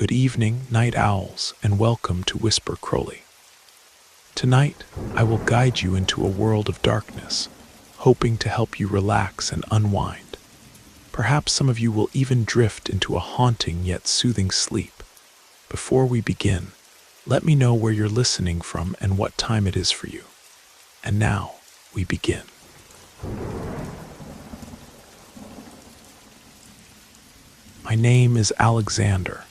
Good evening, night owls, and welcome to Whisper Crowley. Tonight, I will guide you into a world of darkness, hoping to help you relax and unwind. Perhaps some of you will even drift into a haunting yet soothing sleep. Before we begin, let me know where you're listening from and what time it is for you. And now, we begin. My name is Alexander,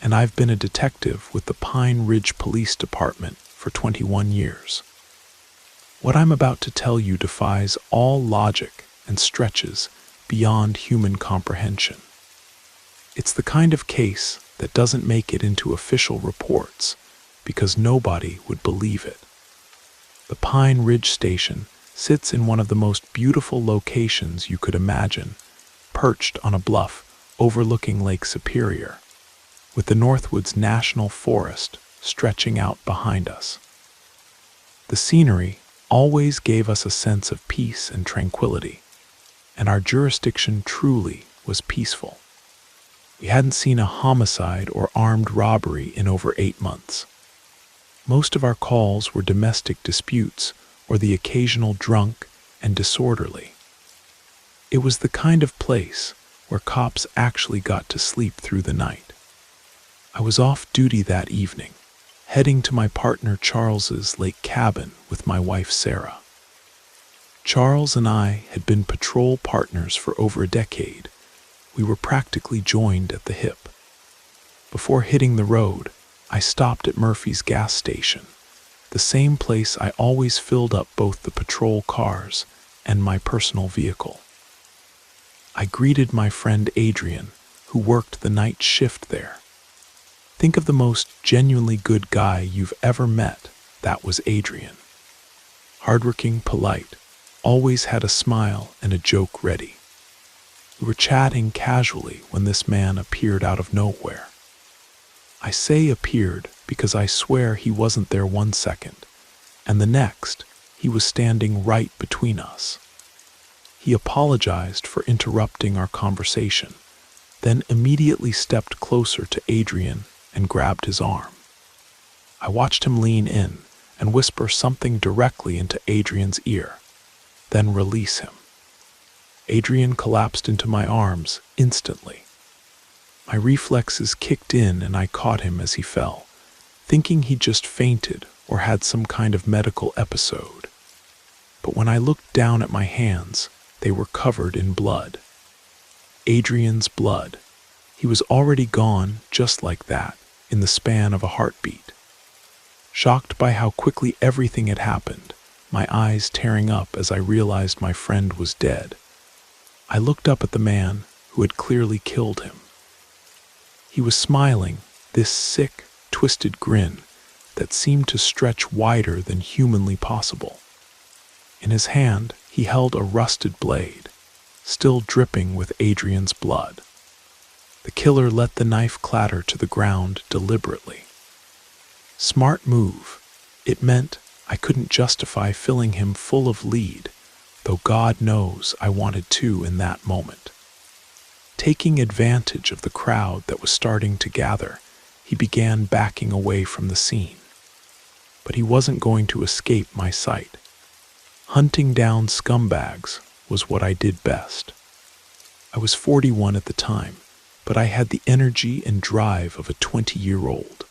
and I've been a detective with the Pine Ridge Police Department for 21 years. What I'm about to tell you defies all logic and stretches beyond human comprehension. It's the kind of case that doesn't make it into official reports because nobody would believe it. The Pine Ridge Station sits in one of the most beautiful locations you could imagine, perched on a bluff overlooking Lake Superior, with the Northwoods National Forest stretching out behind us. The scenery always gave us a sense of peace and tranquility, and our jurisdiction truly was peaceful. We hadn't seen a homicide or armed robbery in over 8 months. Most of our calls were domestic disputes or the occasional drunk and disorderly. It was the kind of place where cops actually got to sleep through the night. I was off duty that evening, heading to my partner Charles's lake cabin with my wife Sarah. Charles and I had been patrol partners for over a decade. We were practically joined at the hip. Before hitting the road, I stopped at Murphy's gas station, the same place I always filled up both the patrol cars and my personal vehicle. I greeted my friend Adrian, who worked the night shift there. Think of the most genuinely good guy you've ever met. That was Adrian. Hardworking, polite, always had a smile and a joke ready. We were chatting casually when this man appeared out of nowhere. I say appeared because I swear he wasn't there 1 second, and the next, he was standing right between us. He apologized for interrupting our conversation, then immediately stepped closer to Adrian and grabbed his arm. I watched him lean in and whisper something directly into Adrian's ear, then release him. Adrian collapsed into my arms instantly. My reflexes kicked in and I caught him as he fell, thinking he just fainted or had some kind of medical episode. But when I looked down at my hands, they were covered in blood. Adrian's blood. He was already gone just like that, in the span of a heartbeat. Shocked by how quickly everything had happened, my eyes tearing up as I realized my friend was dead, I looked up at the man who had clearly killed him. He was smiling, this sick, twisted grin that seemed to stretch wider than humanly possible. In his hand, he held a rusted blade, still dripping with Adrian's blood. The killer let the knife clatter to the ground deliberately. Smart move. It meant I couldn't justify filling him full of lead, though God knows I wanted to in that moment. Taking advantage of the crowd that was starting to gather, he began backing away from the scene. But he wasn't going to escape my sight. Hunting down scumbags was what I did best. I was 41 at the time, but I had the energy and drive of a 20-year-old.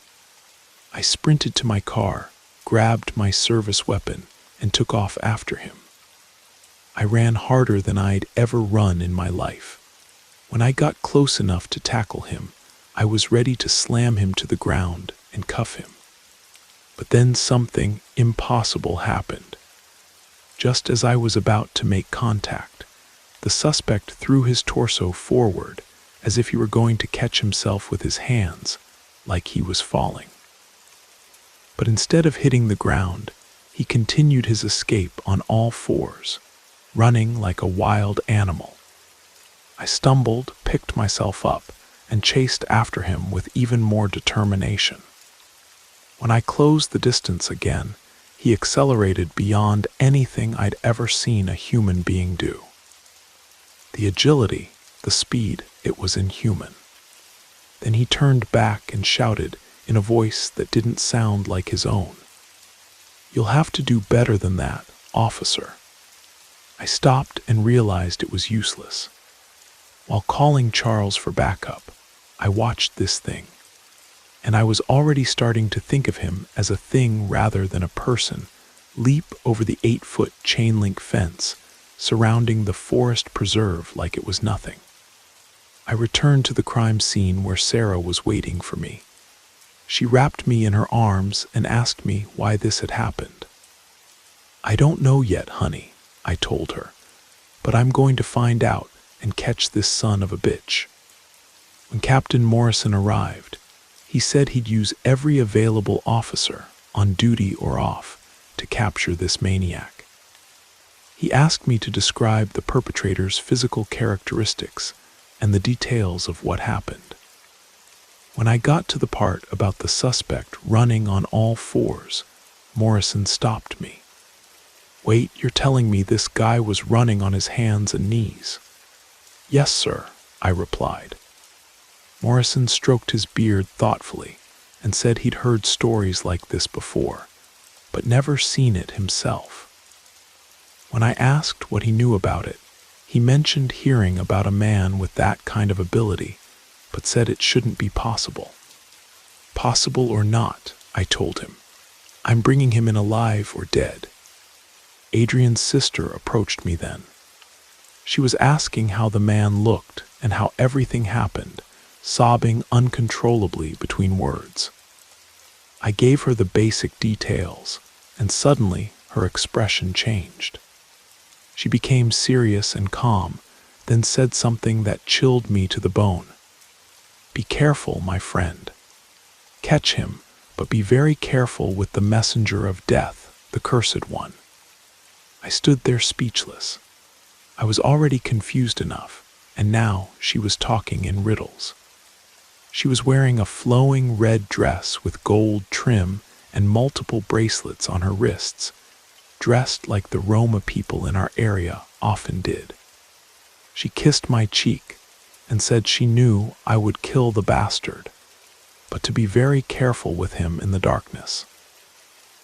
I sprinted to my car, grabbed my service weapon, and took off after him. I ran harder than I'd ever run in my life. When I got close enough to tackle him, I was ready to slam him to the ground and cuff him. But then something impossible happened. Just as I was about to make contact, the suspect threw his torso forward as if he were going to catch himself with his hands, like he was falling. But instead of hitting the ground, he continued his escape on all fours, running like a wild animal. I stumbled, picked myself up, and chased after him with even more determination. When I closed the distance again, he accelerated beyond anything I'd ever seen a human being do. The agility, the speed, it was inhuman. Then he turned back and shouted in a voice that didn't sound like his own. "You'll have to do better than that, officer." I stopped and realized it was useless. While calling Charles for backup, I watched this thing, and I was already starting to think of him as a thing rather than a person leap over the 8-foot chain-link fence surrounding the forest preserve like it was nothing. I returned to the crime scene where Sarah was waiting for me. She wrapped me in her arms and asked me why this had happened. "I don't know yet, honey," I told her, "but I'm going to find out and catch this son of a bitch." When Captain Morrison arrived, he said he'd use every available officer, on duty or off, to capture this maniac. He asked me to describe the perpetrator's physical characteristics and the details of what happened. When I got to the part about the suspect running on all fours, Morrison stopped me. "Wait, you're telling me this guy was running on his hands and knees?" "Yes, sir," I replied. Morrison stroked his beard thoughtfully and said he'd heard stories like this before, but never seen it himself. When I asked what he knew about it, he mentioned hearing about a man with that kind of ability, but said it shouldn't be possible. "Possible or not," I told him, "I'm bringing him in alive or dead." Adrian's sister approached me then. She was asking how the man looked and how everything happened, sobbing uncontrollably between words. I gave her the basic details, and suddenly her expression changed. She became serious and calm, then said something that chilled me to the bone. "Be careful, my friend. Catch him, but be very careful with the messenger of death, the cursed one." I stood there speechless. I was already confused enough, and now she was talking in riddles. She was wearing a flowing red dress with gold trim and multiple bracelets on her wrists, dressed like the Roma people in our area often did. She kissed my cheek and said she knew I would kill the bastard, but to be very careful with him in the darkness.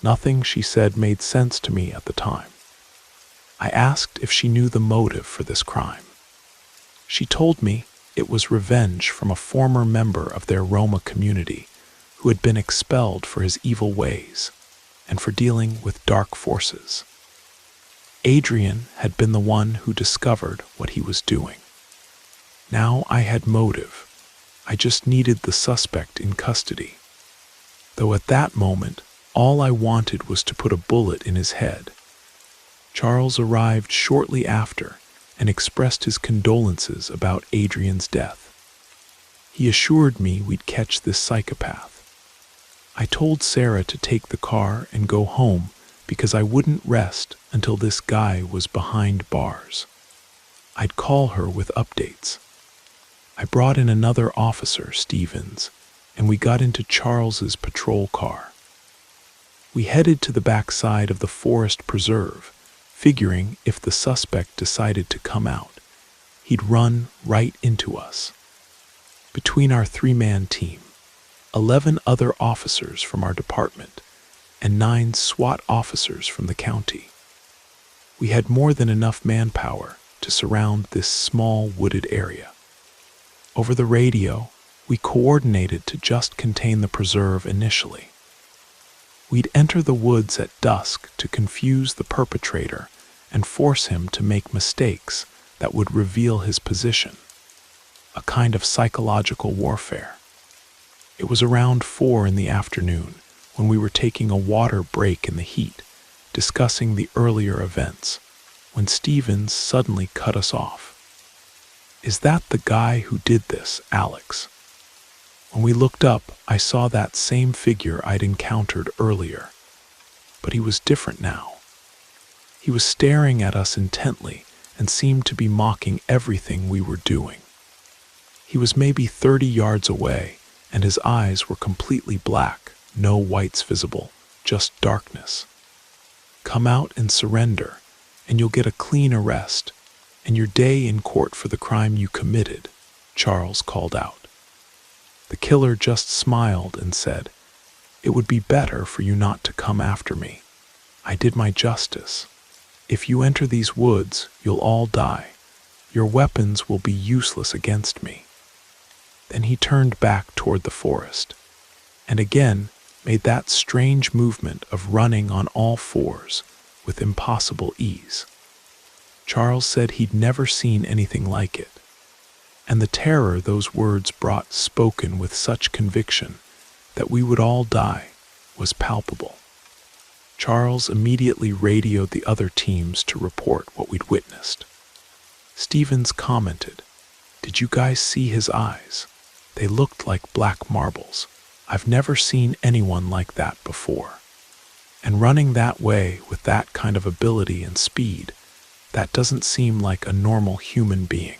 Nothing she said made sense to me at the time. I asked if she knew the motive for this crime. She told me it was revenge from a former member of their Roma community who had been expelled for his evil ways and for dealing with dark forces. Adrian had been the one who discovered what he was doing. Now I had motive. I just needed the suspect in custody. Though at that moment, all I wanted was to put a bullet in his head. Charles arrived shortly after and expressed his condolences about Adrian's death. He assured me we'd catch this psychopath. I told Sarah to take the car and go home because I wouldn't rest until this guy was behind bars. I'd call her with updates. I brought in another officer, Stevens, and we got into Charles's patrol car. We headed to the backside of the forest preserve, figuring if the suspect decided to come out, he'd run right into us. Between our 3-man team, 11 other officers from our department, and 9 SWAT officers from the county, we had more than enough manpower to surround this small wooded area. Over the radio, we coordinated to just contain the preserve initially. We'd enter the woods at dusk to confuse the perpetrator and force him to make mistakes that would reveal his position, a kind of psychological warfare. It was around 4 in the afternoon when we were taking a water break in the heat, discussing the earlier events, when Stevens suddenly cut us off. "Is that the guy who did this, Alex?" When we looked up, I saw that same figure I'd encountered earlier, but he was different now. He was staring at us intently and seemed to be mocking everything we were doing. He was maybe 30 yards away, and his eyes were completely black, no whites visible, just darkness. "Come out and surrender, and you'll get a clean arrest, and your day in court for the crime you committed," Charles called out. The killer just smiled and said, "It would be better for you not to come after me. I did my justice. If you enter these woods, you'll all die. Your weapons will be useless against me." Then he turned back toward the forest, and again made that strange movement of running on all fours with impossible ease. Charles said he'd never seen anything like it, and the terror those words brought, spoken with such conviction that we would all die, was palpable. Charles immediately radioed the other teams to report what we'd witnessed. Stevens commented, "Did you guys see his eyes? They looked like black marbles. I've never seen anyone like that before. And running that way with that kind of ability and speed, that doesn't seem like a normal human being."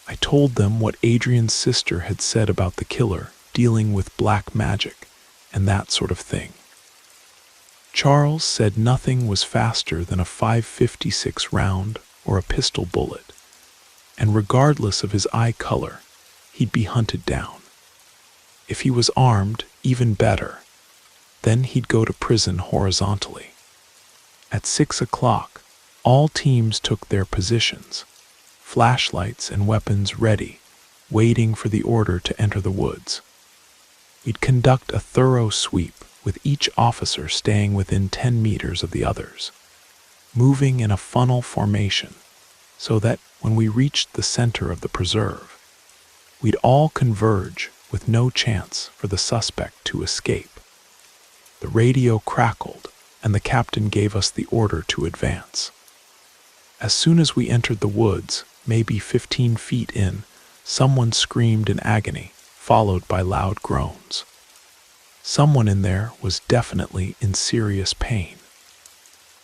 I told them what Adrian's sister had said about the killer dealing with black magic and that sort of thing. Charles said nothing was faster than a .556 round or a pistol bullet, and regardless of his eye color, he'd be hunted down. If he was armed, even better. Then he'd go to prison horizontally. At 6 o'clock, all teams took their positions, flashlights and weapons ready, waiting for the order to enter the woods. We'd conduct a thorough sweep, with each officer staying within 10 meters of the others, moving in a funnel formation, so that when we reached the center of the preserve, we'd all converge with no chance for the suspect to escape. The radio crackled, and the captain gave us the order to advance. As soon as we entered the woods, maybe 15 feet in, someone screamed in agony, followed by loud groans. Someone in there was definitely in serious pain.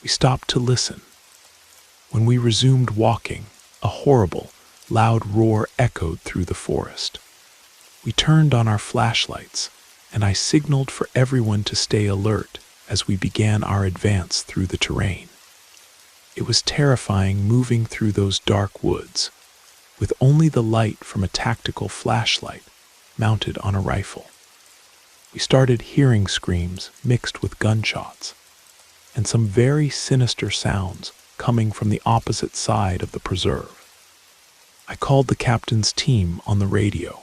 We stopped to listen. When we resumed walking, a horrible, loud roar echoed through the forest. We turned on our flashlights, and I signaled for everyone to stay alert as we began our advance through the terrain. It was terrifying moving through those dark woods, with only the light from a tactical flashlight mounted on a rifle. We started hearing screams mixed with gunshots, and some very sinister sounds coming from the opposite side of the preserve. I called the captain's team on the radio,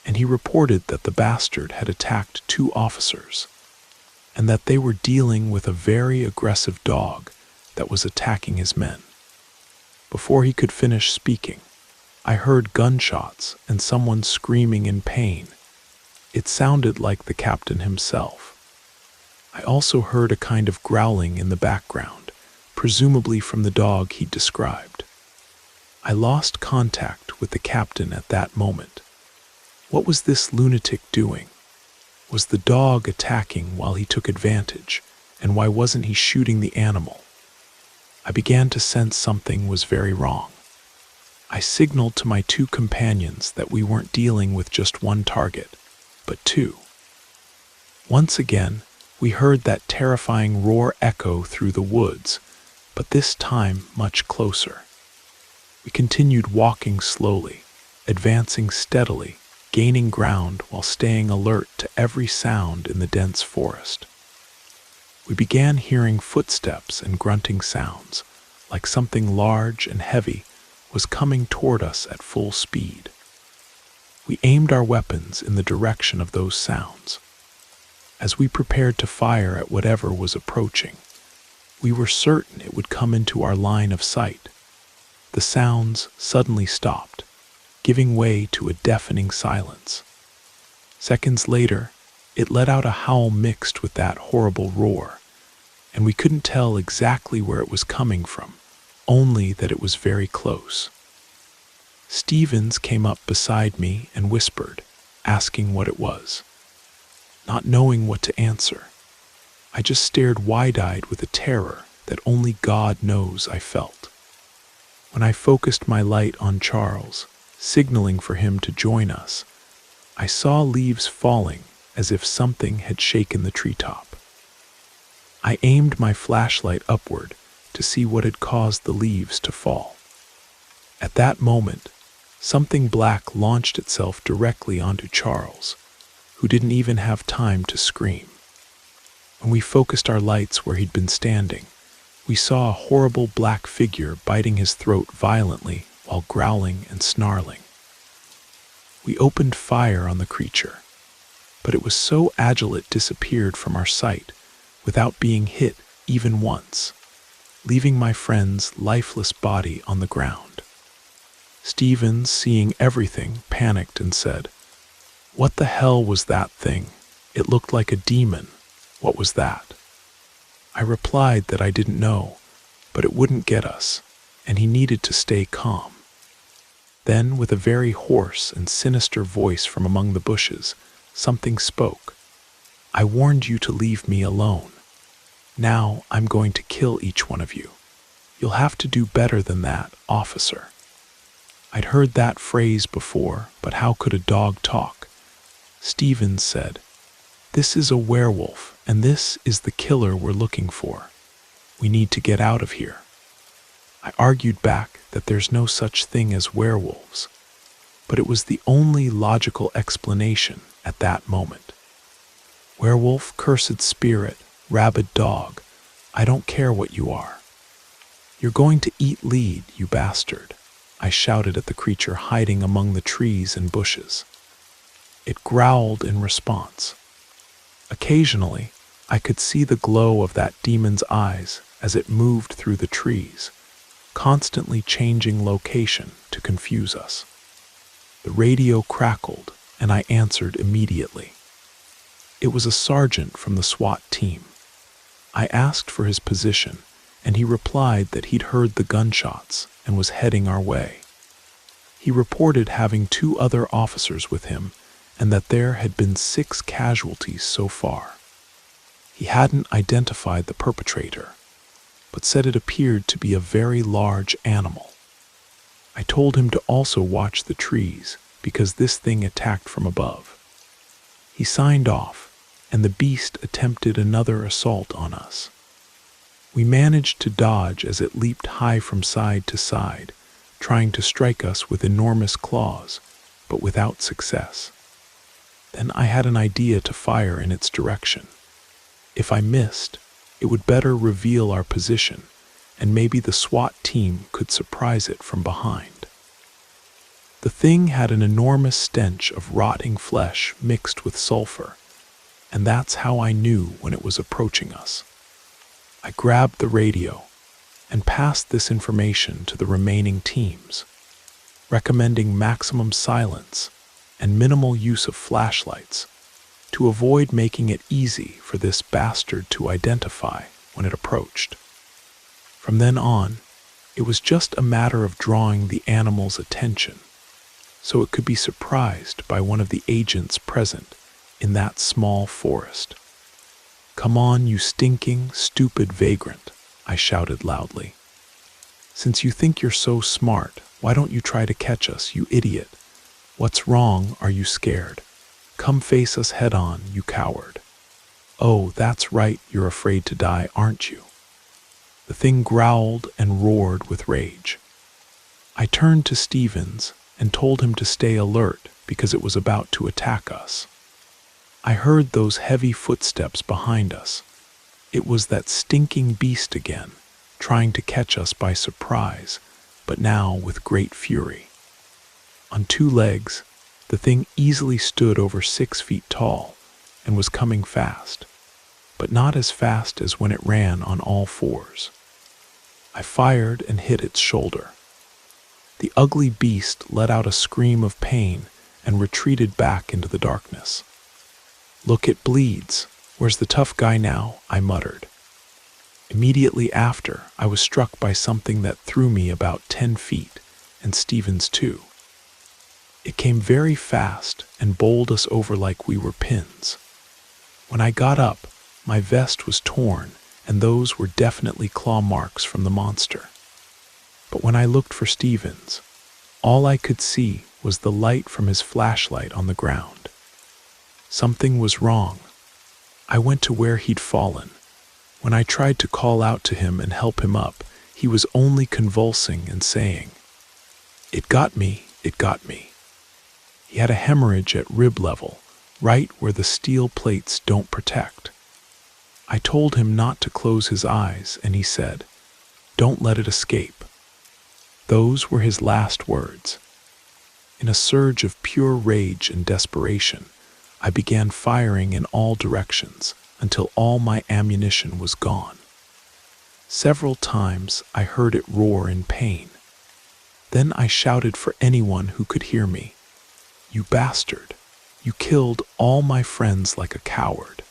and he reported that the bastard had attacked 2 officers, and that they were dealing with a very aggressive dog that was attacking his men. Before he could finish speaking, I heard gunshots and someone screaming in pain. It sounded like the captain himself. I also heard a kind of growling in the background, presumably from the dog he'd described. I lost contact with the captain at that moment. What was this lunatic doing? Was the dog attacking while he took advantage, and why wasn't he shooting the animal? I began to sense something was very wrong. I signaled to my 2 companions that we weren't dealing with just one target, but 2. Once again, we heard that terrifying roar echo through the woods, but this time much closer. We continued walking slowly, advancing steadily, gaining ground while staying alert to every sound in the dense forest. We began hearing footsteps and grunting sounds, like something large and heavy was coming toward us at full speed. We aimed our weapons in the direction of those sounds. As we prepared to fire at whatever was approaching, we were certain it would come into our line of sight. The sounds suddenly stopped, giving way to a deafening silence. Seconds later, it let out a howl mixed with that horrible roar, and we couldn't tell exactly where it was coming from, only that it was very close. Stevens came up beside me and whispered, asking what it was. Not knowing what to answer, I just stared wide-eyed with a terror that only God knows I felt. When I focused my light on Charles, signaling for him to join us, I saw leaves falling as if something had shaken the treetop. I aimed my flashlight upward to see what had caused the leaves to fall. At that moment, Something black launched itself directly onto Charles, who didn't even have time to scream. When we focused our lights where he'd been standing, we saw a horrible black figure biting his throat violently while growling and snarling. We opened fire on the creature, but it was so agile it disappeared from our sight without being hit even once, leaving my friend's lifeless body on the ground. Stevens, seeing everything, panicked and said, "What the hell was that thing? It looked like a demon. What was that?" I replied that I didn't know, but it wouldn't get us, and he needed to stay calm. Then, with a very hoarse and sinister voice from among the bushes, something spoke. "I warned you to leave me alone. Now I'm going to kill each one of you. You'll have to do better than that, officer." I'd heard that phrase before, but how could a dog talk? Stevens said, "This is a werewolf, and this is the killer we're looking for. We need to get out of here." I argued back that there's no such thing as werewolves, but it was the only logical explanation at that moment. Werewolf, cursed spirit, rabid dog, I don't care what you are. "You're going to eat lead, you bastard," I shouted at the creature hiding among the trees and bushes. It growled in response. Occasionally, I could see the glow of that demon's eyes as it moved through the trees, constantly changing location to confuse us. The radio crackled, and I answered immediately. It was a sergeant from the SWAT team. I asked for his position, and he replied that he'd heard the gunshots and was heading our way. He reported having 2 other officers with him, and that there had been 6 casualties so far. He hadn't identified the perpetrator, but said it appeared to be a very large animal. I told him to also watch the trees, because this thing attacked from above. He signed off, and the beast attempted another assault on us. We managed to dodge as it leaped high from side to side, trying to strike us with enormous claws, but without success. Then I had an idea to fire in its direction. If I missed, it would better reveal our position, and maybe the SWAT team could surprise it from behind. The thing had an enormous stench of rotting flesh mixed with sulfur, and that's how I knew when it was approaching us. I grabbed the radio and passed this information to the remaining teams, recommending maximum silence and minimal use of flashlights to avoid making it easy for this bastard to identify when it approached. From then on, it was just a matter of drawing the animal's attention so it could be surprised by one of the agents present in that small forest. "Come on, you stinking, stupid vagrant," I shouted loudly. "Since you think you're so smart, why don't you try to catch us, you idiot? What's wrong? Are you scared? Come face us head on, you coward." "Oh, that's right, you're afraid to die, aren't you?" The thing growled and roared with rage. I turned to Stevens and told him to stay alert because it was about to attack us. I heard those heavy footsteps behind us. It was that stinking beast again, trying to catch us by surprise, but now with great fury. On 2 legs, the thing easily stood over 6 feet tall and was coming fast, but not as fast as when it ran on all 4s. I fired and hit its shoulder. The ugly beast let out a scream of pain and retreated back into the darkness. "Look, it bleeds. Where's the tough guy now?" I muttered. Immediately after, I was struck by something that threw me about 10 feet, and Stevens too. It came very fast and bowled us over like we were pins. When I got up, my vest was torn, and those were definitely claw marks from the monster. But when I looked for Stevens, all I could see was the light from his flashlight on the ground. Something was wrong. I went to where he'd fallen. When I tried to call out to him and help him up, he was only convulsing and saying, "It got me, it got me. He had a hemorrhage at rib level, right where the steel plates don't protect. I told him not to close his eyes, and he said, "Don't let it escape." Those were his last words. In a surge of pure rage and desperation, I began firing in all directions until all my ammunition was gone. Several times I heard it roar in pain. Then I shouted for anyone who could hear me, "You bastard! You killed all my friends like a coward.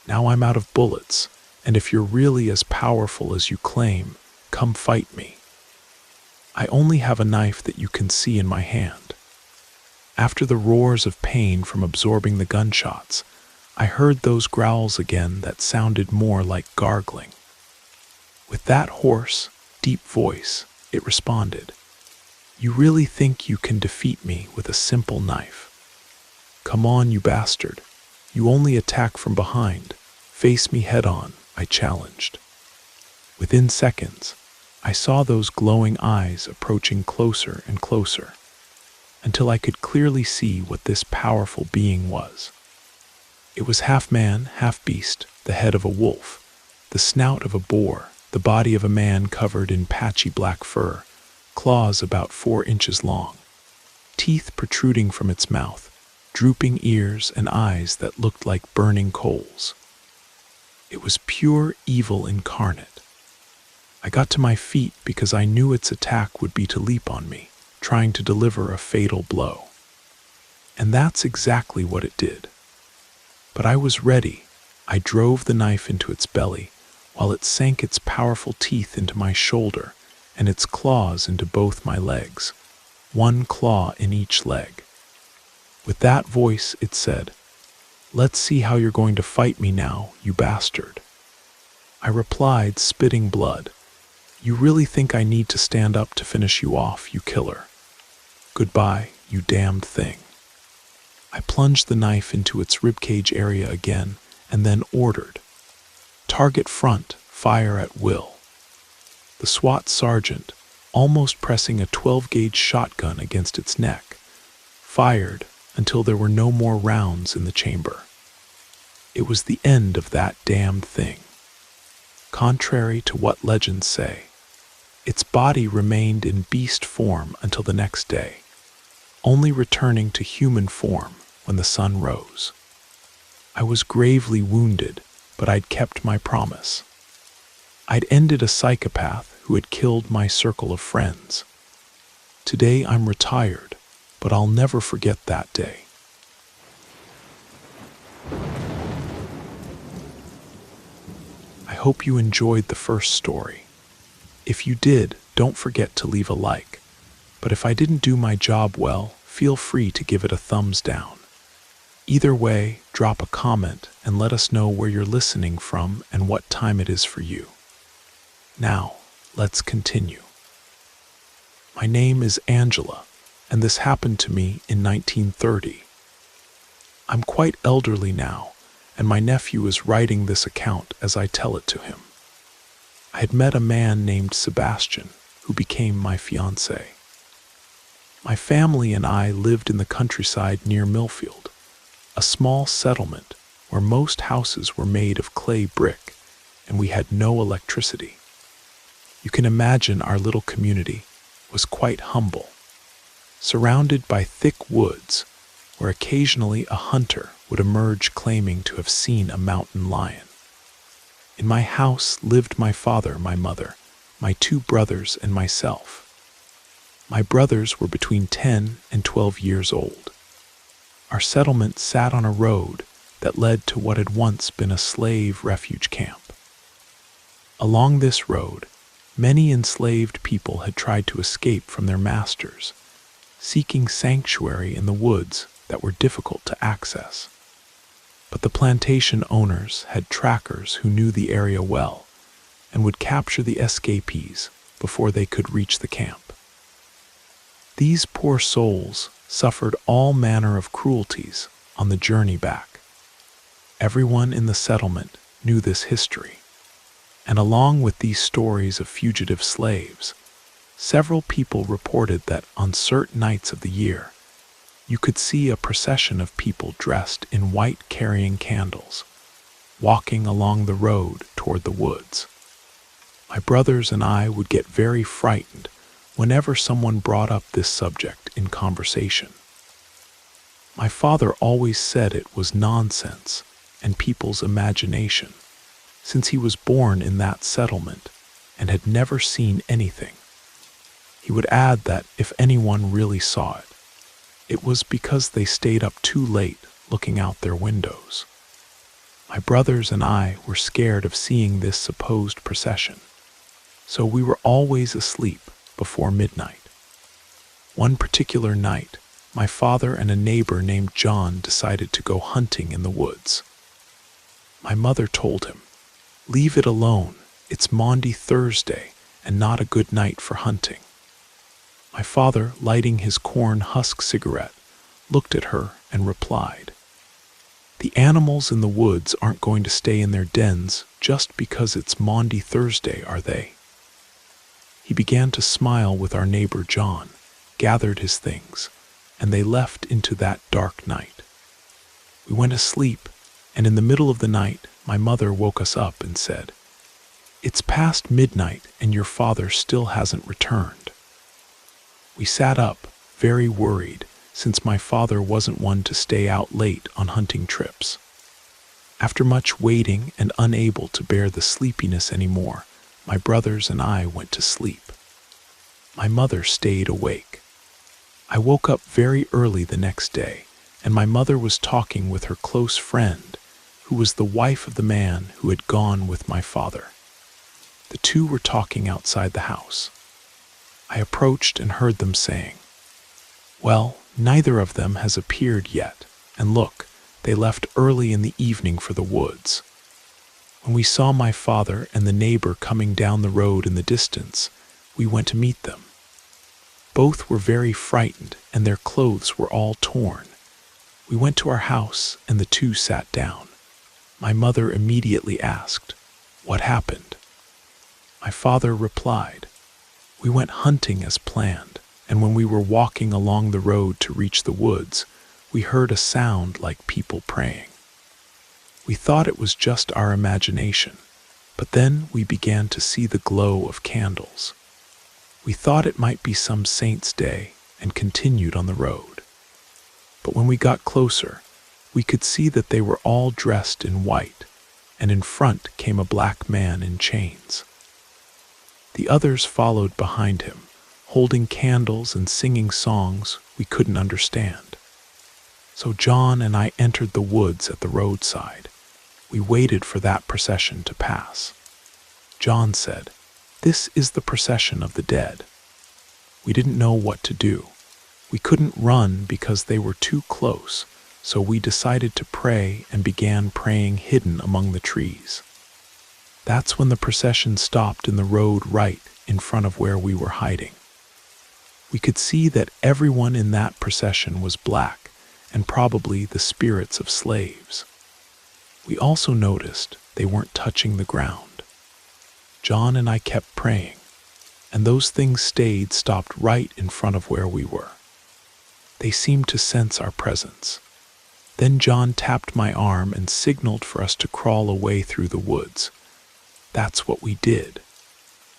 Now I'm out of bullets, and if you're really as powerful as you claim, come fight me. I only have a knife that you can see in my hand." After the roars of pain from absorbing the gunshots, I heard those growls again that sounded more like gargling. With that hoarse, deep voice, it responded, "You really think you can defeat me with a simple knife? Come on, you bastard. You only attack from behind. Face me head on," I challenged. Within seconds, I saw those glowing eyes approaching closer and closer, until I could clearly see what this powerful being was. It was half man, half beast, the head of a wolf, the snout of a boar, the body of a man covered in patchy black fur, claws about 4 inches long, teeth protruding from its mouth, drooping ears and eyes that looked like burning coals. It was pure evil incarnate. I got to my feet because I knew its attack would be to leap on me, trying to deliver a fatal blow. And that's exactly what it did. But I was ready. I drove the knife into its belly, while it sank its powerful teeth into my shoulder and its claws into both my legs, one claw in each leg. With that voice, it said, "Let's see how you're going to fight me now, you bastard." I replied, spitting blood, "You really think I need to stand up to finish you off, you killer? Goodbye, you damned thing." I plunged the knife into its ribcage area again and then ordered, "Target front, fire at will." The SWAT sergeant, almost pressing a 12-gauge shotgun against its neck, fired until there were no more rounds in the chamber. It was the end of that damned thing. Contrary to what legends say, its body remained in beast form until the next day, only returning to human form when the sun rose. I was gravely wounded, but I'd kept my promise. I'd ended a psychopath who had killed my circle of friends. Today I'm retired, but I'll never forget that day. I hope you enjoyed the first story. If you did, don't forget to leave a like. But if I didn't do my job well, feel free to give it a thumbs down. Either way, drop a comment and let us know where you're listening from and what time it is for you. Now, let's continue. My name is Angela, and this happened to me in 1930. I'm quite elderly now, and my nephew is writing this account as I tell it to him. I had met a man named Sebastian, who became my fiancé. My family and I lived in the countryside near Millfield, a small settlement where most houses were made of clay brick, and we had no electricity. You can imagine our little community was quite humble, surrounded by thick woods, where occasionally a hunter would emerge claiming to have seen a mountain lion. In my house lived my father, my mother, my 2 brothers, and myself. My brothers were between 10 and 12 years old. Our settlement sat on a road that led to what had once been a slave refuge camp. Along this road, many enslaved people had tried to escape from their masters, seeking sanctuary in the woods that were difficult to access. But the plantation owners had trackers who knew the area well and would capture the escapees before they could reach the camp. These poor souls suffered all manner of cruelties on the journey back. Everyone in the settlement knew this history, and along with these stories of fugitive slaves, Several people reported that on certain nights of the year, you could see a procession of people dressed in white carrying candles, walking along the road toward the woods. My brothers and I would get very frightened whenever someone brought up this subject in conversation. My father always said it was nonsense and people's imagination, since he was born in that settlement and had never seen anything. He would add that if anyone really saw it, it was because they stayed up too late looking out their windows. My brothers and I were scared of seeing this supposed procession, so we were always asleep before midnight. One particular night, my father and a neighbor named John decided to go hunting in the woods. My mother told him, "Leave it alone, it's Maundy Thursday and not a good night for hunting." My father, lighting his corn husk cigarette, looked at her and replied, "The animals in the woods aren't going to stay in their dens just because it's Maundy Thursday, are they?" He began to smile with our neighbor John, gathered his things, and they left into that dark night. We went asleep, and in the middle of the night, my mother woke us up and said, "It's past midnight and your father still hasn't returned." We sat up, very worried, since my father wasn't one to stay out late on hunting trips. After much waiting and unable to bear the sleepiness anymore, my brothers and I went to sleep. My mother stayed awake. I woke up very early the next day, and my mother was talking with her close friend, who was the wife of the man who had gone with my father. The two were talking outside the house. I approached and heard them saying, "Well, neither of them has appeared yet, and look, they left early in the evening for the woods." When we saw my father and the neighbor coming down the road in the distance, we went to meet them. Both were very frightened, and their clothes were all torn. We went to our house, and the two sat down. My mother immediately asked, "What happened?" My father replied, "We went hunting as planned, and when we were walking along the road to reach the woods, we heard a sound like people praying. We thought it was just our imagination, but then we began to see the glow of candles. We thought it might be some saint's day and continued on the road. But when we got closer, we could see that they were all dressed in white, and in front came a black man in chains. The others followed behind him, holding candles and singing songs we couldn't understand. So John and I entered the woods at the roadside. We waited for that procession to pass. John said, "This is the procession of the dead." We didn't know what to do. We couldn't run because they were too close, so we decided to pray and began praying hidden among the trees. That's when the procession stopped in the road right in front of where we were hiding. We could see that everyone in that procession was black and probably the spirits of slaves. We also noticed they weren't touching the ground. John and I kept praying, and those things stopped right in front of where we were. They seemed to sense our presence. Then John tapped my arm and signaled for us to crawl away through the woods. That's what we did.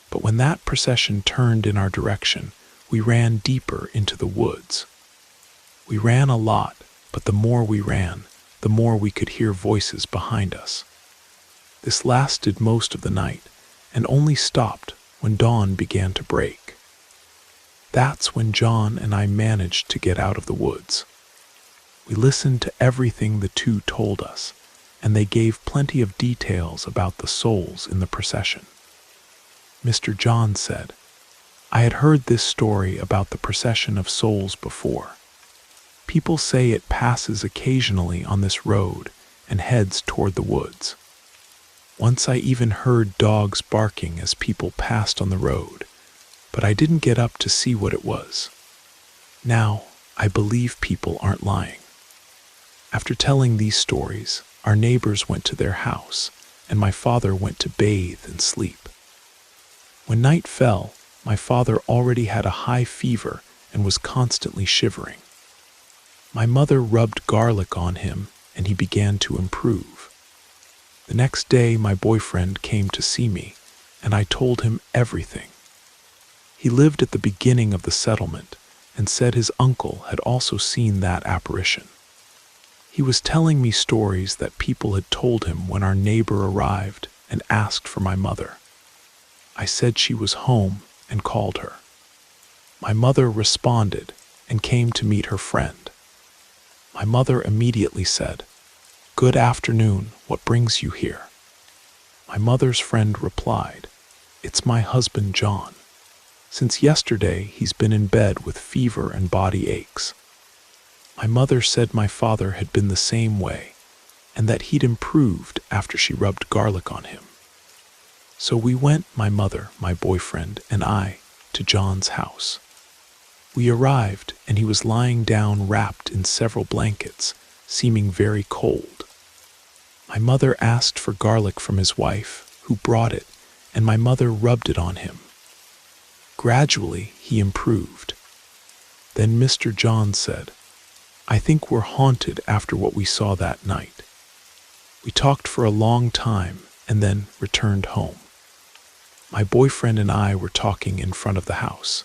But when that procession turned in our direction, we ran deeper into the woods. We ran a lot, but the more we ran, the more we could hear voices behind us. This lasted most of the night, and only stopped when dawn began to break. That's when John and I managed to get out of the woods. We listened to everything the two told us, and they gave plenty of details about the souls in the procession. Mr. John said, "I had heard this story about the procession of souls before. People say it passes occasionally on this road and heads toward the woods. Once I even heard dogs barking as people passed on the road, but I didn't get up to see what it was. Now, I believe people aren't lying." After telling these stories, our neighbors went to their house, and my father went to bathe and sleep. When night fell, My father already had a high fever and was constantly shivering. My mother rubbed garlic on him and he began to improve. The next day my boyfriend came to see me and I told him everything. He lived at the beginning of the settlement and said his uncle had also seen that apparition. He was telling me stories that people had told him when our neighbor arrived and asked for my mother. I said she was home and called her. My mother responded and came to meet her friend. My mother immediately said, "Good afternoon, what brings you here?" My mother's friend replied, "It's my husband John. Since yesterday he's been in bed with fever and body aches." My mother said my father had been the same way and that he'd improved after she rubbed garlic on him. So we went, my mother, my boyfriend, and I, to John's house. We arrived and he was lying down wrapped in several blankets, seeming very cold. My mother asked for garlic from his wife, who brought it, and my mother rubbed it on him. Gradually, he improved. Then Mr. John said, "I think we're haunted after what we saw that night." We talked for a long time and then returned home. My boyfriend and I were talking in front of the house.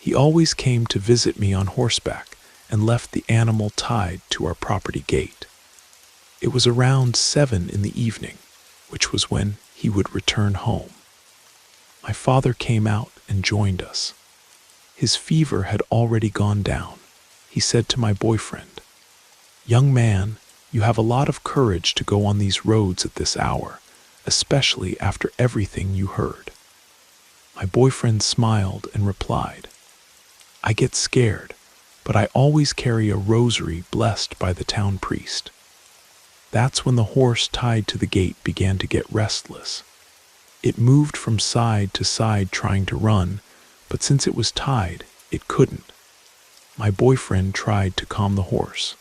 He always came to visit me on horseback and left the animal tied to our property gate. It was around 7 in the evening, which was when he would return home. My father came out and joined us. His fever had already gone down. He said to my boyfriend, "Young man, you have a lot of courage to go on these roads at this hour, especially after everything you heard." My boyfriend smiled and replied, "I get scared, but I always carry a rosary blessed by the town priest." That's when the horse tied to the gate began to get restless. It moved from side to side trying to run, but since it was tied, it couldn't. My boyfriend tried to calm the horse.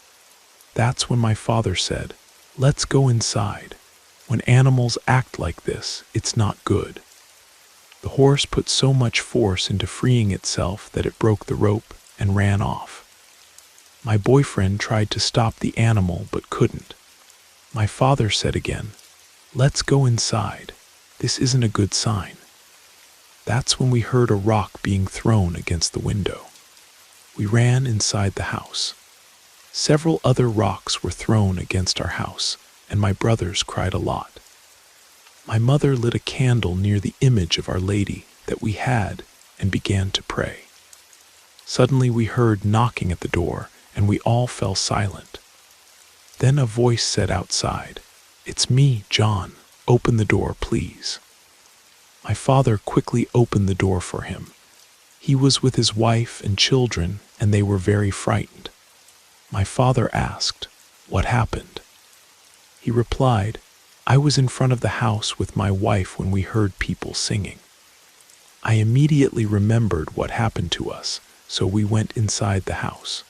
That's when my father said, "Let's go inside. When animals act like this, it's not good." The horse put so much force into freeing itself that it broke the rope and ran off. My boyfriend tried to stop the animal but couldn't. My father said again, "Let's go inside. This isn't a good sign." That's when we heard a rock being thrown against the window. We ran inside the house. Several other rocks were thrown against our house, and my brothers cried a lot. My mother lit a candle near the image of Our Lady that we had and began to pray. Suddenly we heard knocking at the door, and we all fell silent. Then a voice said outside, "It's me, John. Open the door, please." My father quickly opened the door for him. He was with his wife and children, and they were very frightened. My father asked, "What happened?" He replied, "I was in front of the house with my wife when we heard people singing. I immediately remembered what happened to us, so we went inside the house.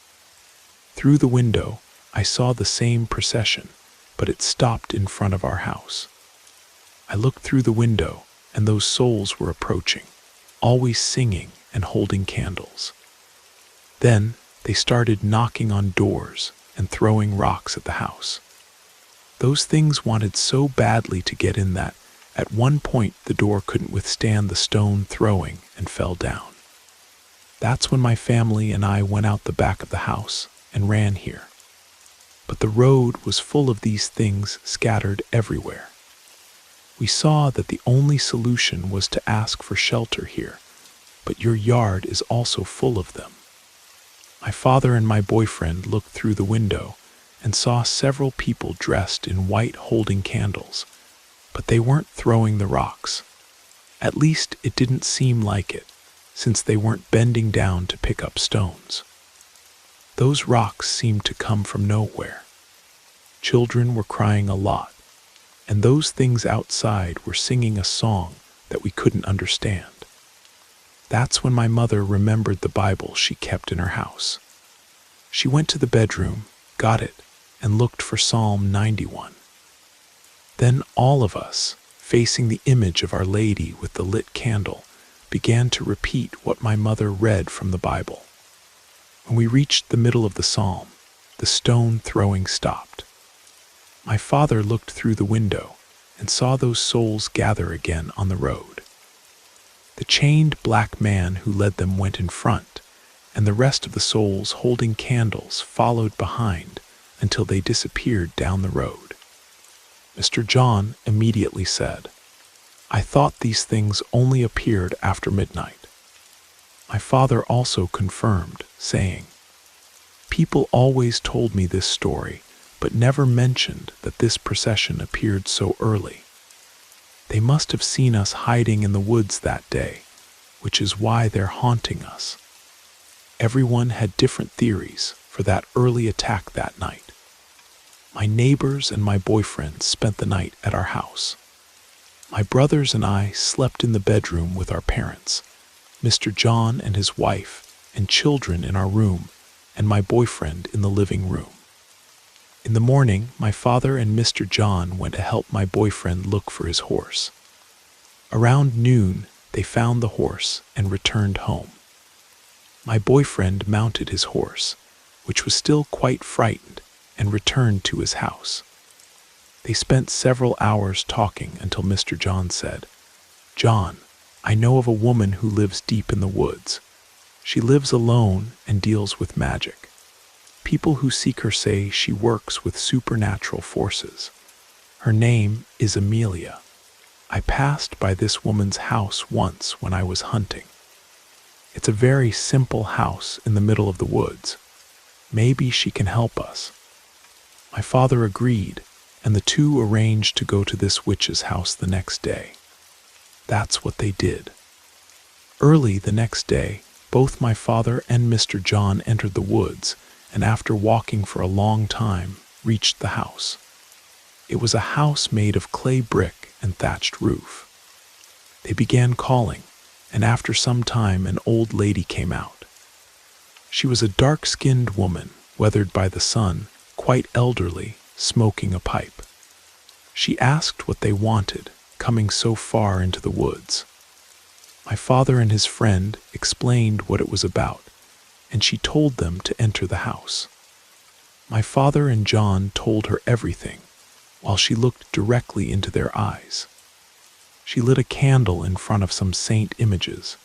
Through the window, I saw the same procession, but it stopped in front of our house. I looked through the window, and those souls were approaching, always singing and holding candles. Then they started knocking on doors and throwing rocks at the house. Those things wanted so badly to get in that, at one point, the door couldn't withstand the stone throwing and fell down. That's when my family and I went out the back of the house and ran here. But the road was full of these things scattered everywhere. We saw that the only solution was to ask for shelter here, but your yard is also full of them." My father and my boyfriend looked through the window and saw several people dressed in white holding candles, but they weren't throwing the rocks. At least it didn't seem like it, since they weren't bending down to pick up stones. Those rocks seemed to come from nowhere. Children were crying a lot, and those things outside were singing a song that we couldn't understand. That's when my mother remembered the Bible she kept in her house. She went to the bedroom, got it, and looked for Psalm 91. Then all of us, facing the image of Our Lady with the lit candle, began to repeat what my mother read from the Bible. When we reached the middle of the psalm, the stone throwing stopped. My father looked through the window and saw those souls gather again on the road. The chained black man who led them went in front, and the rest of the souls holding candles followed behind until they disappeared down the road. Mr. John immediately said, "I thought these things only appeared after midnight." My father also confirmed, saying, "People always told me this story, but never mentioned that this procession appeared so early. They must have seen us hiding in the woods that day, which is why they're haunting us." Everyone had different theories for that early attack that night. My neighbors and my boyfriend spent the night at our house. My brothers and I slept in the bedroom with our parents, Mr. John and his wife and children in our room, and my boyfriend in the living room. In the morning, my father and Mr. John went to help my boyfriend look for his horse. Around noon, they found the horse and returned home. My boyfriend mounted his horse, which was still quite frightened, and returned to his house. They spent several hours talking until Mr. John said, "John, I know of a woman who lives deep in the woods. She lives alone and deals with magic. People who seek her say she works with supernatural forces. Her name is Amelia. I passed by this woman's house once when I was hunting. It's a very simple house in the middle of the woods. Maybe she can help us." My father agreed, and the two arranged to go to this witch's house the next day. That's what they did. Early the next day, both my father and Mr. John entered the woods, and after walking for a long time, reached the house. It was a house made of clay brick and thatched roof. They began calling, and after some time an old lady came out. She was a dark-skinned woman, weathered by the sun, quite elderly, smoking a pipe. She asked what they wanted, coming so far into the woods. My father and his friend explained what it was about, and she told them to enter the house. My father and John told her everything, while she looked directly into their eyes. She lit a candle in front of some saint images,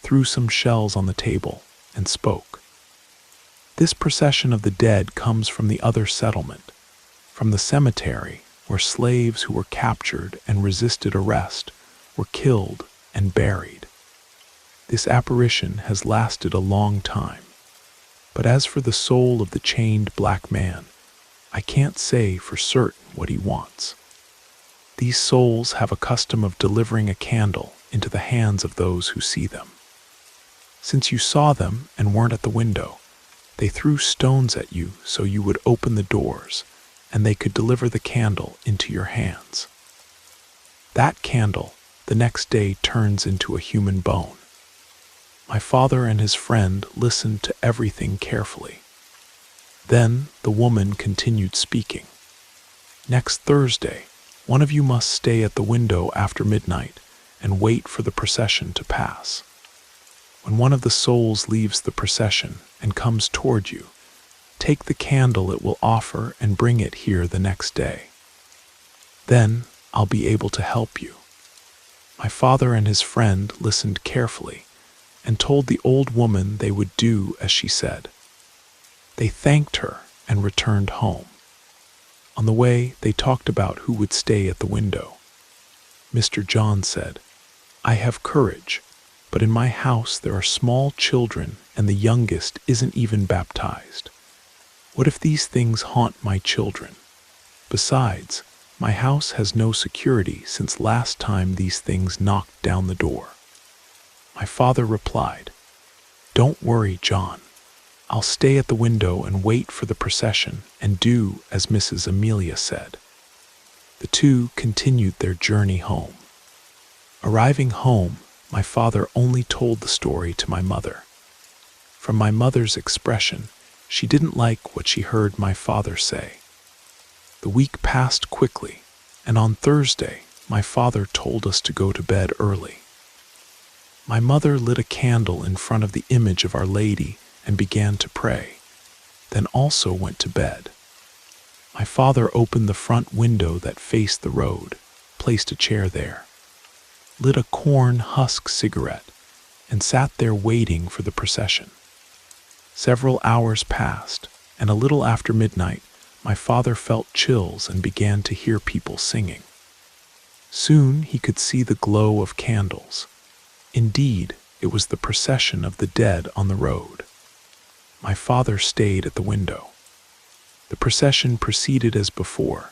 threw some shells on the table, and spoke. "This procession of the dead comes from the other settlement, from the cemetery where slaves who were captured and resisted arrest were killed and buried. This apparition has lasted a long time. But as for the soul of the chained black man, I can't say for certain what he wants. These souls have a custom of delivering a candle into the hands of those who see them. Since you saw them and weren't at the window, they threw stones at you so you would open the doors, and they could deliver the candle into your hands. That candle, the next day, turns into a human bone." My father and his friend listened to everything carefully. Then the woman continued speaking. "Next Thursday, one of you must stay at the window after midnight and wait for the procession to pass. When one of the souls leaves the procession and comes toward you, take the candle it will offer and bring it here the next day. Then I'll be able to help you." My father and his friend listened carefully and told the old woman they would do as she said. They thanked her and returned home. On the way, they talked about who would stay at the window. Mr. John said, "I have courage, but in my house there are small children and the youngest isn't even baptized. What if these things haunt my children? Besides, my house has no security since last time these things knocked down the door." My father replied, "Don't worry, John. I'll stay at the window and wait for the procession and do as Mrs. Amelia said." The two continued their journey home. Arriving home, my father only told the story to my mother. From my mother's expression, she didn't like what she heard my father say. The week passed quickly, and on Thursday, my father told us to go to bed early. My mother lit a candle in front of the image of Our Lady and began to pray, then also went to bed. My father opened the front window that faced the road, placed a chair there, lit a corn husk cigarette, and sat there waiting for the procession. Several hours passed, and a little after midnight, my father felt chills and began to hear people singing. Soon he could see the glow of candles. Indeed, it was the procession of the dead on the road. My father stayed at the window. The procession proceeded as before,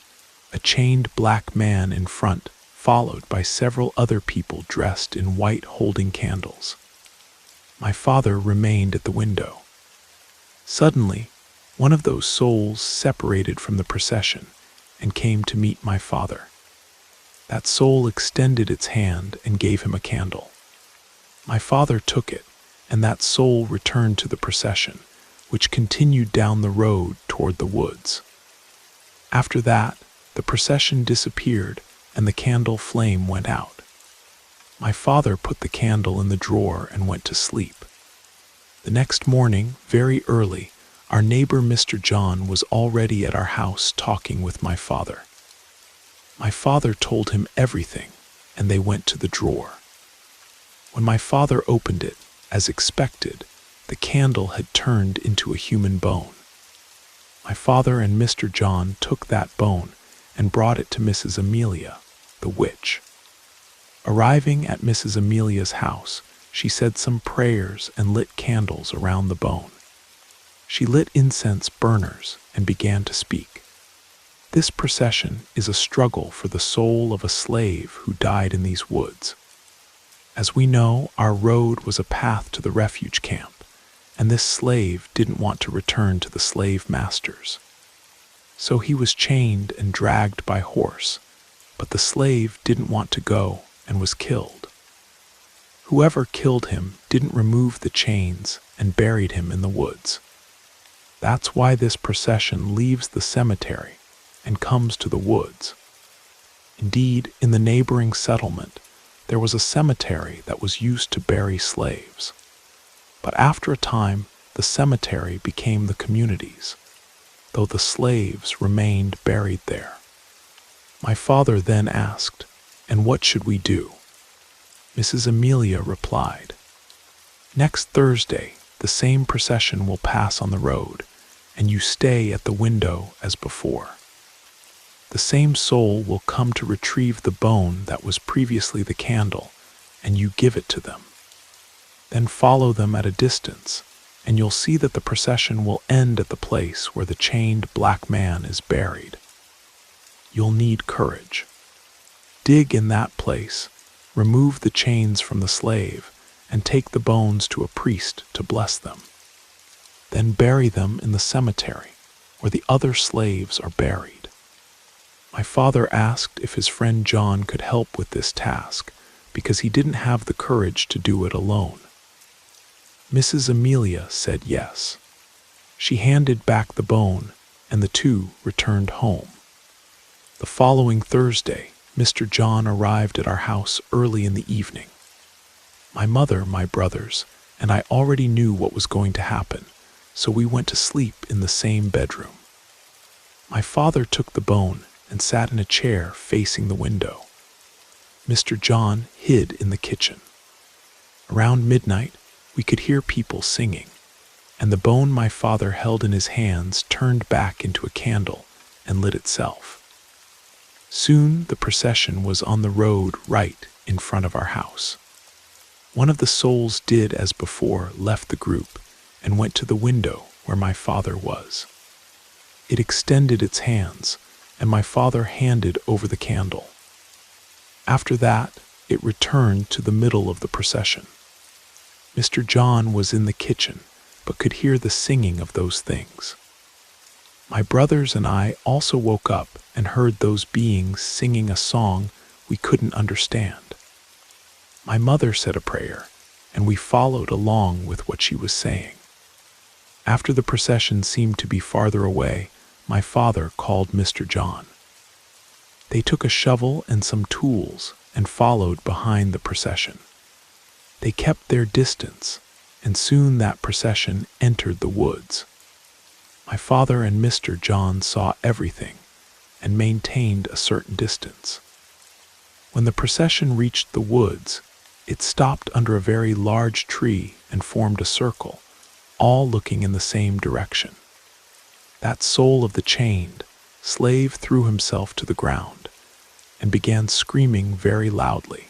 a chained black man in front, followed by several other people dressed in white holding candles. My father remained at the window. Suddenly, one of those souls separated from the procession and came to meet my father. That soul extended its hand and gave him a candle. My father took it, and that soul returned to the procession, which continued down the road toward the woods. After that, the procession disappeared and the candle flame went out. My father put the candle in the drawer and went to sleep. The next morning, very early, our neighbor Mr. John was already at our house talking with my father. My father told him everything, and they went to the drawer. When my father opened it, as expected, the candle had turned into a human bone. My father and Mr. John took that bone and brought it to Mrs. Amelia, the witch. Arriving at Mrs. Amelia's house, she said some prayers and lit candles around the bone. She lit incense burners and began to speak. This procession is a struggle for the soul of a slave who died in these woods. As we know, our road was a path to the refuge camp, and this slave didn't want to return to the slave masters. So he was chained and dragged by horse, but the slave didn't want to go and was killed. Whoever killed him didn't remove the chains and buried him in the woods. That's why this procession leaves the cemetery and comes to the woods. Indeed, in the neighboring settlement, there was a cemetery that was used to bury slaves. But after a time, the cemetery became the community's, though the slaves remained buried there. My father then asked, "And what should we do?" Mrs. Amelia replied, "Next Thursday, the same procession will pass on the road, and you stay at the window as before. The same soul will come to retrieve the bone that was previously the candle, and you give it to them. Then follow them at a distance, and you'll see that the procession will end at the place where the chained black man is buried. You'll need courage. Dig in that place, remove the chains from the slave, and take the bones to a priest to bless them. Then bury them in the cemetery, where the other slaves are buried." My father asked if his friend John could help with this task, because he didn't have the courage to do it alone. Mrs. Amelia said yes. She handed back the bone, and the two returned home. The following Thursday, Mr. John arrived at our house early in the evening. My mother, my brothers, and I already knew what was going to happen, so we went to sleep in the same bedroom. My father took the bone and sat in a chair facing the window. Mr. John hid in the kitchen. Around midnight, we could hear people singing, and the bone my father held in his hands turned back into a candle and lit itself. Soon the procession was on the road right in front of our house. One of the souls did as before, left the group, and went to the window where my father was. It extended its hands, and my father handed over the candle. After that, it returned to the middle of the procession. Mr. John was in the kitchen, but could hear the singing of those things. My brothers and I also woke up and heard those beings singing a song we couldn't understand. My mother said a prayer, and we followed along with what she was saying. After the procession seemed to be farther away, my father called Mr. John. They took a shovel and some tools and followed behind the procession. They kept their distance, and soon that procession entered the woods. My father and Mr. John saw everything and maintained a certain distance. When the procession reached the woods, it stopped under a very large tree and formed a circle, all looking in the same direction. That soul of the chained slave threw himself to the ground and began screaming very loudly,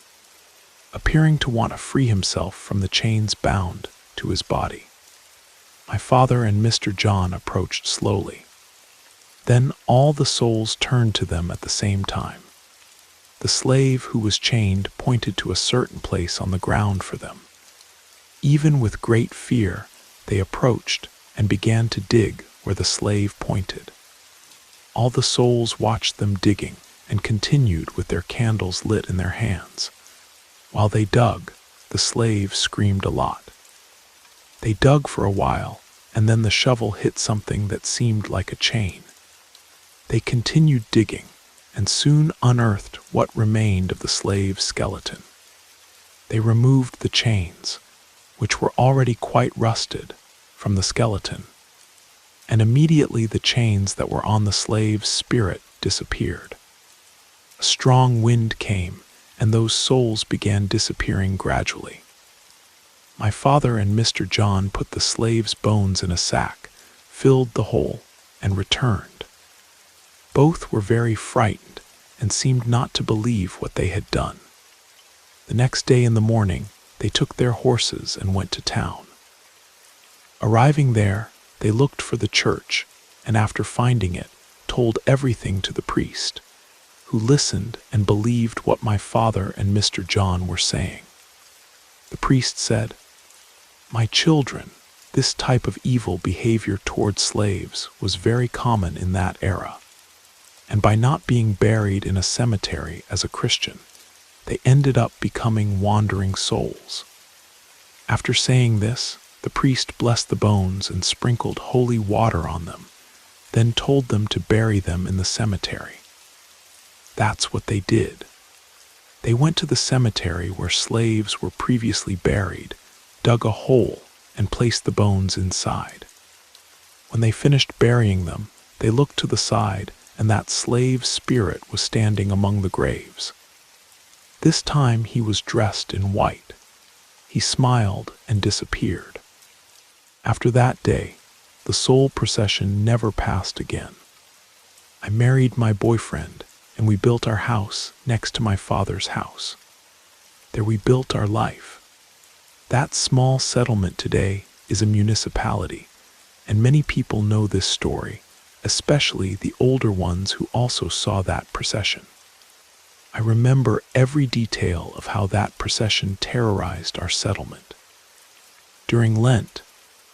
appearing to want to free himself from the chains bound to his body. My father and Mr. John approached slowly. Then all the souls turned to them at the same time. The slave who was chained pointed to a certain place on the ground for them. Even with great fear, they approached and began to dig where the slave pointed. All the souls watched them digging and continued with their candles lit in their hands. While they dug, the slave screamed a lot. They dug for a while, and then the shovel hit something that seemed like a chain. They continued digging, and soon unearthed what remained of the slave's skeleton. They removed the chains, which were already quite rusted, from the skeleton, and immediately the chains that were on the slave's spirit disappeared. A strong wind came, and those souls began disappearing gradually. My father and Mr. John put the slave's bones in a sack, filled the hole, and returned. Both were very frightened and seemed not to believe what they had done. The next day in the morning, they took their horses and went to town. Arriving there, they looked for the church, and after finding it, told everything to the priest, who listened and believed what my father and Mr. John were saying. The priest said, "My children, this type of evil behavior toward slaves was very common in that era, and by not being buried in a cemetery as a Christian, they ended up becoming wandering souls." After saying this, the priest blessed the bones and sprinkled holy water on them, then told them to bury them in the cemetery. That's what they did. They went to the cemetery where slaves were previously buried, dug a hole, and placed the bones inside. When they finished burying them, they looked to the side, and that slave's spirit was standing among the graves. This time he was dressed in white. He smiled and disappeared. After that day, the soul procession never passed again. I married my boyfriend, and we built our house next to my father's house. There we built our life. That small settlement today is a municipality, and many people know this story, especially the older ones who also saw that procession. I remember every detail of how that procession terrorized our settlement. During Lent,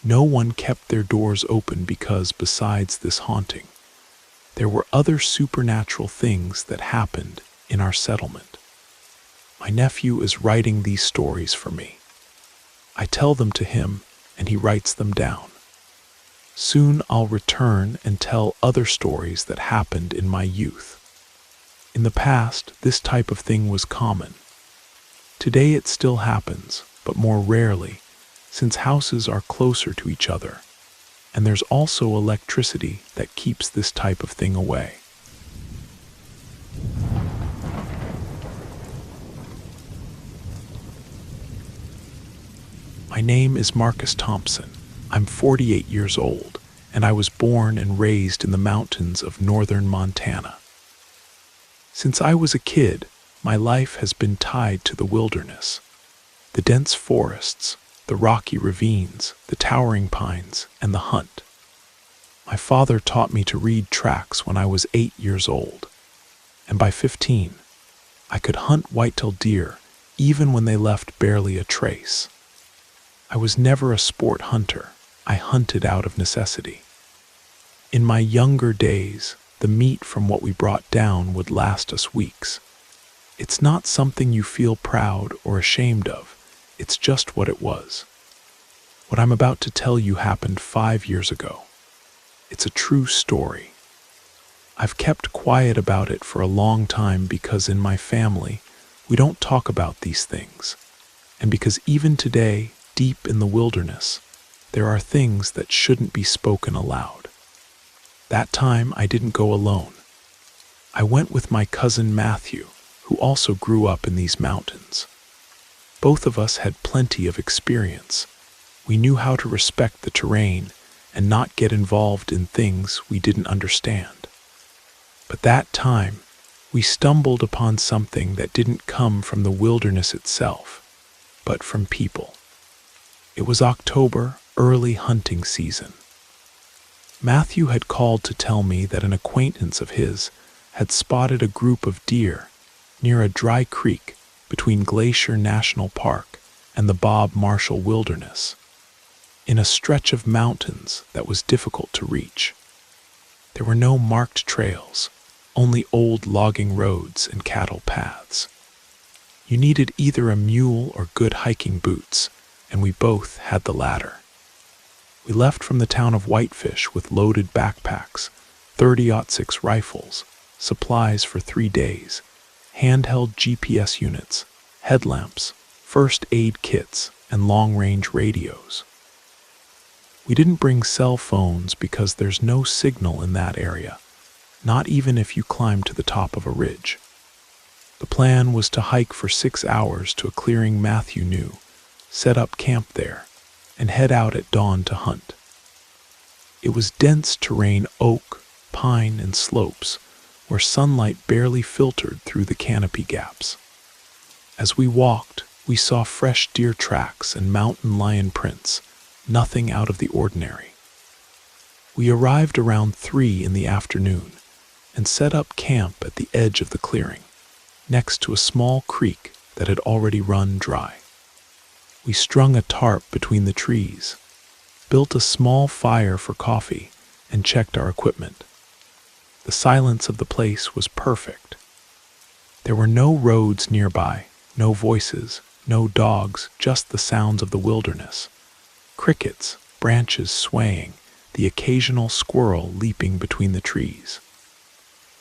no one kept their doors open because, besides this haunting, there were other supernatural things that happened in our settlement. My nephew is writing these stories for me. I tell them to him, and he writes them down. Soon I'll return and tell other stories that happened in my youth. In the past, this type of thing was common. Today it still happens, but more rarely, since houses are closer to each other, and there's also electricity that keeps this type of thing away. My name is Marcus Thompson. I'm 48 years old, and I was born and raised in the mountains of northern Montana. Since I was a kid, my life has been tied to the wilderness, the dense forests, the rocky ravines, the towering pines, and the hunt. My father taught me to read tracks when I was 8 years old, and by 15, I could hunt whitetail deer even when they left barely a trace. I was never a sport hunter. I hunted out of necessity. In my younger days, the meat from what we brought down would last us weeks. It's not something you feel proud or ashamed of. It's just what it was. What I'm about to tell you happened 5 years ago. It's a true story. I've kept quiet about it for a long time because in my family, we don't talk about these things, and because even today, deep in the wilderness, there are things that shouldn't be spoken aloud. That time I didn't go alone. I went with my cousin Matthew, who also grew up in these mountains. Both of us had plenty of experience. We knew how to respect the terrain and not get involved in things we didn't understand. But that time, we stumbled upon something that didn't come from the wilderness itself, but from people. It was October, early hunting season. Matthew had called to tell me that an acquaintance of his had spotted a group of deer near a dry creek between Glacier National Park and the Bob Marshall Wilderness, in a stretch of mountains that was difficult to reach. There were no marked trails, only old logging roads and cattle paths. You needed either a mule or good hiking boots, and we both had the latter. We left from the town of Whitefish with loaded backpacks, 30-06 rifles, supplies for 3 days, handheld GPS units, headlamps, first aid kits, and long-range radios. We didn't bring cell phones because there's no signal in that area, not even if you climb to the top of a ridge. The plan was to hike for 6 hours to a clearing Matthew knew, set up camp there, and head out at dawn to hunt. It was dense terrain, oak, pine, and slopes, where sunlight barely filtered through the canopy gaps. As we walked, we saw fresh deer tracks and mountain lion prints, nothing out of the ordinary. We arrived around 3 in the afternoon and set up camp at the edge of the clearing, next to a small creek that had already run dry. We strung a tarp between the trees, built a small fire for coffee, and checked our equipment. The silence of the place was perfect. There were no roads nearby, no voices, no dogs, just the sounds of the wilderness. Crickets, branches swaying, the occasional squirrel leaping between the trees.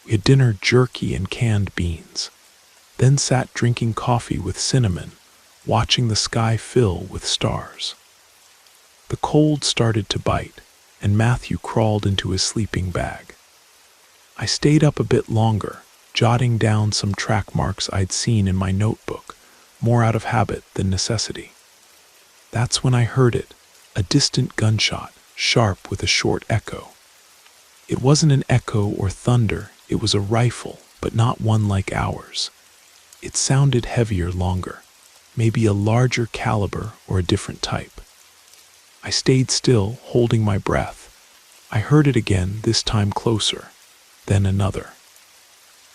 We had dinner jerky and canned beans, then sat drinking coffee with cinnamon, watching the sky fill with stars. The cold started to bite, and Matthew crawled into his sleeping bag. I stayed up a bit longer, jotting down some track marks I'd seen in my notebook, more out of habit than necessity. That's when I heard it, a distant gunshot, sharp with a short echo. It wasn't an echo or thunder, it was a rifle, but not one like ours. It sounded heavier, longer, maybe a larger caliber or a different type. I stayed still, holding my breath. I heard it again, this time closer, then another.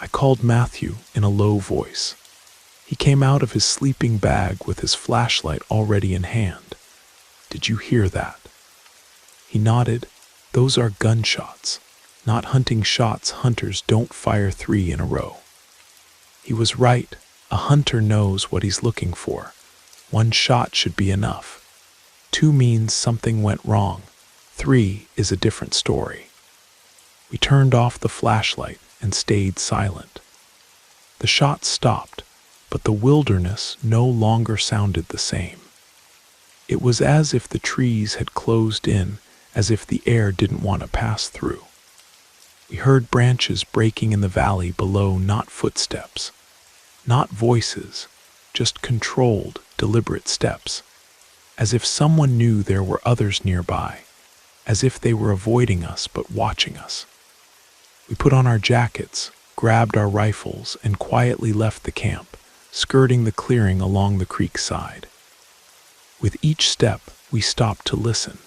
I called Matthew in a low voice. He came out of his sleeping bag with his flashlight already in hand. "Did you hear that?" He nodded. "Those are gunshots, not hunting shots. Hunters don't fire 3 in a row." He was right. A hunter knows what he's looking for. 1 shot should be enough. 2 means something went wrong. 3 is a different story. We turned off the flashlight and stayed silent. The shots stopped, but the wilderness no longer sounded the same. It was as if the trees had closed in, as if the air didn't want to pass through. We heard branches breaking in the valley below, not footsteps, not voices, just controlled, deliberate steps, as if someone knew there were others nearby, as if they were avoiding us but watching us. We put on our jackets, grabbed our rifles, and quietly left the camp, skirting the clearing along the creek side. With each step, we stopped to listen.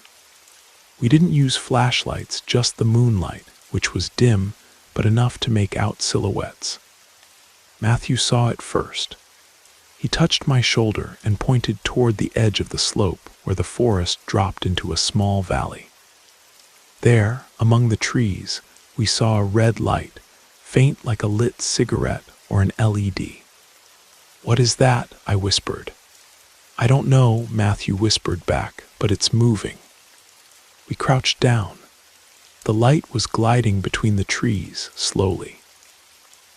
We didn't use flashlights, just the moonlight, which was dim, but enough to make out silhouettes. Matthew saw it first. He touched my shoulder and pointed toward the edge of the slope where the forest dropped into a small valley. There, among the trees, we saw a red light, faint like a lit cigarette or an LED. "What is that?" I whispered. "I don't know," Matthew whispered back, "but it's moving." We crouched down. The light was gliding between the trees, slowly.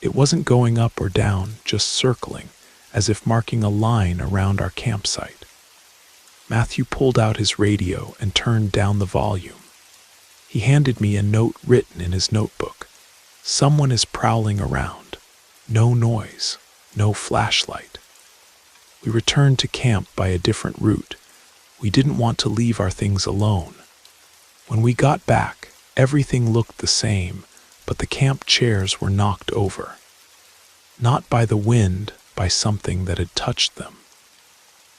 It wasn't going up or down, just circling, as if marking a line around our campsite. Matthew pulled out his radio and turned down the volume. He handed me a note written in his notebook. "Someone is prowling around. No noise, no flashlight." We returned to camp by a different route. We didn't want to leave our things alone. When we got back, everything looked the same, but the camp chairs were knocked over. Not by the wind, by something that had touched them.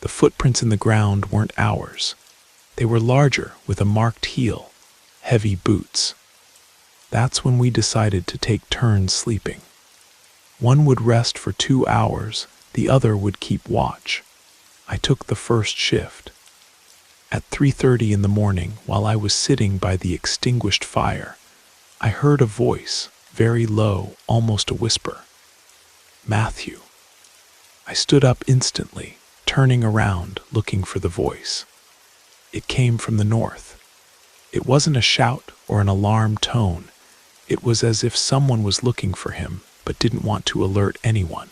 The footprints in the ground weren't ours. They were larger, with a marked heel, heavy boots. That's when we decided to take turns sleeping. One would rest for 2 hours, the other would keep watch. I took the first shift. At 3:30 in the morning, while I was sitting by the extinguished fire, I heard a voice, very low, almost a whisper. "Matthew." I stood up instantly, turning around, looking for the voice. It came from the north. It wasn't a shout or an alarm tone. It was as if someone was looking for him, but didn't want to alert anyone.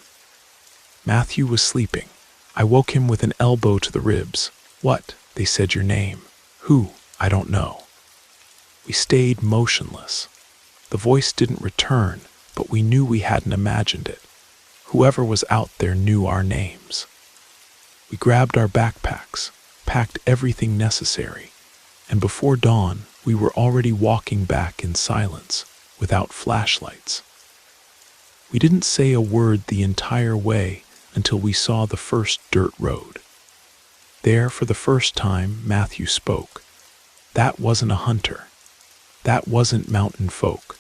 Matthew was sleeping. I woke him with an elbow to the ribs. "What?" They said your name. "Who?" "I don't know." We stayed motionless. The voice didn't return, but we knew we hadn't imagined it. Whoever was out there knew our names. We grabbed our backpacks, packed everything necessary, and before dawn, we were already walking back in silence, without flashlights. We didn't say a word the entire way until we saw the first dirt road. There, for the first time, Matthew spoke. That wasn't a hunter. That wasn't mountain folk.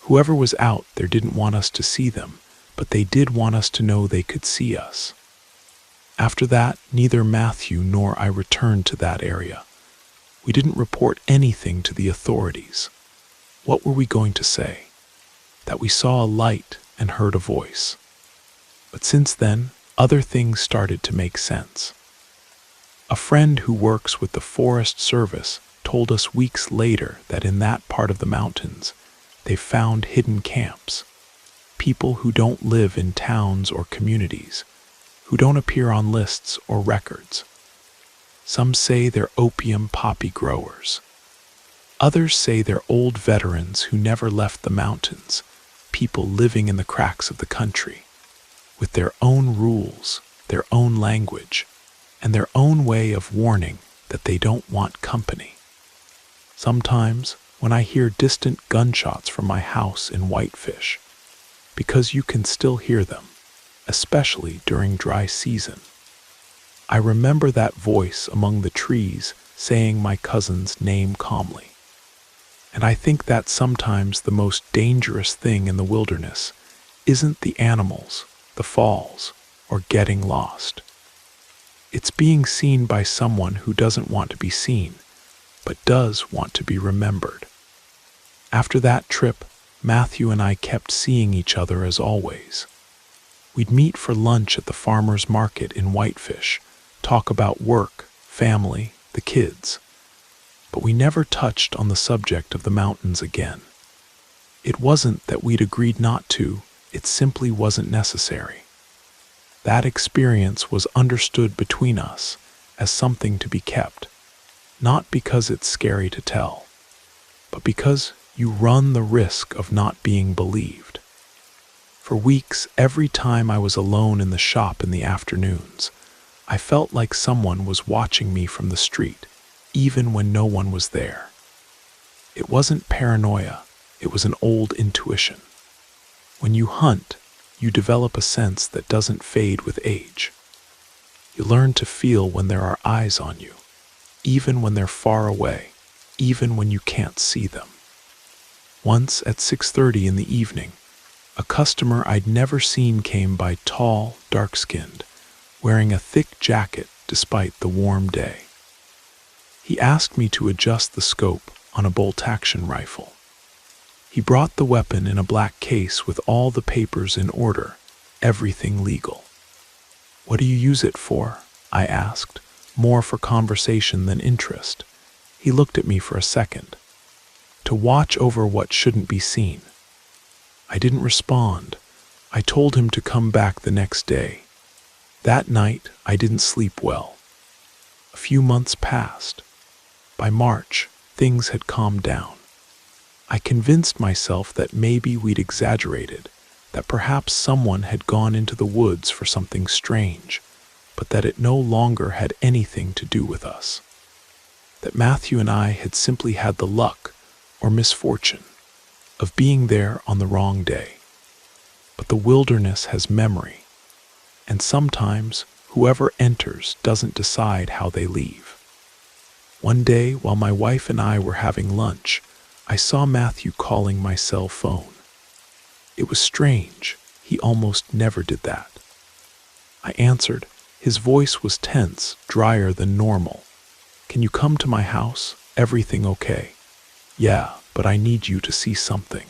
Whoever was out there didn't want us to see them, but they did want us to know they could see us. After that, neither Matthew nor I returned to that area. We didn't report anything to the authorities. What were we going to say? That we saw a light and heard a voice. But since then, other things started to make sense. A friend who works with the Forest Service told us weeks later that in that part of the mountains, they found hidden camps. People who don't live in towns or communities, who don't appear on lists or records. Some say they're opium poppy growers. Others say they're old veterans who never left the mountains, people living in the cracks of the country, with their own rules, their own language, and their own way of warning that they don't want company. Sometimes, when I hear distant gunshots from my house in Whitefish, because you can still hear them, especially during dry season, I remember that voice among the trees saying my cousin's name calmly. And I think that sometimes the most dangerous thing in the wilderness isn't the animals, the falls, or getting lost. It's being seen by someone who doesn't want to be seen, but does want to be remembered. After that trip, Matthew and I kept seeing each other as always. We'd meet for lunch at the farmer's market in Whitefish, talk about work, family, the kids. But we never touched on the subject of the mountains again. It wasn't that we'd agreed not to, it simply wasn't necessary. That experience was understood between us as something to be kept, not because it's scary to tell, but because you run the risk of not being believed. For weeks, every time I was alone in the shop in the afternoons, I felt like someone was watching me from the street, even when no one was there. It wasn't paranoia, it was an old intuition. When you hunt, you develop a sense that doesn't fade with age. You learn to feel when there are eyes on you, even when they're far away, even when you can't see them. Once at 6:30 in the evening, a customer I'd never seen came by, tall, dark-skinned, wearing a thick jacket despite the warm day. He asked me to adjust the scope on a bolt-action rifle. He brought the weapon in a black case with all the papers in order, everything legal. "What do you use it for?" I asked, more for conversation than interest. He looked at me for a second. "To watch over what shouldn't be seen." I didn't respond. I told him to come back the next day. That night, I didn't sleep well. A few months passed. By March, things had calmed down. I convinced myself that maybe we'd exaggerated, that perhaps someone had gone into the woods for something strange, but that it no longer had anything to do with us. That Matthew and I had simply had the luck, or misfortune, of being there on the wrong day. But the wilderness has memory, and sometimes whoever enters doesn't decide how they leave. One day, while my wife and I were having lunch, I saw Matthew calling my cell phone. It was strange. He almost never did that. I answered. His voice was tense, drier than normal. "Can you come to my house? Everything okay?" "Yeah, but I need you to see something."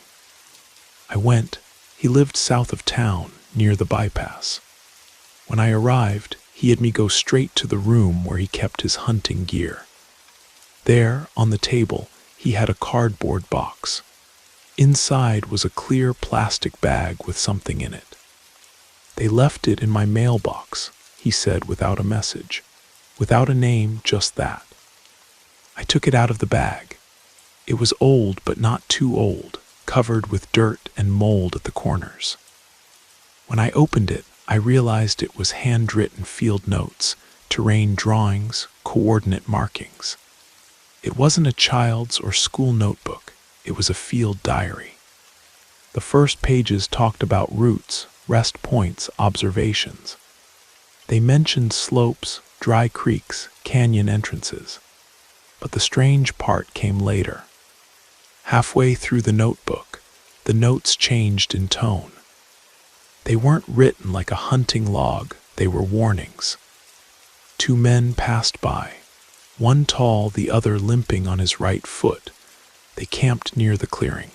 I went. He lived south of town, near the bypass. When I arrived, he had me go straight to the room where he kept his hunting gear. There, on the table, he had a cardboard box. Inside was a clear plastic bag with something in it. "They left it in my mailbox," he said without a message. Without a name, just that. I took it out of the bag. It was old, but not too old, covered with dirt and mold at the corners. When I opened it, I realized it was handwritten field notes, terrain drawings, coordinate markings. It wasn't a child's or school notebook. It was a field diary. The first pages talked about routes, rest points, observations. They mentioned slopes, dry creeks, canyon entrances. But the strange part came later. Halfway through the notebook, the notes changed in tone. They weren't written like a hunting log, they were warnings. Two men passed by, one tall, the other limping on his right foot. They camped near the clearing.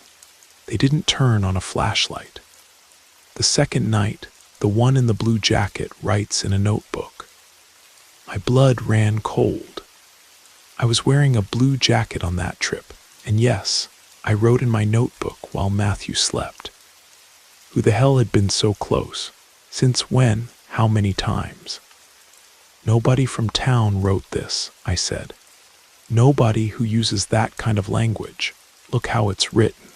They didn't turn on a flashlight. The second night, the one in the blue jacket writes in a notebook. My blood ran cold. I was wearing a blue jacket on that trip, and yes, I wrote in my notebook while Matthew slept. Who the hell had been so close? Since when? How many times? Nobody from town wrote this, I said. Nobody who uses that kind of language. Look how it's written.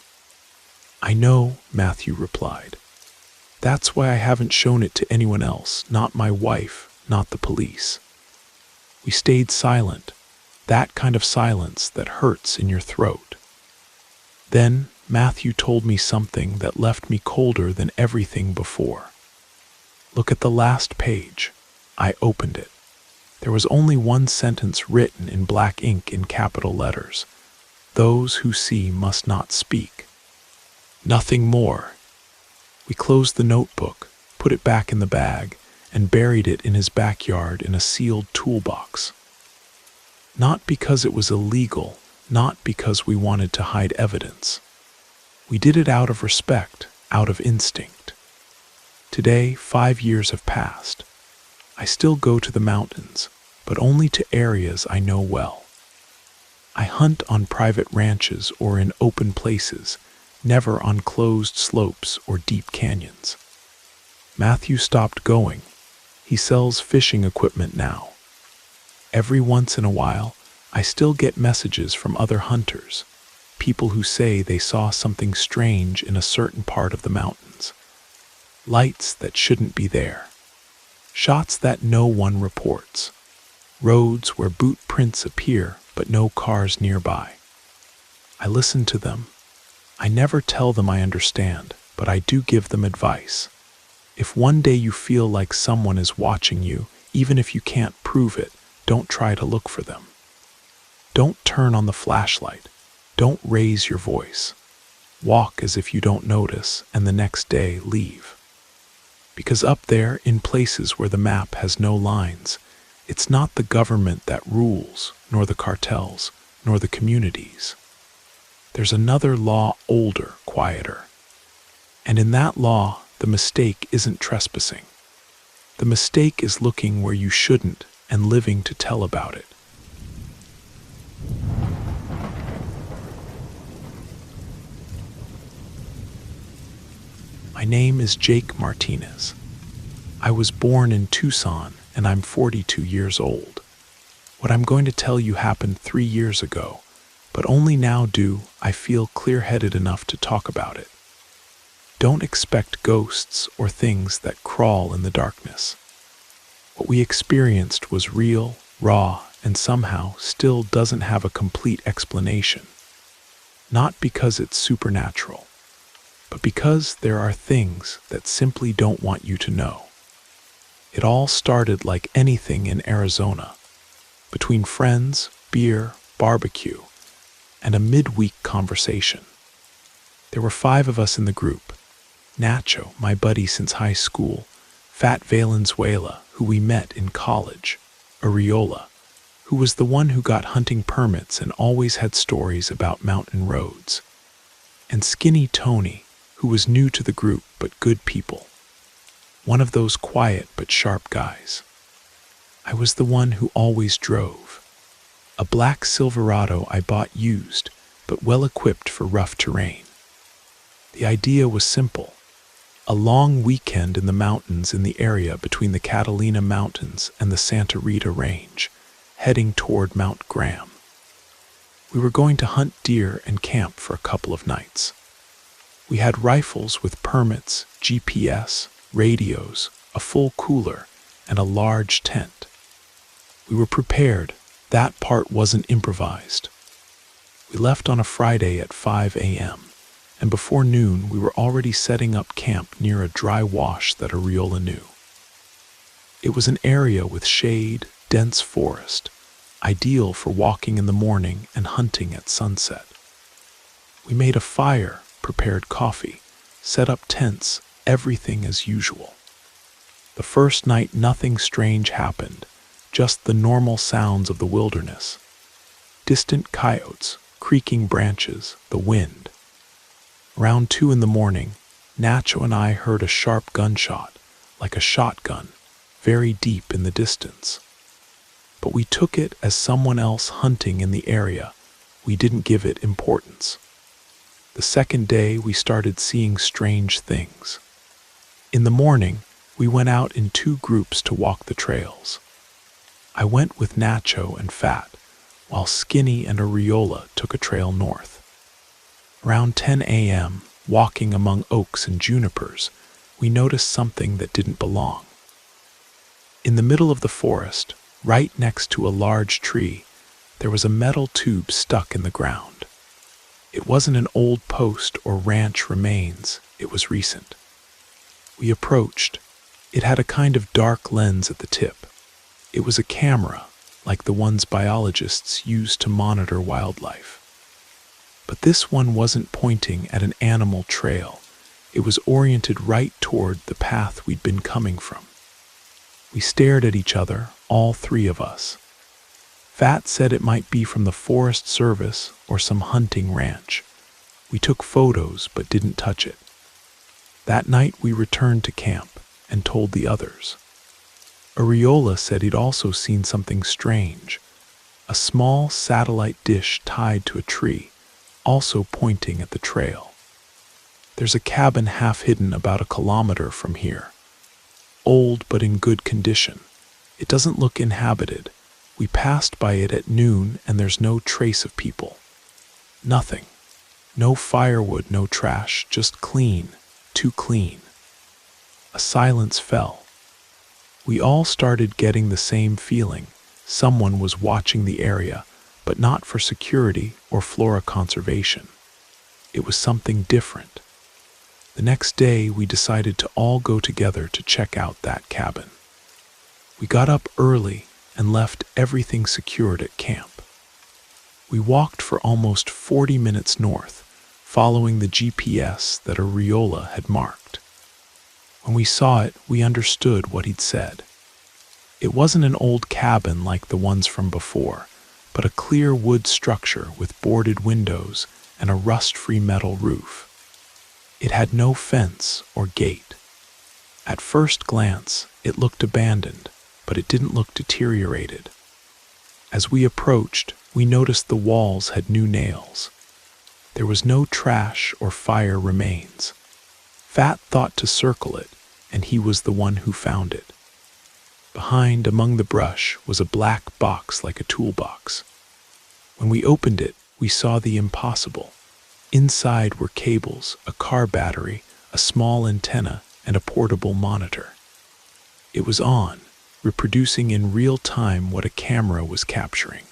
I know, Matthew replied. That's why I haven't shown it to anyone else, not my wife, not the police. We stayed silent, that kind of silence that hurts in your throat. Then Matthew told me something that left me colder than everything before. Look at the last page. I opened it. There was only one sentence written in black ink in capital letters. Those who see must not speak. Nothing more. We closed the notebook, put it back in the bag, and buried it in his backyard in a sealed toolbox. Not because it was illegal, not because we wanted to hide evidence. We did it out of respect, out of instinct. Today, 5 years have passed. I still go to the mountains, but only to areas I know well. I hunt on private ranches or in open places, never on closed slopes or deep canyons. Matthew stopped going. He sells fishing equipment now. Every once in a while, I still get messages from other hunters, people who say they saw something strange in a certain part of the mountains. Lights that shouldn't be there. Shots that no one reports. Roads where boot prints appear but no cars nearby. I listen to them. I never tell them I understand, but I do give them advice. If one day you feel like someone is watching you, even if you can't prove it, don't try to look for them. Don't turn on the flashlight. Don't raise your voice. Walk as if you don't notice, and the next day leave. Because up there, in places where the map has no lines, it's not the government that rules, nor the cartels, nor the communities. There's another law older, quieter. And in that law, the mistake isn't trespassing. The mistake is looking where you shouldn't and living to tell about it. My name is Jake Martinez. I was born in Tucson, and I'm 42 years old. What I'm going to tell you happened 3 years ago, but only now do I feel clear-headed enough to talk about it. Don't expect ghosts or things that crawl in the darkness. What we experienced was real, raw, and somehow still doesn't have a complete explanation. Not because it's supernatural, but because there are things that simply don't want you to know. It all started like anything in Arizona, between friends, beer, barbecue, and a midweek conversation. There were 5 of us in the group. Nacho, my buddy since high school, Fat Valenzuela, who we met in college, Ariola, who was the one who got hunting permits and always had stories about mountain roads, and Skinny Tony, who was new to the group but good people. One of those quiet but sharp guys. I was the one who always drove. A black Silverado I bought used, but well equipped for rough terrain. The idea was simple. A long weekend in the mountains in the area between the Catalina Mountains and the Santa Rita Range, heading toward Mount Graham. We were going to hunt deer and camp for a couple of nights. We had rifles with permits, GPS, radios, a full cooler, and a large tent. We were prepared. That part wasn't improvised. We left on a Friday at 5 a.m., and before noon we were already setting up camp near a dry wash that Ariola knew. It was an area with shade, dense forest, ideal for walking in the morning and hunting at sunset. We made a fire, prepared coffee, set up tents, everything as usual. The first night nothing strange happened, just the normal sounds of the wilderness. Distant coyotes, creaking branches, the wind. Around 2 in the morning, Nacho and I heard a sharp gunshot, like a shotgun, very deep in the distance. But we took it as someone else hunting in the area. We didn't give it importance. The second day we started seeing strange things. In the morning, we went out in 2 groups to walk the trails. I went with Nacho and Fat, while Skinny and Ariola took a trail north. Around 10 a.m., walking among oaks and junipers, we noticed something that didn't belong. In the middle of the forest, right next to a large tree, there was a metal tube stuck in the ground. It wasn't an old post or ranch remains, it was recent. We approached. It had a kind of dark lens at the tip. It was a camera, like the ones biologists use to monitor wildlife. But this one wasn't pointing at an animal trail. It was oriented right toward the path we'd been coming from. We stared at each other, all 3 of us. Fat said it might be from the Forest Service or some hunting ranch. We took photos but didn't touch it. That night we returned to camp and told the others. Ariola said he'd also seen something strange, a small satellite dish tied to a tree, also pointing at the trail. There's a cabin half hidden about 1 kilometer from here. Old but in good condition. It doesn't look inhabited. We passed by it at noon and there's no trace of people. Nothing. No firewood, no trash, just clean, too clean. A silence fell. We all started getting the same feeling. Someone was watching the area, but not for security or flora conservation. It was something different. The next day, we decided to all go together to check out that cabin. We got up early and left everything secured at camp. We walked for almost 40 minutes north, following the GPS that Ariola had marked. When we saw it, we understood what he'd said. It wasn't an old cabin like the ones from before, but a clear wood structure with boarded windows and a rust-free metal roof. It had no fence or gate. At first glance, it looked abandoned, but it didn't look deteriorated. As we approached, we noticed the walls had new nails. There was no trash or fire remains. Fat thought to circle it, and he was the one who found it. Behind, among the brush, was a black box like a toolbox. When we opened it, we saw the impossible. Inside were cables, a car battery, a small antenna, and a portable monitor. It was on, reproducing in real time what a camera was capturing.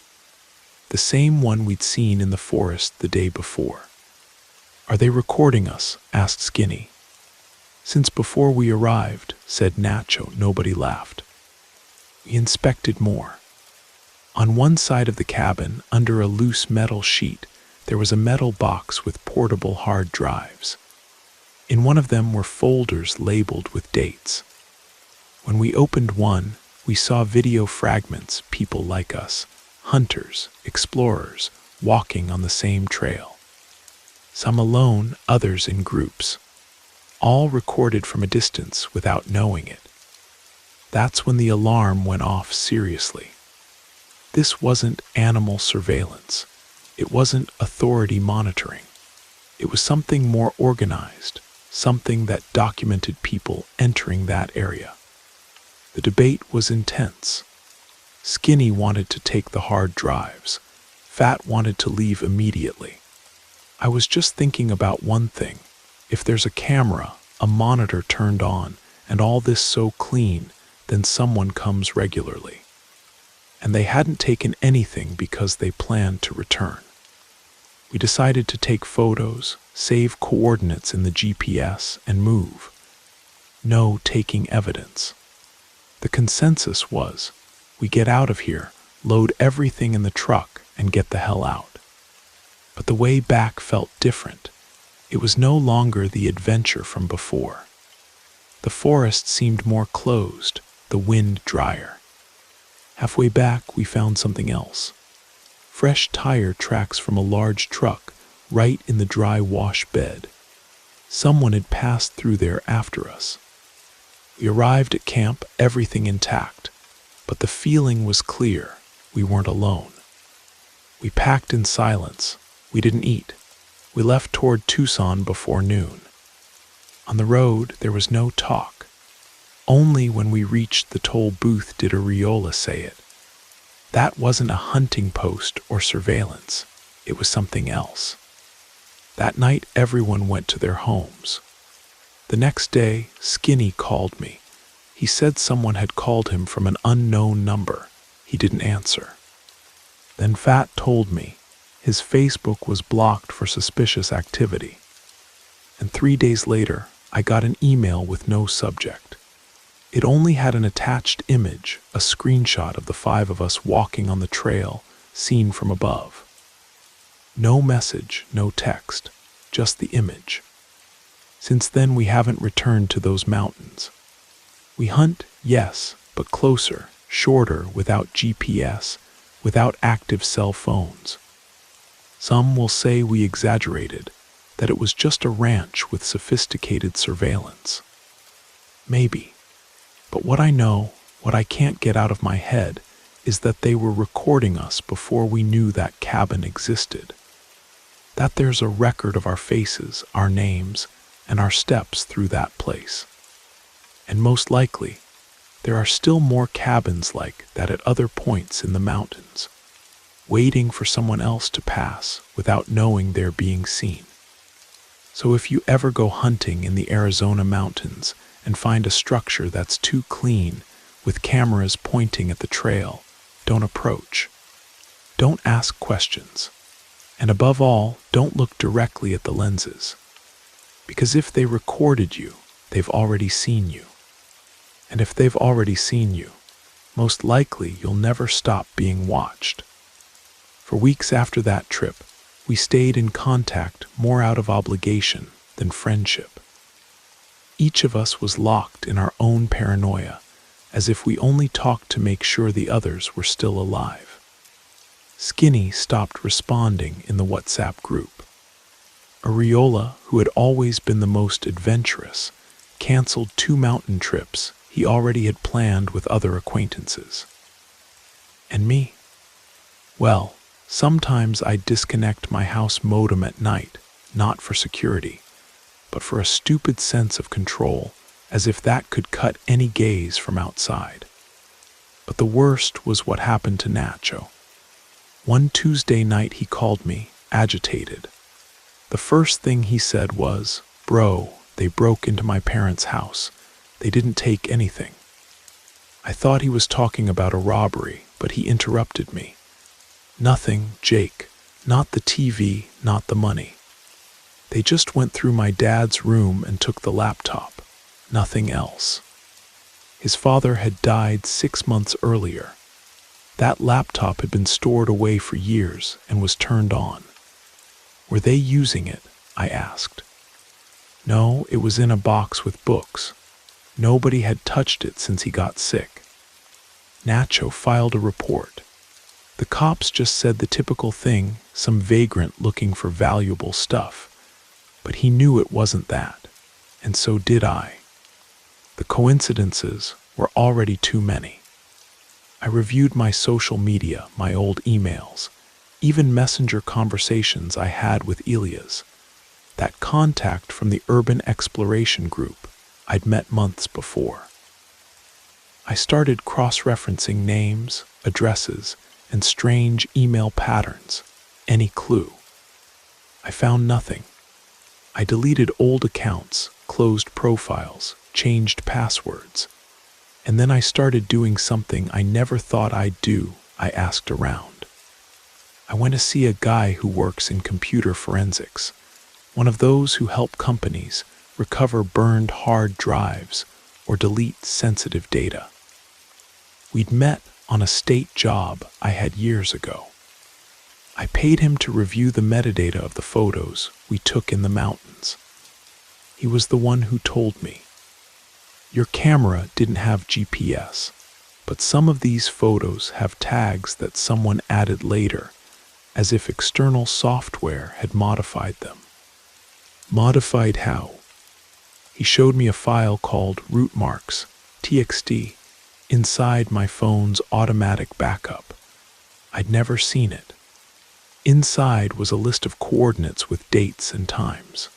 The same one we'd seen in the forest the day before. "Are they recording us?" asked Skinny. "Since before we arrived," said Nacho. Nobody laughed. We inspected more. On one side of the cabin, under a loose metal sheet, there was a metal box with portable hard drives. In one of them were folders labeled with dates. When we opened one, we saw video fragments, people like us, hunters, explorers, walking on the same trail. Some alone, others in groups. All recorded from a distance without knowing it. That's when the alarm went off seriously. This wasn't animal surveillance. It wasn't authority monitoring. It was something more organized, something that documented people entering that area. The debate was intense. Skinny wanted to take the hard drives. Fat wanted to leave immediately. I was just thinking about one thing. If there's a camera, a monitor turned on, and all this so clean, then someone comes regularly. And they hadn't taken anything because they planned to return. We decided to take photos, save coordinates in the GPS, and move. No taking evidence. The consensus was, we get out of here, load everything in the truck, and get the hell out. But the way back felt different. It was no longer the adventure from before. The forest seemed more closed, the wind drier. Halfway back, we found something else. Fresh tire tracks from a large truck, right in the dry wash bed. Someone had passed through there after us. We arrived at camp, everything intact, but the feeling was clear. We weren't alone. We packed in silence. We didn't eat. We left toward Tucson before noon. On the road, there was no talk. Only when we reached the toll booth did Ariola say it. That wasn't a hunting post or surveillance. It was something else. That night, everyone went to their homes. The next day, Skinny called me. He said someone had called him from an unknown number. He didn't answer. Then Fat told me his Facebook was blocked for suspicious activity. And 3 days later, I got an email with no subject. It only had an attached image, a screenshot of the 5 of us walking on the trail, seen from above. No message, no text, just the image. Since then, we haven't returned to those mountains. We hunt, yes, but closer, shorter, without GPS, without active cell phones. Some will say we exaggerated, that it was just a ranch with sophisticated surveillance. Maybe. But what I know, what I can't get out of my head, is that they were recording us before we knew that cabin existed. That there's a record of our faces, our names, and our steps through that place. And most likely, there are still more cabins like that at other points in the mountains, waiting for someone else to pass without knowing they're being seen. So if you ever go hunting in the Arizona mountains and find a structure that's too clean, with cameras pointing at the trail, don't approach. Don't ask questions. And above all, don't look directly at the lenses. Because if they recorded you, they've already seen you. And if they've already seen you, most likely you'll never stop being watched. For weeks after that trip, we stayed in contact more out of obligation than friendship. Each of us was locked in our own paranoia, as if we only talked to make sure the others were still alive. Skinny stopped responding in the WhatsApp group. Ariola, who had always been the most adventurous, canceled 2 mountain trips he already had planned with other acquaintances. And me? Well, sometimes I'd disconnect my house modem at night, not for security, but for a stupid sense of control, as if that could cut any gaze from outside. But the worst was what happened to Nacho. One Tuesday night he called me, agitated. The first thing he said was, "Bro, they broke into my parents' house. They didn't take anything." I thought he was talking about a robbery, but he interrupted me. "Nothing, Jake. Not the TV, not the money. They just went through my dad's room and took the laptop. Nothing else." His father had died 6 months earlier. That laptop had been stored away for years and was turned on. "Were they using it?" I asked. "No, it was in a box with books. Nobody had touched it since he got sick." Nacho filed a report. The cops just said the typical thing, some vagrant looking for valuable stuff. But he knew it wasn't that, and so did I. The coincidences were already too many. I reviewed my social media, my old emails, even messenger conversations I had with Elias, that contact from the urban exploration group I'd met months before. I started cross-referencing names, addresses, and strange email patterns. Any clue? I found nothing. I deleted old accounts, closed profiles, changed passwords. And then I started doing something I never thought I'd do. I asked around. I went to see a guy who works in computer forensics, one of those who help companies recover burned hard drives or delete sensitive data. We'd met on a state job I had years ago. I paid him to review the metadata of the photos we took in the mountains. He was the one who told me, "Your camera didn't have GPS, but some of these photos have tags that someone added later, as if external software had modified them." "Modified how?" He showed me a file called rootmarks.txt inside my phone's automatic backup. I'd never seen it. Inside was a list of coordinates with dates and times.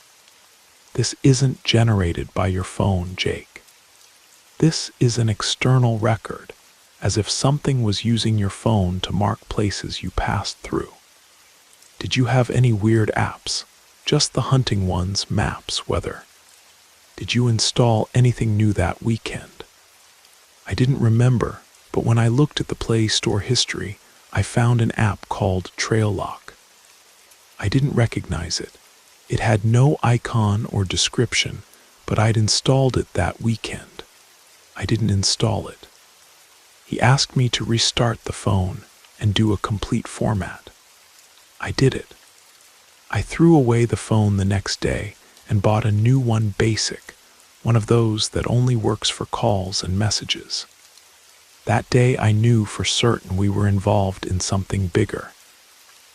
"This isn't generated by your phone, Jake. This is an external record, as if something was using your phone to mark places you passed through. Did you have any weird apps? Just the hunting ones, maps, weather. Did you install anything new that weekend?" I didn't remember, but when I looked at the Play Store history, I found an app called Trail Lock. I didn't recognize it. It had no icon or description, but I'd installed it that weekend. I didn't install it. He asked me to restart the phone and do a complete format. I did it. I threw away the phone the next day and bought a new one, basic, one of those that only works for calls and messages. That day I knew for certain we were involved in something bigger.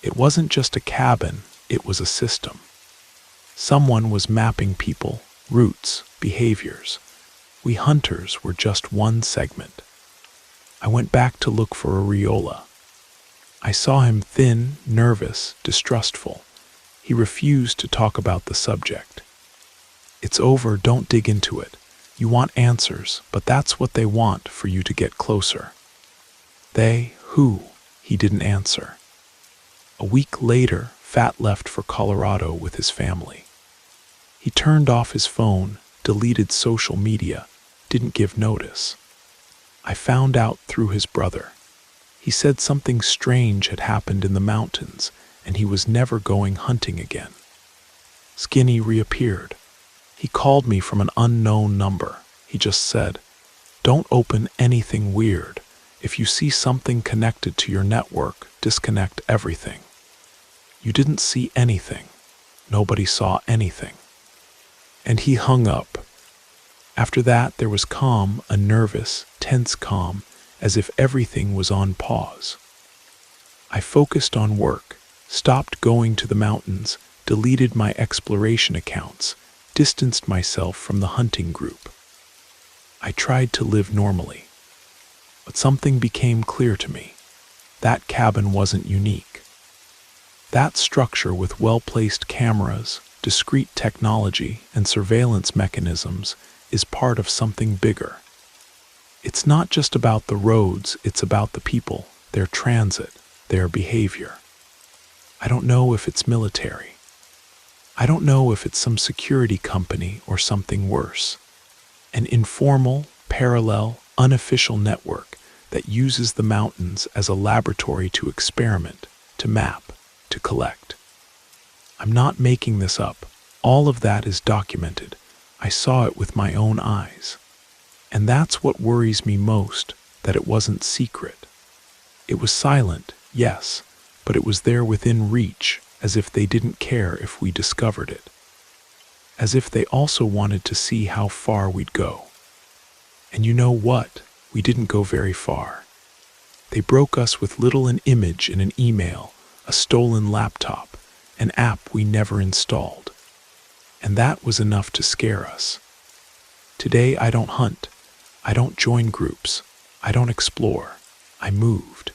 It wasn't just a cabin, it was a system. Someone was mapping people, routes, behaviors. We hunters were just one segment. I went back to look for Areola. I saw him thin, nervous, distrustful. He refused to talk about the subject. "It's over, don't dig into it. You want answers, but that's what they want for you to get closer." "They? Who?" He didn't answer. A week later, Fat left for Colorado with his family. He turned off his phone, deleted social media, didn't give notice. I found out through his brother. He said something strange had happened in the mountains, and he was never going hunting again. Skinny reappeared. He called me from an unknown number. He just said, "Don't open anything weird. If you see something connected to your network, disconnect everything." You didn't see anything. Nobody saw anything. And he hung up. After that, there was calm, a nervous, tense calm, as if everything was on pause. I focused on work, stopped going to the mountains, deleted my exploration accounts, distanced myself from the hunting group. I tried to live normally. But something became clear to me. That cabin wasn't unique. That structure with well-placed cameras, discrete technology, and surveillance mechanisms is part of something bigger. It's not just about the roads, it's about the people, their transit, their behavior. I don't know if it's military. I don't know if it's some security company or something worse. An informal, parallel, unofficial network that uses the mountains as a laboratory to experiment, to map, to collect. I'm not making this up. All of that is documented. I saw it with my own eyes. And that's what worries me most, that it wasn't secret. It was silent, yes, but it was there within reach, as if they didn't care if we discovered it. As if they also wanted to see how far we'd go. And you know what? We didn't go very far. They broke us with little an image in an email, a stolen laptop, an app we never installed. And that was enough to scare us. Today I don't hunt. I don't join groups. I don't explore. I moved.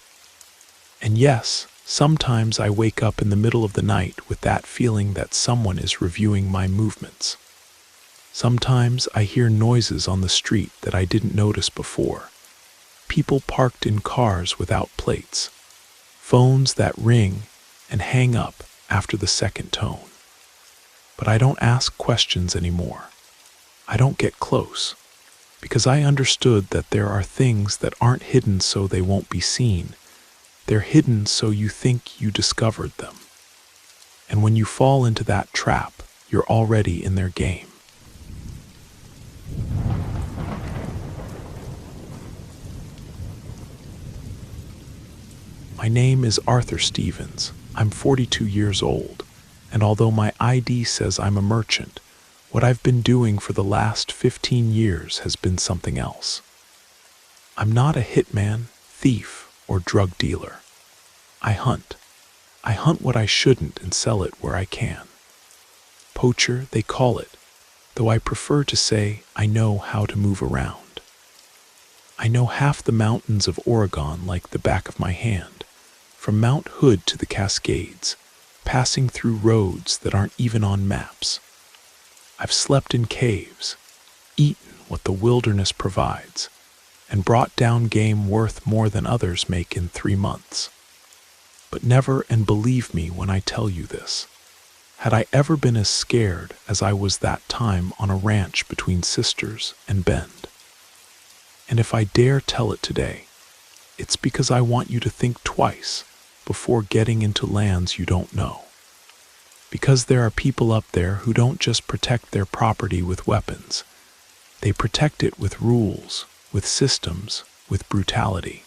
And yes, sometimes I wake up in the middle of the night with that feeling that someone is reviewing my movements. Sometimes I hear noises on the street that I didn't notice before. People parked in cars without plates. Phones that ring and hang up after the second tone. But I don't ask questions anymore. I don't get close, because I understood that there are things that aren't hidden so they won't be seen. They're hidden so you think you discovered them. And when you fall into that trap, you're already in their game. My name is Arthur Stevens. I'm 42 years old, and although my ID says I'm a merchant, what I've been doing for the last 15 years has been something else. I'm not a hitman, thief, or drug dealer. I hunt. I hunt what I shouldn't and sell it where I can. Poacher, they call it, though I prefer to say I know how to move around. I know half the mountains of Oregon like the back of my hand, from Mount Hood to the Cascades, passing through roads that aren't even on maps. I've slept in caves, eaten what the wilderness provides, and brought down game worth more than others make in 3 months. But never, and believe me when I tell you this, had I ever been as scared as I was that time on a ranch between Sisters and Bend. And if I dare tell it today, it's because I want you to think twice before getting into lands you don't know. Because there are people up there who don't just protect their property with weapons. They protect it with rules, with systems, with brutality.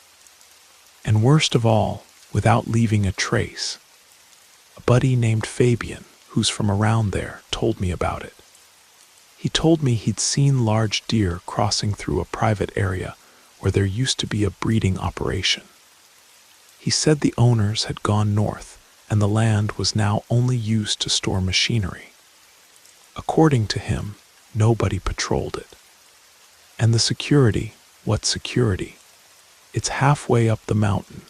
And worst of all, without leaving a trace. A buddy named Fabian, who's from around there, told me about it. He told me he'd seen large deer crossing through a private area where there used to be a breeding operation. He said the owners had gone north, and the land was now only used to store machinery. According to him, nobody patrolled it. And the security, what security? It's halfway up the mountain.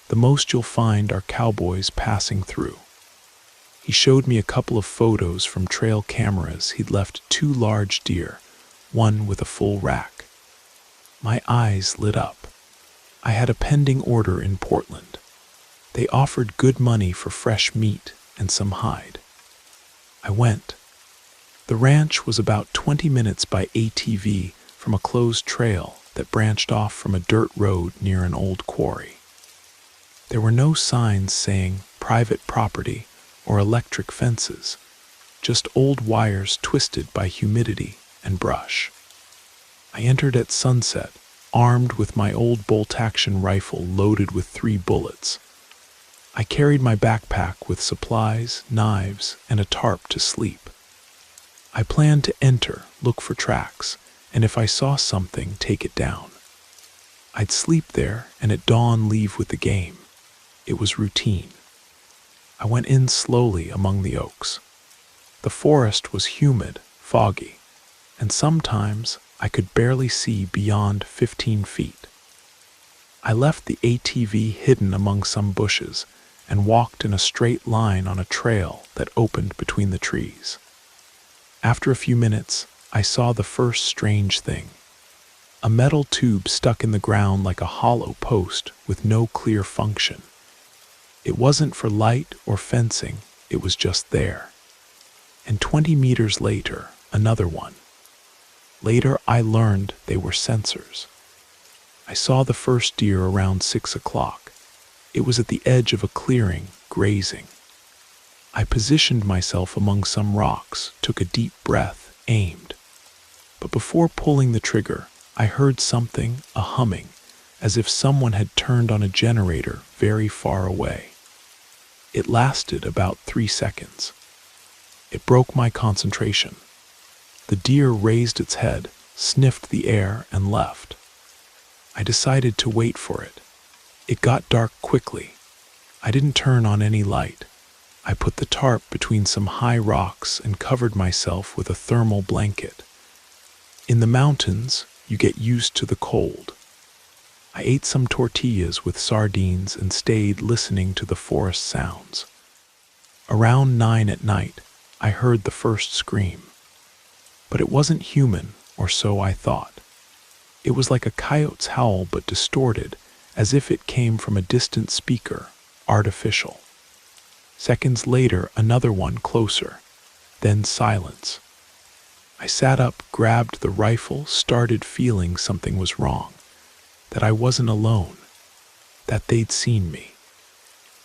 The most you'll find are cowboys passing through. He showed me a couple of photos from trail cameras he'd left 2 large deer, one with a full rack. My eyes lit up. I had a pending order in Portland. They offered good money for fresh meat and some hide. I went. The ranch was about 20 minutes by ATV from a closed trail that branched off from a dirt road near an old quarry. There were no signs saying private property or electric fences, just old wires twisted by humidity and brush. I entered at sunset, armed with my old bolt-action rifle loaded with 3 bullets. I carried my backpack with supplies, knives, and a tarp to sleep. I planned to enter, look for tracks, and if I saw something, take it down. I'd sleep there and at dawn leave with the game. It was routine. I went in slowly among the oaks. The forest was humid, foggy, and sometimes I could barely see beyond 15 feet. I left the ATV hidden among some bushes and walked in a straight line on a trail that opened between the trees. After a few minutes, I saw the first strange thing. A metal tube stuck in the ground like a hollow post with no clear function. It wasn't for light or fencing, it was just there. And 20 meters later, another one. Later, I learned they were sensors. I saw the first deer around 6 o'clock. It was at the edge of a clearing, grazing. I positioned myself among some rocks, took a deep breath, aimed. But before pulling the trigger, I heard something, a humming, as if someone had turned on a generator very far away. It lasted about 3 seconds. It broke my concentration. The deer raised its head, sniffed the air, and left. I decided to wait for it. It got dark quickly. I didn't turn on any light. I put the tarp between some high rocks and covered myself with a thermal blanket. In the mountains, you get used to the cold. I ate some tortillas with sardines and stayed listening to the forest sounds. Around 9 at night, I heard the first scream. But it wasn't human, or so I thought. It was like a coyote's howl but distorted, as if it came from a distant speaker, artificial. Seconds later, another one closer, then silence. I sat up, grabbed the rifle, started feeling something was wrong, that I wasn't alone, that they'd seen me.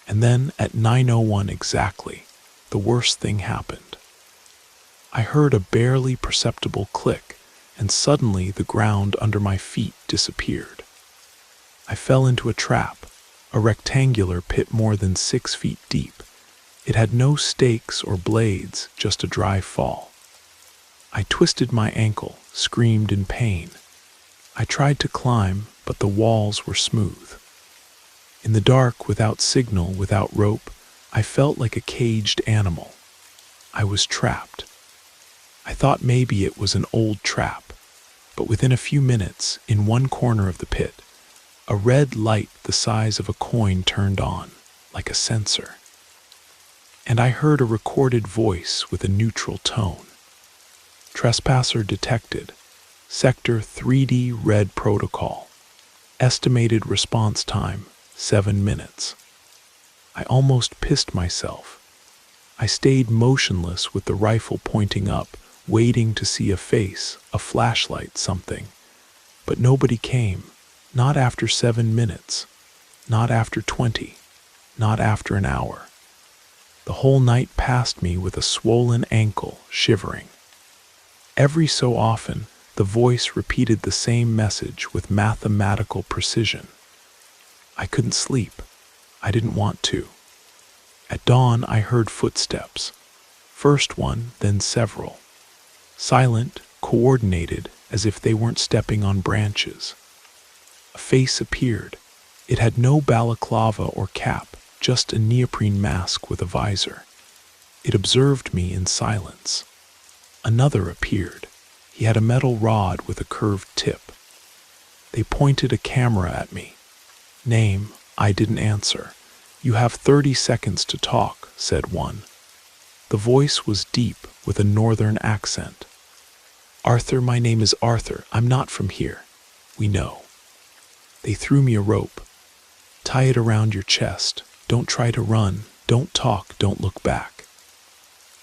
And then, at 9:01 exactly, the worst thing happened. I heard a barely perceptible click, and suddenly the ground under my feet disappeared. I fell into a trap, a rectangular pit more than 6 feet deep. It had no stakes or blades, just a dry fall. I twisted my ankle, screamed in pain. I tried to climb, but the walls were smooth. In the dark, without signal, without rope, I felt like a caged animal. I was trapped. I thought maybe it was an old trap, but within a few minutes, in one corner of the pit, a red light the size of a coin turned on, like a sensor. And I heard a recorded voice with a neutral tone. Trespasser detected. Sector 3D red protocol. Estimated response time, 7 minutes. I almost pissed myself. I stayed motionless with the rifle pointing up, waiting to see a face, a flashlight, something. But nobody came. Not after 7 minutes. Not after 20. Not after an hour. The whole night passed me with a swollen ankle, shivering. Every so often, the voice repeated the same message with mathematical precision. I couldn't sleep. I didn't want to. At dawn, I heard footsteps. First one, then several. Silent, coordinated, as if they weren't stepping on branches. A face appeared. It had no balaclava or cap, just a neoprene mask with a visor. It observed me in silence. Another appeared. He had a metal rod with a curved tip. They pointed a camera at me. Name, I didn't answer. You have 30 seconds to talk, said one. The voice was deep with a northern accent. Arthur, my name is Arthur. I'm not from here. We know. They threw me a rope. Tie it around your chest. Don't try to run. Don't talk. Don't look back.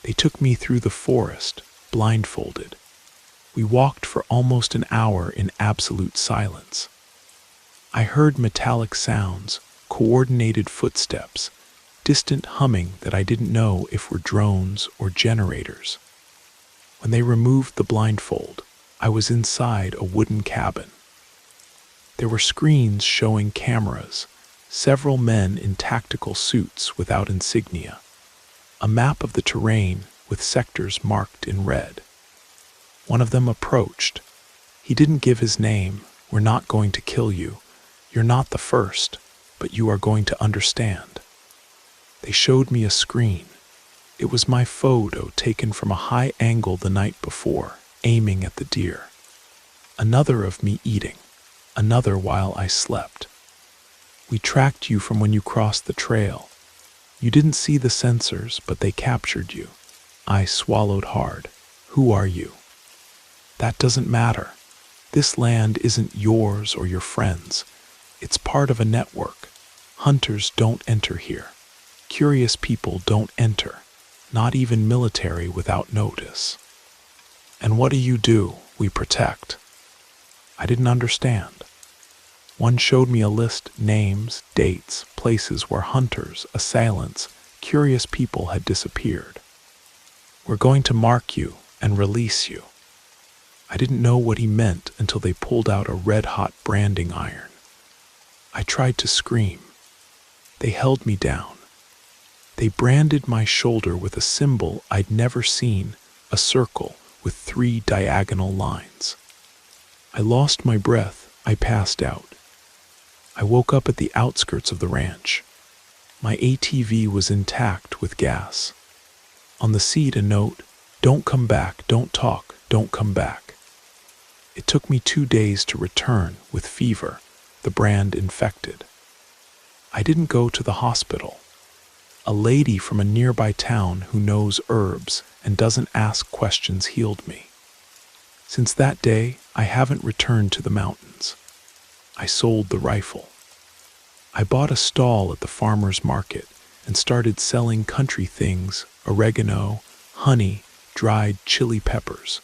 They took me through the forest, blindfolded. We walked for almost an hour in absolute silence. I heard metallic sounds, coordinated footsteps, distant humming that I didn't know if were drones or generators. When they removed the blindfold, I was inside a wooden cabin. There were screens showing cameras, several men in tactical suits without insignia, a map of the terrain with sectors marked in red. One of them approached. He didn't give his name. We're not going to kill you. You're not the first, but you are going to understand. They showed me a screen. It was my photo taken from a high angle the night before, aiming at the deer. Another of me eating. Another while I slept. We tracked you from when you crossed the trail. You didn't see the sensors, but they captured you. I swallowed hard. Who are you? That doesn't matter. This land isn't yours or your friends. It's part of a network. Hunters don't enter here. Curious people don't enter, not even military without notice. And what do? We protect. I didn't understand. One showed me a list, names, dates, places where hunters, assailants, curious people had disappeared. We're going to mark you and release you. I didn't know what he meant until they pulled out a red-hot branding iron. I tried to scream. They held me down. They branded my shoulder with a symbol I'd never seen, a circle with 3 diagonal lines. I lost my breath. I passed out. I woke up at the outskirts of the ranch. My ATV was intact with gas. On the seat a note, "Don't come back, don't talk, don't come back." It took me 2 days to return with fever, the brand infected. I didn't go to the hospital. A lady from a nearby town who knows herbs and doesn't ask questions healed me. Since that day, I haven't returned to the mountains. I sold the rifle. I bought a stall at the farmer's market and started selling country things, oregano, honey, dried chili peppers.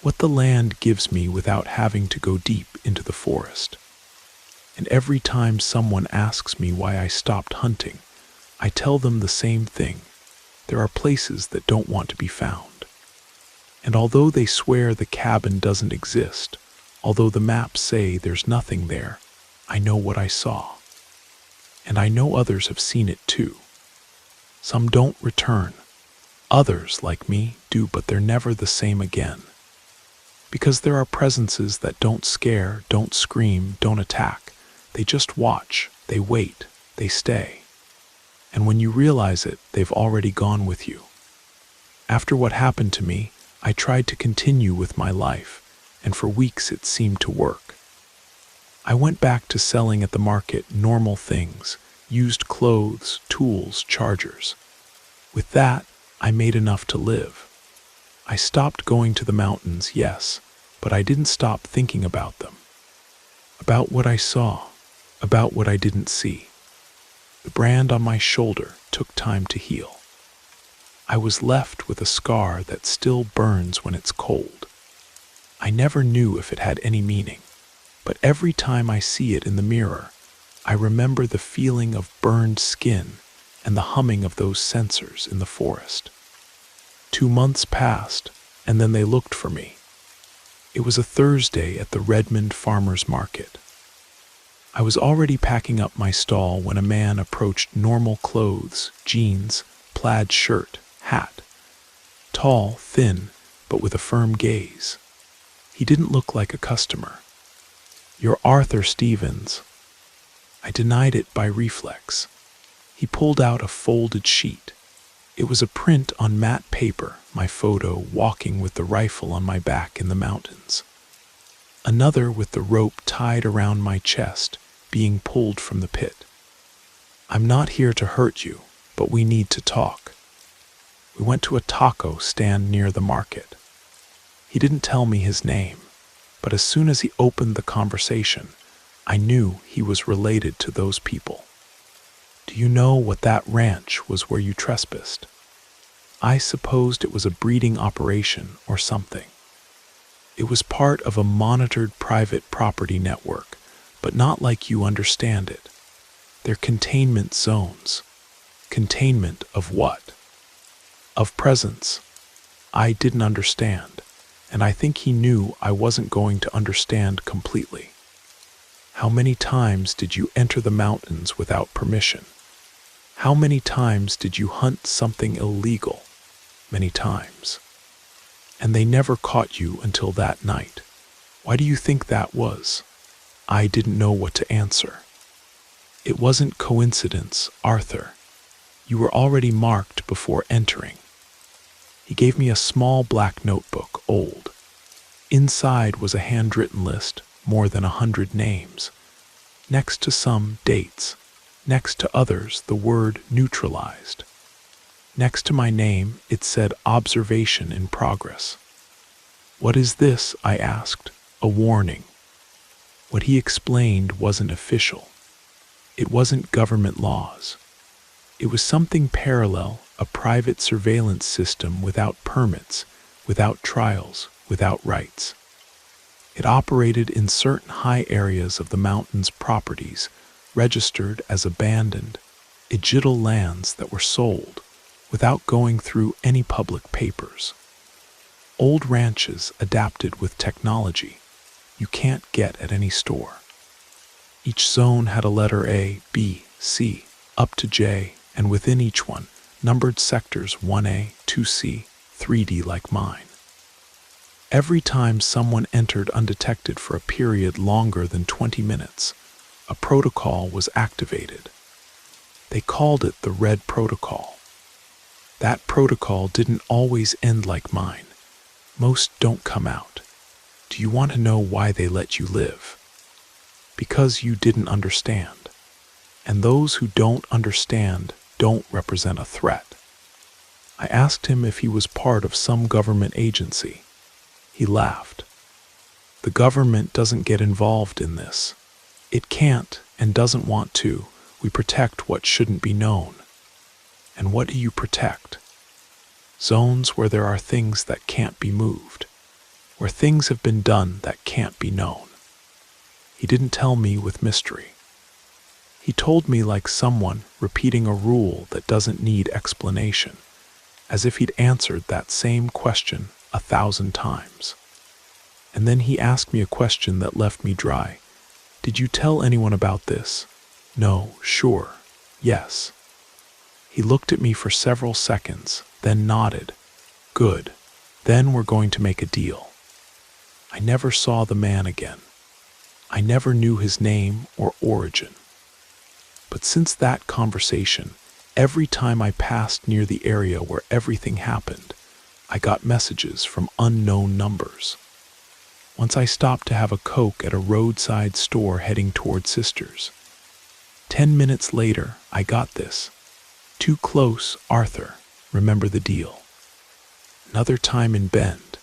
What the land gives me without having to go deep into the forest. And every time someone asks me why I stopped hunting, I tell them the same thing. There are places that don't want to be found. And although they swear the cabin doesn't exist, although the maps say there's nothing there, I know what I saw. And I know others have seen it too. Some don't return. Others, like me, do, but they're never the same again. Because there are presences that don't scare, don't scream, don't attack. They just watch, they wait, they stay. And when you realize it, they've already gone with you. After what happened to me, I tried to continue with my life, and for weeks it seemed to work. I went back to selling at the market normal things, used clothes, tools, chargers. With that, I made enough to live. I stopped going to the mountains, yes, but I didn't stop thinking about them. About what I saw, about what I didn't see. The brand on my shoulder took time to heal. I was left with a scar that still burns when it's cold. I never knew if it had any meaning, but every time I see it in the mirror, I remember the feeling of burned skin and the humming of those sensors in the forest. 2 months passed, and then they looked for me. It was a Thursday at the Redmond Farmers Market. I was already packing up my stall when a man approached normal clothes, jeans, plaid shirt, hat. Tall, thin, but with a firm gaze. He didn't look like a customer. "You're Arthur Stevens." I denied it by reflex. He pulled out a folded sheet. It was a print on matte paper, my photo walking with the rifle on my back in the mountains. Another with the rope tied around my chest, being pulled from the pit. "I'm not here to hurt you, but we need to talk." We went to a taco stand near the market. He didn't tell me his name, but as soon as he opened the conversation, I knew he was related to those people. "Do you know what that ranch was where you trespassed?" I supposed it was a breeding operation or something. It was part of a monitored private property network, but not like you understand it. They're containment zones. Containment of what? Of presence. I didn't understand, and I think he knew I wasn't going to understand completely. How many times did you enter the mountains without permission? How many times did you hunt something illegal? Many times. And they never caught you until that night. Why do you think that was? I didn't know what to answer. It wasn't coincidence, Arthur. You were already marked before entering. He gave me a small black notebook, old. Inside was a handwritten list, more than 100 names. Next to some, dates. Next to others, the word neutralized. Next to my name, it said observation in progress. "What is this?" I asked. "A warning." What he explained wasn't official. It wasn't government laws. It was something parallel, a private surveillance system without permits, without trials, without rights. It operated in certain high areas of the mountain's properties, registered as abandoned, ejigal lands that were sold, without going through any public papers. Old ranches adapted with technology you can't get at any store. Each zone had a letter A, B, C, up to J, and within each one, numbered sectors 1A, 2C, 3D like mine. Every time someone entered undetected for a period longer than 20 minutes, a protocol was activated. They called it the Red Protocol. That protocol didn't always end like mine. Most don't come out. Do you want to know why they let you live? Because you didn't understand. And those who don't understand don't represent a threat. I asked him if he was part of some government agency. He laughed. The government doesn't get involved in this. It can't and doesn't want to. We protect what shouldn't be known. And what do you protect? Zones where there are things that can't be moved, where things have been done that can't be known. He didn't tell me with mystery. He told me like someone repeating a rule that doesn't need explanation, as if he'd answered that same question 1,000 times. And then he asked me a question that left me dry. "Did you tell anyone about this?" "No, sure, yes." He looked at me for several seconds, then nodded. "Good. Then we're going to make a deal." I never saw the man again. I never knew his name or origin. But since that conversation, every time I passed near the area where everything happened, I got messages from unknown numbers. Once I stopped to have a Coke at a roadside store heading toward Sisters. 10 minutes later, I got this. "Too close, Arthur. Remember the deal." Another time in Bend,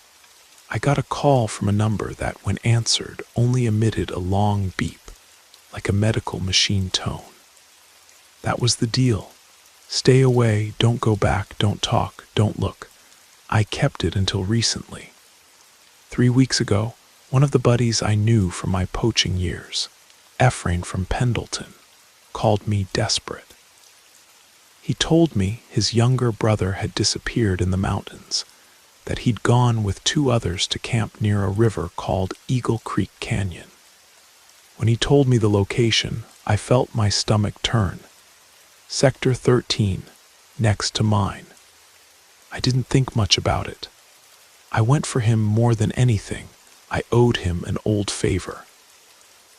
I got a call from a number that, when answered, only emitted a long beep, like a medical machine tone. That was the deal. Stay away, don't go back, don't talk, don't look. I kept it until recently. 3 weeks ago, one of the buddies I knew from my poaching years, Ephraim from Pendleton, called me desperate. He told me his younger brother had disappeared in the mountains, that he'd gone with 2 others to camp near a river called Eagle Creek Canyon. When he told me the location, I felt my stomach turn. Sector 13, next to mine. I didn't think much about it. I went for him more than anything. I owed him an old favor.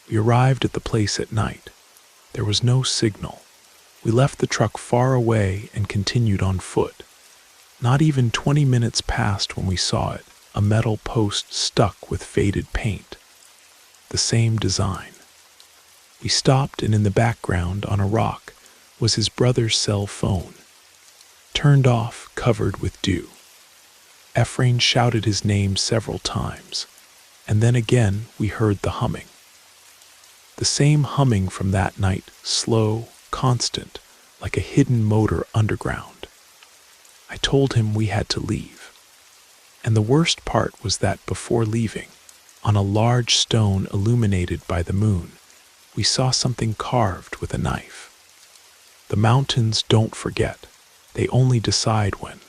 We arrived at the place at night. There was no signal. We left the truck far away and continued on foot. Not even 20 minutes passed when we saw it, a metal post stuck with faded paint. The same design. We stopped, and in the background, on a rock, was his brother's cell phone. Turned off, covered with dew. Ephraim shouted his name several times, and then again we heard the humming. The same humming from that night, slow, constant, like a hidden motor underground. I told him we had to leave. And the worst part was that before leaving, on a large stone illuminated by the moon, we saw something carved with a knife. The mountains don't forget. They only decide when.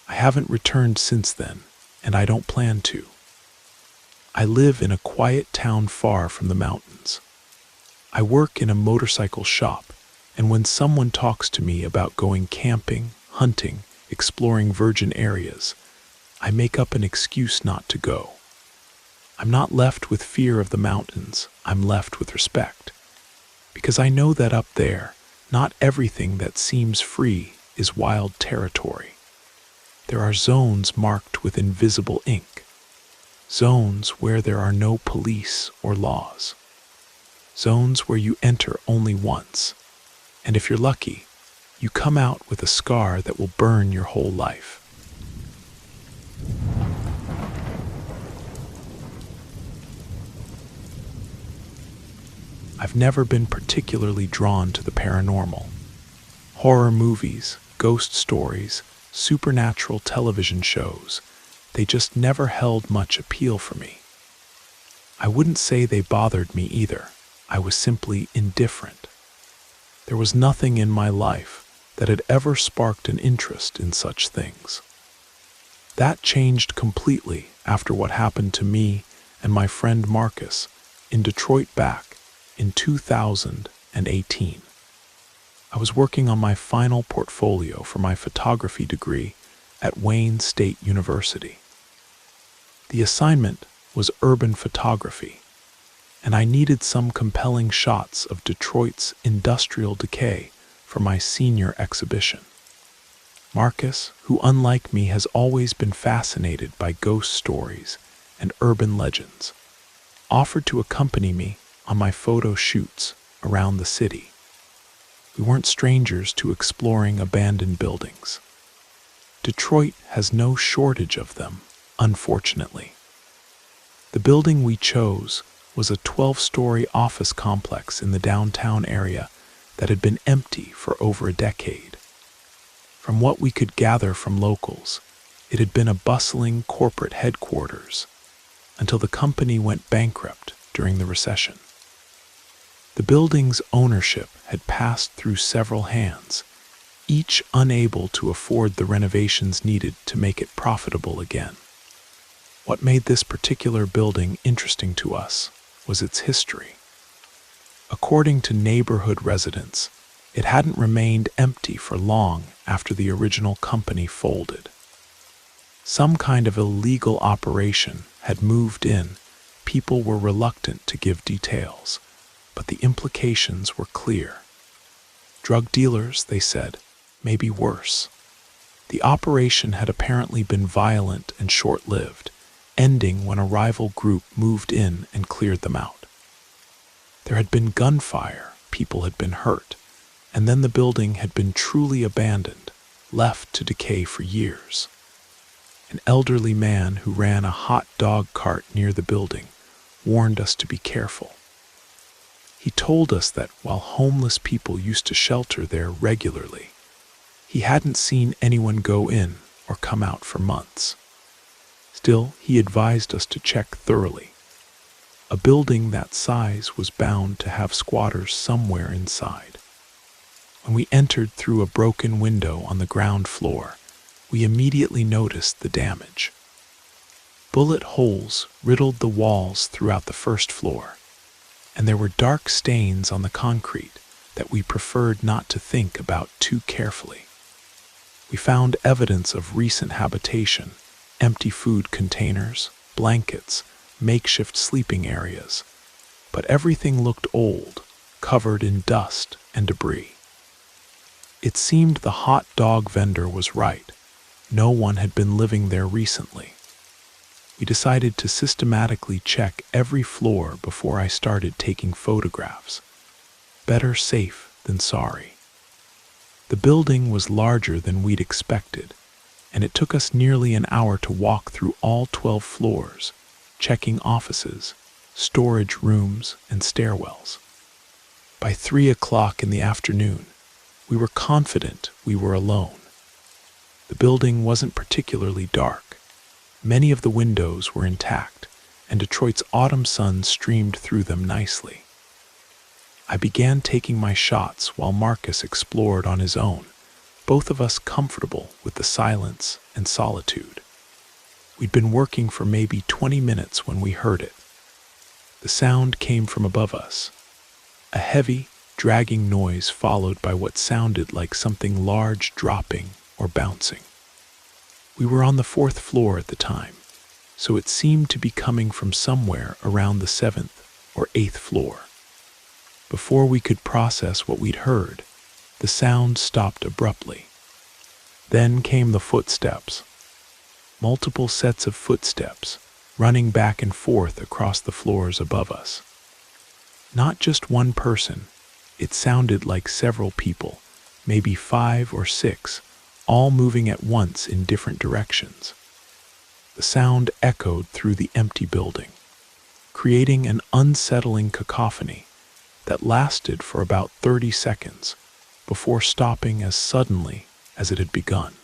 I haven't returned since then, and I don't plan to. I live in a quiet town far from the mountains. I work in a motorcycle shop, and when someone talks to me about going camping, hunting, exploring virgin areas, I make up an excuse not to go. I'm not left with fear of the mountains, I'm left with respect. Because I know that up there, not everything that seems free is wild territory. There are zones marked with invisible ink. Zones where there are no police or laws. Zones where you enter only once. And if you're lucky, you come out with a scar that will burn your whole life. I've never been particularly drawn to the paranormal. Horror movies, ghost stories, supernatural television shows, they just never held much appeal for me. I wouldn't say they bothered me either. I was simply indifferent. There was nothing in my life that had ever sparked an interest in such things. That changed completely after what happened to me and my friend Marcus in Detroit back in 2018. I was working on my final portfolio for my photography degree at Wayne State University. The assignment was urban photography, and I needed some compelling shots of Detroit's industrial decay for my senior exhibition. Marcus, who unlike me has always been fascinated by ghost stories and urban legends, offered to accompany me on my photo shoots around the city. We weren't strangers to exploring abandoned buildings. Detroit has no shortage of them, unfortunately. The building we chose was a 12-story office complex in the downtown area that had been empty for over a decade. From what we could gather from locals, it had been a bustling corporate headquarters until the company went bankrupt during the recession. The building's ownership had passed through several hands, each unable to afford the renovations needed to make it profitable again. What made this particular building interesting to us was its history. According to neighborhood residents, it hadn't remained empty for long after the original company folded. Some kind of illegal operation had moved in. People were reluctant to give details, but the implications were clear. Drug dealers, they said, may be worse. The operation had apparently been violent and short-lived, ending when a rival group moved in and cleared them out. There had been gunfire, people had been hurt, and then the building had been truly abandoned, left to decay for years. An elderly man who ran a hot dog cart near the building warned us to be careful. He told us that while homeless people used to shelter there regularly, he hadn't seen anyone go in or come out for months. Still, he advised us to check thoroughly. A building that size was bound to have squatters somewhere inside. When we entered through a broken window on the ground floor, we immediately noticed the damage. Bullet holes riddled the walls throughout the first floor, and there were dark stains on the concrete that we preferred not to think about too carefully. We found evidence of recent habitation, empty food containers, blankets, makeshift sleeping areas, but everything looked old, covered in dust and debris. It seemed the hot dog vendor was right. No one had been living there recently. We decided to systematically check every floor before I started taking photographs. Better safe than sorry. The building was larger than we'd expected, and it took us nearly an hour to walk through all 12 floors, checking offices, storage rooms, and stairwells. By 3 o'clock in the afternoon, we were confident we were alone. The building wasn't particularly dark. Many of the windows were intact, and Detroit's autumn sun streamed through them nicely. I began taking my shots while Marcus explored on his own, both of us comfortable with the silence and solitude. We'd been working for maybe 20 minutes when we heard it. The sound came from above us, a heavy, dragging noise followed by what sounded like something large dropping or bouncing. We were on the 4th floor at the time, so it seemed to be coming from somewhere around the 7th or 8th floor. Before we could process what we'd heard, the sound stopped abruptly. Then came the footsteps. Multiple sets of footsteps, running back and forth across the floors above us. Not just one person, it sounded like several people, maybe 5 or 6, all moving at once in different directions. The sound echoed through the empty building, creating an unsettling cacophony that lasted for about 30 seconds before stopping as suddenly as it had begun.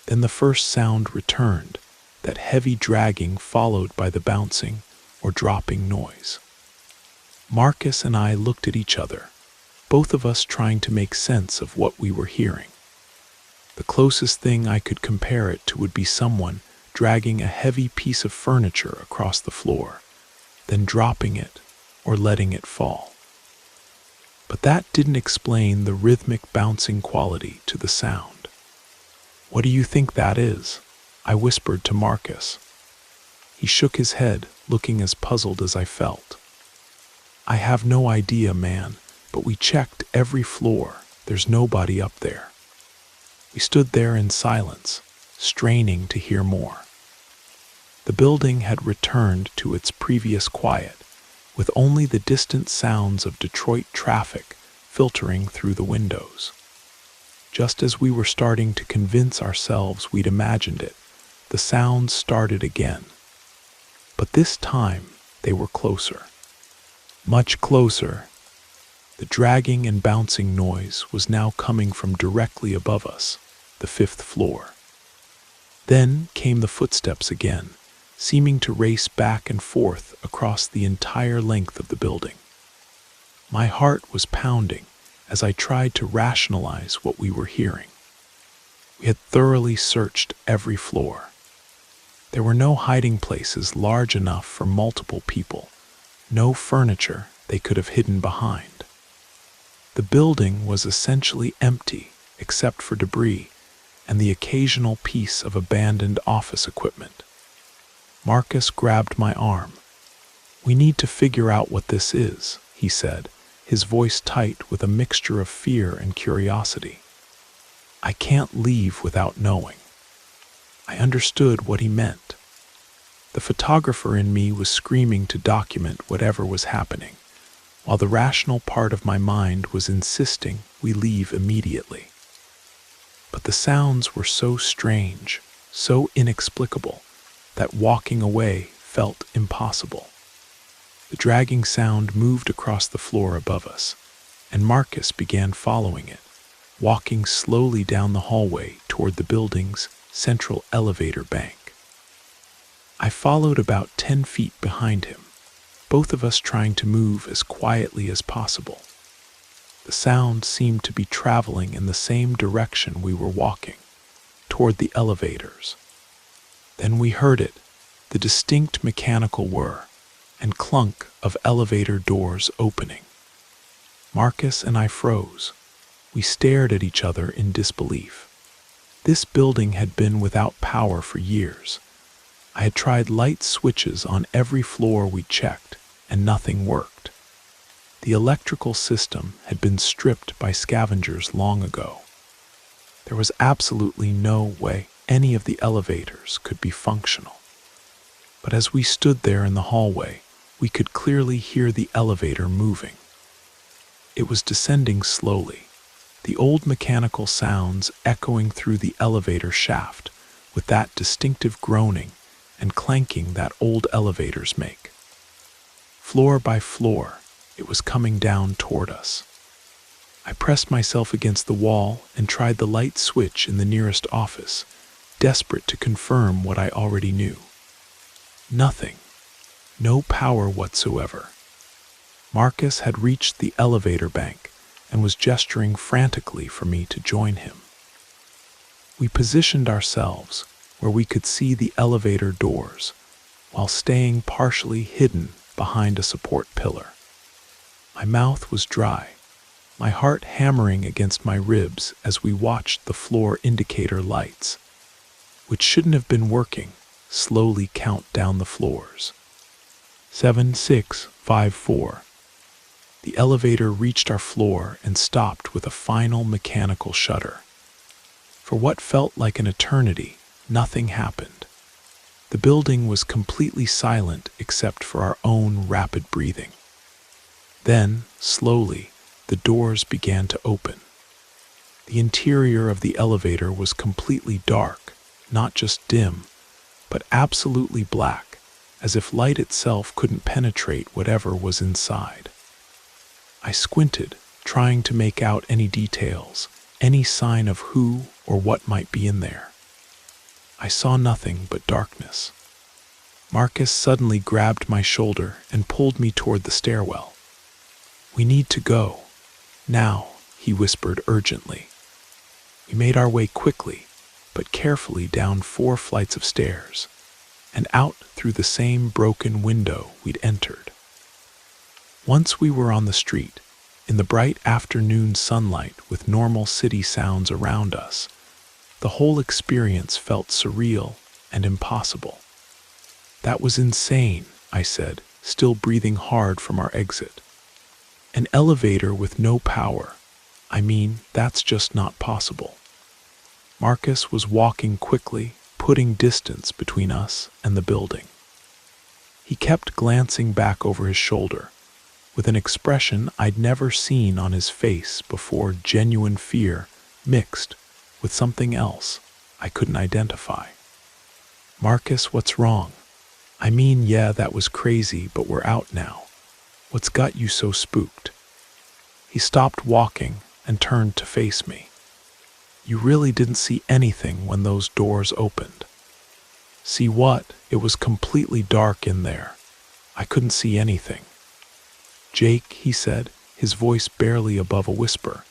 Then the first sound returned, that heavy dragging followed by the bouncing or dropping noise. Marcus and I looked at each other, both of us trying to make sense of what we were hearing. The closest thing I could compare it to would be someone dragging a heavy piece of furniture across the floor, then dropping it or letting it fall. But that didn't explain the rhythmic bouncing quality to the sound. "What do you think that is?" I whispered to Marcus. He shook his head, looking as puzzled as I felt. "I have no idea, man, but we checked every floor. There's nobody up there." We stood there in silence, straining to hear more. The building had returned to its previous quiet, with only the distant sounds of Detroit traffic filtering through the windows. Just as we were starting to convince ourselves we'd imagined it, the sounds started again. But this time, they were closer. Much closer. The dragging and bouncing noise was now coming from directly above us, the 5th floor. Then came the footsteps again, seeming to race back and forth across the entire length of the building. My heart was pounding as I tried to rationalize what we were hearing. We had thoroughly searched every floor. There were no hiding places large enough for multiple people, no furniture they could have hidden behind. The building was essentially empty except for debris and the occasional piece of abandoned office equipment. Marcus grabbed my arm. "We need to figure out what this is," he said, his voice tight with a mixture of fear and curiosity. "I can't leave without knowing." I understood what he meant. The photographer in me was screaming to document whatever was happening, while the rational part of my mind was insisting we leave immediately. But the sounds were so strange, so inexplicable, that walking away felt impossible. The dragging sound moved across the floor above us, and Marcus began following it, walking slowly down the hallway toward the building's central elevator bank. I followed about 10 feet behind him, both of us trying to move as quietly as possible. The sound seemed to be traveling in the same direction we were walking, toward the elevators. Then we heard it, the distinct mechanical whir and clunk of elevator doors opening. Marcus and I froze. We stared at each other in disbelief. This building had been without power for years. I had tried light switches on every floor we checked, and nothing worked. The electrical system had been stripped by scavengers long ago. There was absolutely no way any of the elevators could be functional. But as we stood there in the hallway, we could clearly hear the elevator moving. It was descending slowly, the old mechanical sounds echoing through the elevator shaft with that distinctive groaning and clanking that old elevators make. Floor by floor, it was coming down toward us. I pressed myself against the wall and tried the light switch in the nearest office, desperate to confirm what I already knew. Nothing. No power whatsoever. Marcus had reached the elevator bank and was gesturing frantically for me to join him. We positioned ourselves where we could see the elevator doors, while staying partially hidden behind a support pillar. My mouth was dry, my heart hammering against my ribs as we watched the floor indicator lights, which shouldn't have been working, slowly count down the floors. 7, 6, 5, 4. The elevator reached our floor and stopped with a final mechanical shudder. For what felt like an eternity, nothing happened. The building was completely silent except for our own rapid breathing. Then, slowly, the doors began to open. The interior of the elevator was completely dark, not just dim, but absolutely black, as if light itself couldn't penetrate whatever was inside. I squinted, trying to make out any details, any sign of who or what might be in there. I saw nothing but darkness. Marcus suddenly grabbed my shoulder and pulled me toward the stairwell. "We need to go. Now," he whispered urgently. We made our way quickly, but carefully down 4 flights of stairs, and out through the same broken window we'd entered. Once we were on the street, in the bright afternoon sunlight with normal city sounds around us, the whole experience felt surreal and impossible. "That was insane," I said, still breathing hard from our exit. "An elevator with no power. I mean, that's just not possible." Marcus was walking quickly, putting distance between us and the building. He kept glancing back over his shoulder, with an expression I'd never seen on his face before, genuine fear mixed with something else I couldn't identify. "Marcus, what's wrong? I mean, yeah, that was crazy, but we're out now. What's got you so spooked?" He stopped walking and turned to face me. "You really didn't see anything when those doors opened?" "See what? It was completely dark in there. I couldn't see anything." "Jake," he said, his voice barely above a whisper,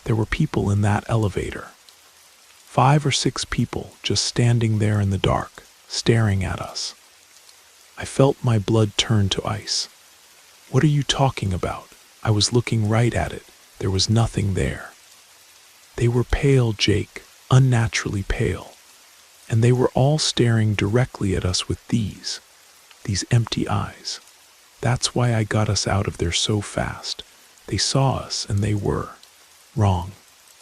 "there were people in that elevator. 5 or 6 people just standing there in the dark, staring at us." I felt my blood turn to ice. "What are you talking about?" I was looking right at it. There was nothing there. "They were pale, Jake, unnaturally pale. And they were all staring directly at us with these empty eyes. That's why I got us out of there so fast. They saw us and they were wrong.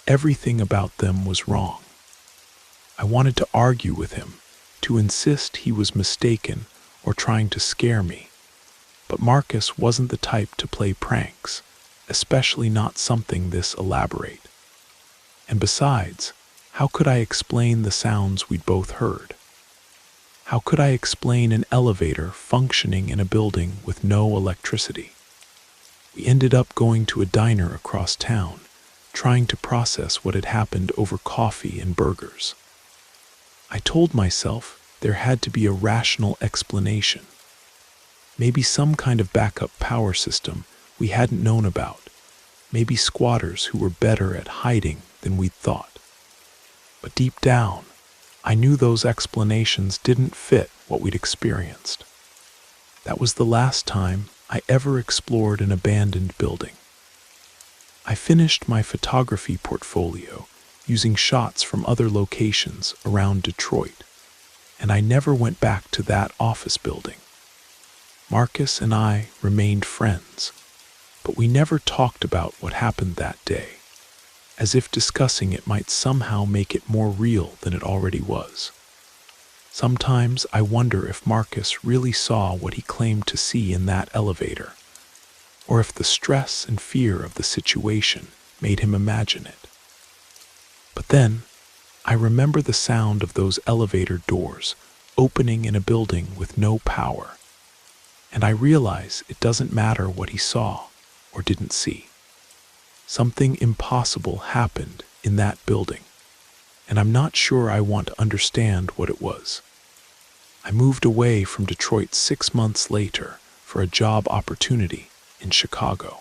Everything about them was wrong." I wanted to argue with him, to insist he was mistaken or trying to scare me. But Marcus wasn't the type to play pranks, especially not something this elaborate. And besides, how could I explain the sounds we'd both heard? How could I explain an elevator functioning in a building with no electricity? We ended up going to a diner across town, trying to process what had happened over coffee and burgers. I told myself there had to be a rational explanation. Maybe some kind of backup power system we hadn't known about. Maybe squatters who were better at hiding than we'd thought. But deep down, I knew those explanations didn't fit what we'd experienced. That was the last time I ever explored an abandoned building. I finished my photography portfolio using shots from other locations around Detroit, and I never went back to that office building. Marcus and I remained friends, but we never talked about what happened that day, as if discussing it might somehow make it more real than it already was. Sometimes I wonder if Marcus really saw what he claimed to see in that elevator, or if the stress and fear of the situation made him imagine it. But then, I remember the sound of those elevator doors opening in a building with no power, and I realize it doesn't matter what he saw or didn't see. Something impossible happened in that building, and I'm not sure I want to understand what it was. I moved away from Detroit 6 months later for a job opportunity in Chicago.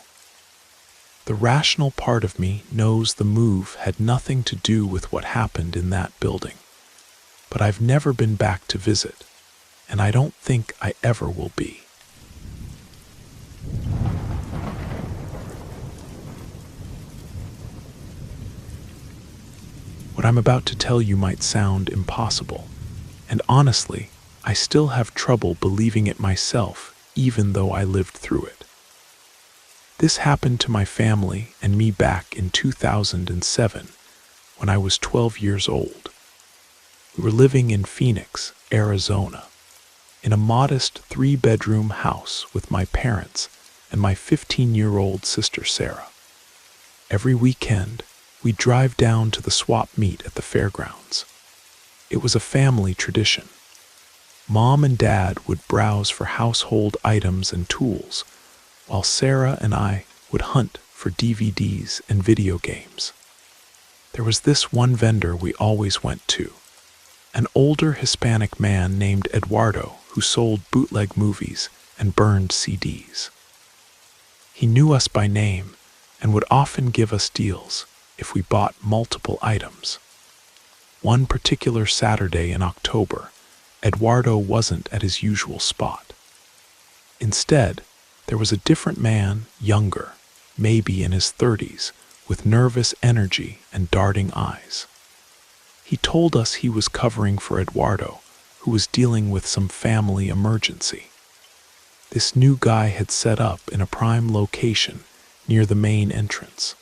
The rational part of me knows the move had nothing to do with what happened in that building, but I've never been back to visit, and I don't think I ever will be. What I'm about to tell you might sound impossible, and honestly, I still have trouble believing it myself, even though I lived through it. This happened to my family and me back in 2007, when I was 12 years old. We were living in Phoenix, Arizona, in a modest 3-bedroom house with my parents and my 15-year-old sister Sarah. Every weekend, we'd drive down to the swap meet at the fairgrounds. It was a family tradition. Mom and Dad would browse for household items and tools, while Sarah and I would hunt for DVDs and video games. There was this one vendor we always went to, an older Hispanic man named Eduardo who sold bootleg movies and burned CDs. He knew us by name and would often give us deals if we bought multiple items. One particular Saturday in October, Eduardo wasn't at his usual spot. Instead, there was a different man, younger, maybe in his 30s, with nervous energy and darting eyes. He told us he was covering for Eduardo, who was dealing with some family emergency. This new guy had set up in a prime location near the main entrance,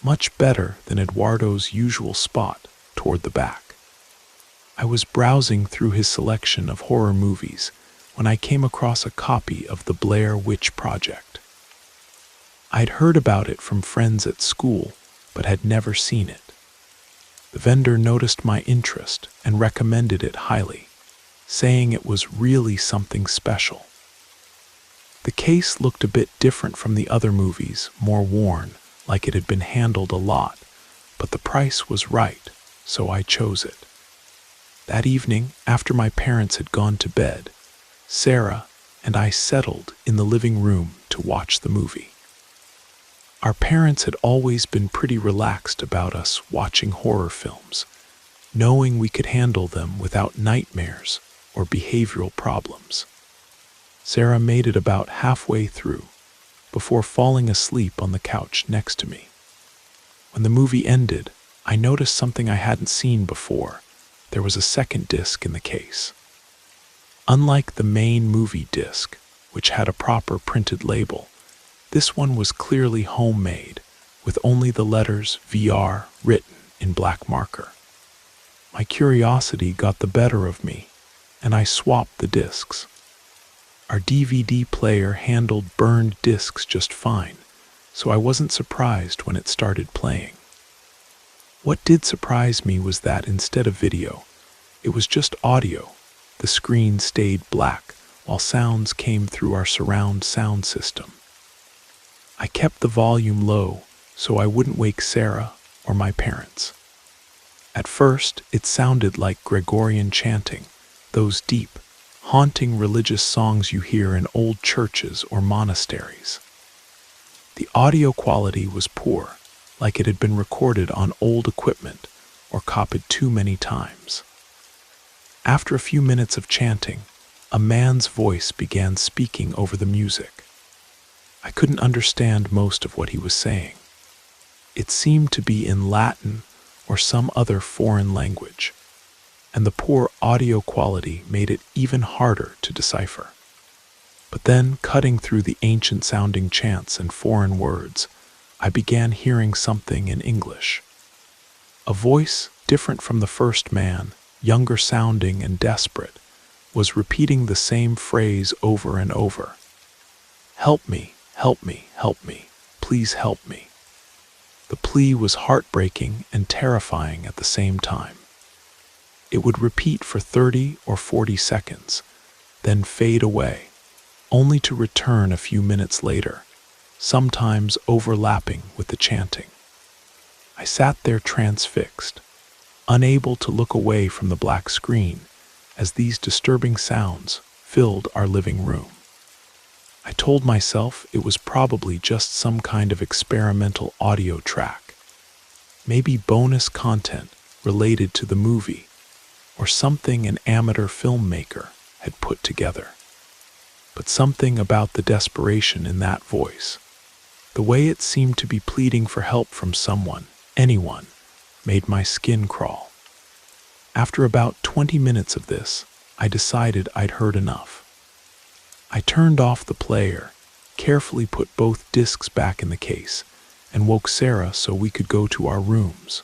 much better than Eduardo's usual spot toward the back. I was browsing through his selection of horror movies when I came across a copy of The Blair Witch Project. I'd heard about it from friends at school, but had never seen it. The vendor noticed my interest and recommended it highly, saying it was really something special. The case looked a bit different from the other movies, more worn, like it had been handled a lot, but the price was right, so I chose it. That evening, after my parents had gone to bed, Sarah and I settled in the living room to watch the movie. Our parents had always been pretty relaxed about us watching horror films, knowing we could handle them without nightmares or behavioral problems. Sarah made it about halfway through, before falling asleep on the couch next to me. When the movie ended, I noticed something I hadn't seen before. There was a second disc in the case. Unlike the main movie disc, which had a proper printed label, this one was clearly homemade, with only the letters VR written in black marker. My curiosity got the better of me, and I swapped the discs. Our DVD player handled burned discs just fine, so I wasn't surprised when it started playing. What did surprise me was that instead of video, it was just audio. The screen stayed black, while sounds came through our surround sound system. I kept the volume low so I wouldn't wake Sarah or my parents. At first, it sounded like Gregorian chanting, those deep, haunting religious songs you hear in old churches or monasteries. The audio quality was poor, like it had been recorded on old equipment or copied too many times. After a few minutes of chanting, a man's voice began speaking over the music. I couldn't understand most of what he was saying. It seemed to be in Latin or some other foreign language, and the poor audio quality made it even harder to decipher. But then, cutting through the ancient-sounding chants and foreign words, I began hearing something in English. A voice different from the first man, younger sounding and desperate, was repeating the same phrase over and over. "Help me, help me, help me, please help me." The plea was heartbreaking and terrifying at the same time. It would repeat for 30 or 40 seconds, then fade away, only to return a few minutes later, sometimes overlapping with the chanting. I sat there transfixed, unable to look away from the black screen as these disturbing sounds filled our living room. I told myself it was probably just some kind of experimental audio track, maybe bonus content related to the movie, or something an amateur filmmaker had put together. But something about the desperation in that voice, the way it seemed to be pleading for help from someone, anyone, made my skin crawl. After about 20 minutes of this, I decided I'd heard enough. I turned off the player, carefully put both discs back in the case, and woke Sarah so we could go to our rooms.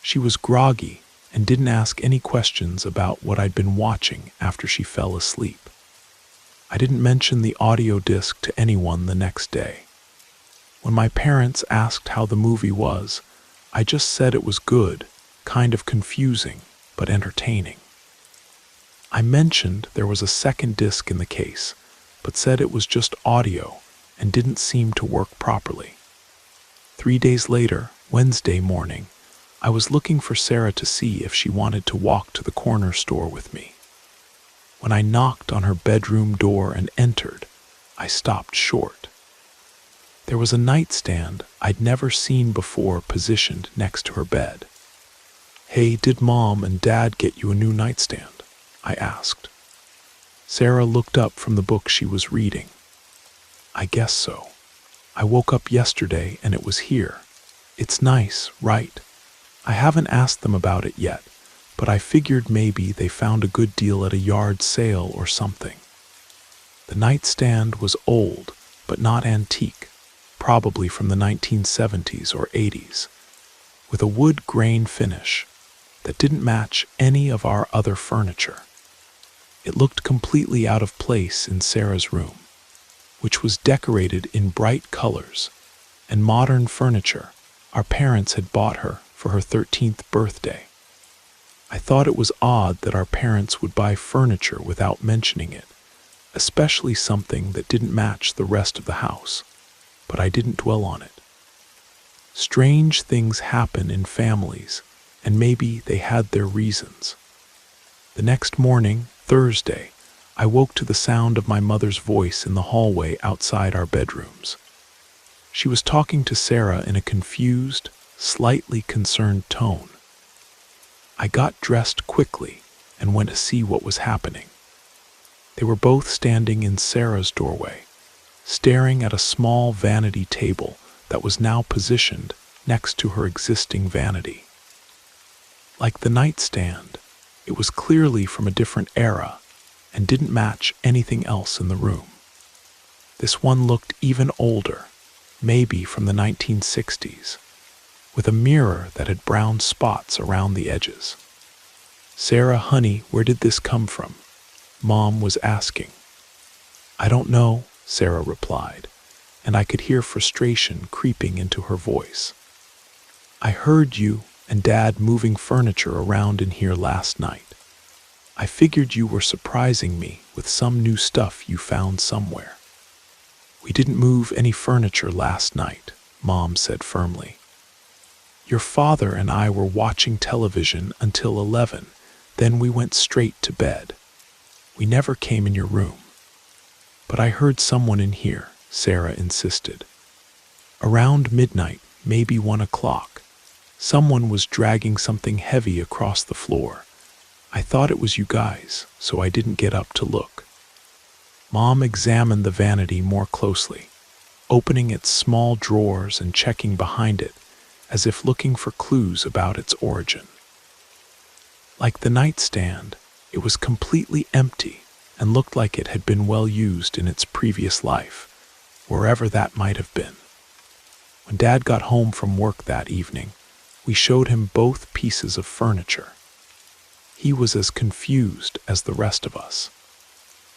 She was groggy and didn't ask any questions about what I'd been watching after she fell asleep. I didn't mention the audio disc to anyone the next day. When my parents asked how the movie was, I just said it was good, kind of confusing, but entertaining. I mentioned there was a second disc in the case, but said it was just audio and didn't seem to work properly. 3 days later, Wednesday morning, I was looking for Sarah to see if she wanted to walk to the corner store with me. When I knocked on her bedroom door and entered, I stopped short. There was a nightstand I'd never seen before positioned next to her bed. "Hey, did Mom and Dad get you a new nightstand?" I asked. Sarah looked up from the book she was reading. "I guess so. I woke up yesterday and it was here. It's nice, right? I haven't asked them about it yet, but I figured maybe they found a good deal at a yard sale or something." The nightstand was old, but not antique, probably from the 1970s or 80s, with a wood grain finish that didn't match any of our other furniture. It looked completely out of place in Sarah's room, which was decorated in bright colors and modern furniture our parents had bought her for her 13th birthday. I thought it was odd that our parents would buy furniture without mentioning it, especially something that didn't match the rest of the house, but I didn't dwell on it. Strange things happen in families, and maybe they had their reasons. The next morning, Thursday, I woke to the sound of my mother's voice in the hallway outside our bedrooms. She was talking to Sarah in a confused, slightly concerned tone. I got dressed quickly and went to see what was happening. They were both standing in Sarah's doorway, staring at a small vanity table that was now positioned next to her existing vanity. Like the nightstand, it was clearly from a different era and didn't match anything else in the room. This one looked even older, maybe from the 1960s, with a mirror that had brown spots around the edges. "Sarah, honey, where did this come from?" Mom was asking. "I don't know," Sarah replied, and I could hear frustration creeping into her voice. "I heard you and Dad moving furniture around in here last night. I figured you were surprising me with some new stuff you found somewhere." "We didn't move any furniture last night," Mom said firmly. "Your father and I were watching television until 11, then we went straight to bed. We never came in your room." "But I heard someone in here," Sarah insisted. "Around midnight, maybe 1 o'clock, someone was dragging something heavy across the floor. I thought it was you guys, so I didn't get up to look." Mom examined the vanity more closely, opening its small drawers and checking behind it, as if looking for clues about its origin. Like the nightstand, it was completely empty and looked like it had been well used in its previous life, wherever that might have been. When Dad got home from work that evening, we showed him both pieces of furniture. He was as confused as the rest of us.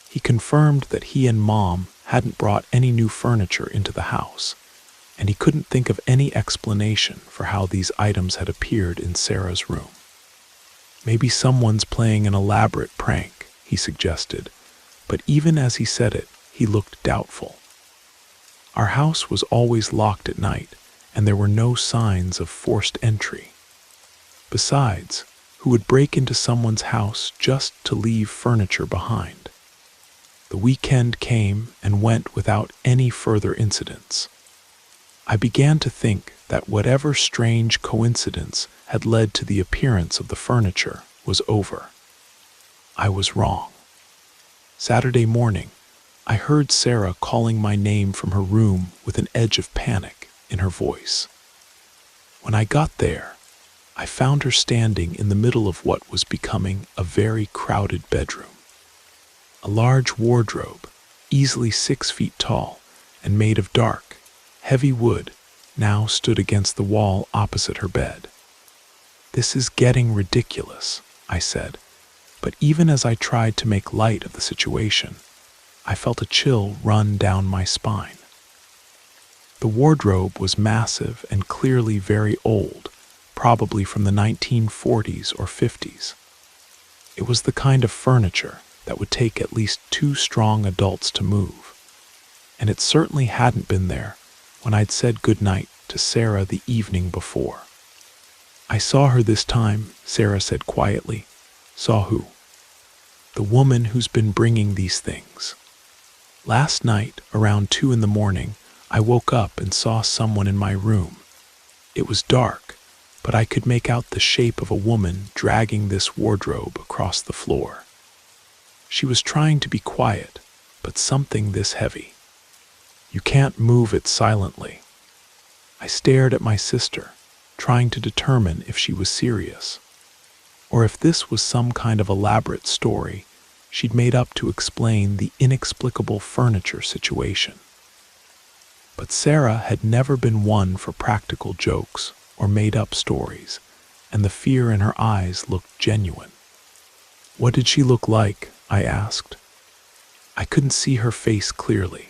He confirmed that he and Mom hadn't brought any new furniture into the house, and he couldn't think of any explanation for how these items had appeared in Sarah's room. "Maybe someone's playing an elaborate prank," he suggested, but even as he said it, he looked doubtful. Our house was always locked at night, and there were no signs of forced entry. Besides, who would break into someone's house just to leave furniture behind? The weekend came and went without any further incidents. I began to think that whatever strange coincidence had led to the appearance of the furniture was over. I was wrong. Saturday morning, I heard Sarah calling my name from her room with an edge of panic in her voice. When I got there, I found her standing in the middle of what was becoming a very crowded bedroom. A large wardrobe, easily 6 feet tall and made of dark, heavy wood, now stood against the wall opposite her bed. "This is getting ridiculous," I said, but even as I tried to make light of the situation, I felt a chill run down my spine. The wardrobe was massive and clearly very old, probably from the 1940s or 50s. It was the kind of furniture that would take at least 2 strong adults to move. and it certainly hadn't been there when I'd said goodnight to Sarah the evening before. "I saw her this time," Sarah said quietly. "Saw who?" "The woman who's been bringing these things. Last night, around 2 in the morning, I woke up and saw someone in my room. It was dark, but I could make out the shape of a woman dragging this wardrobe across the floor. She was trying to be quiet, but something this heavy. You can't move it silently." I stared at my sister, trying to determine if she was serious, or if this was some kind of elaborate story she'd made up to explain the inexplicable furniture situation. But Sarah had never been one for practical jokes or made-up stories, and the fear in her eyes looked genuine. "What did she look like?" I asked. I couldn't see her face clearly.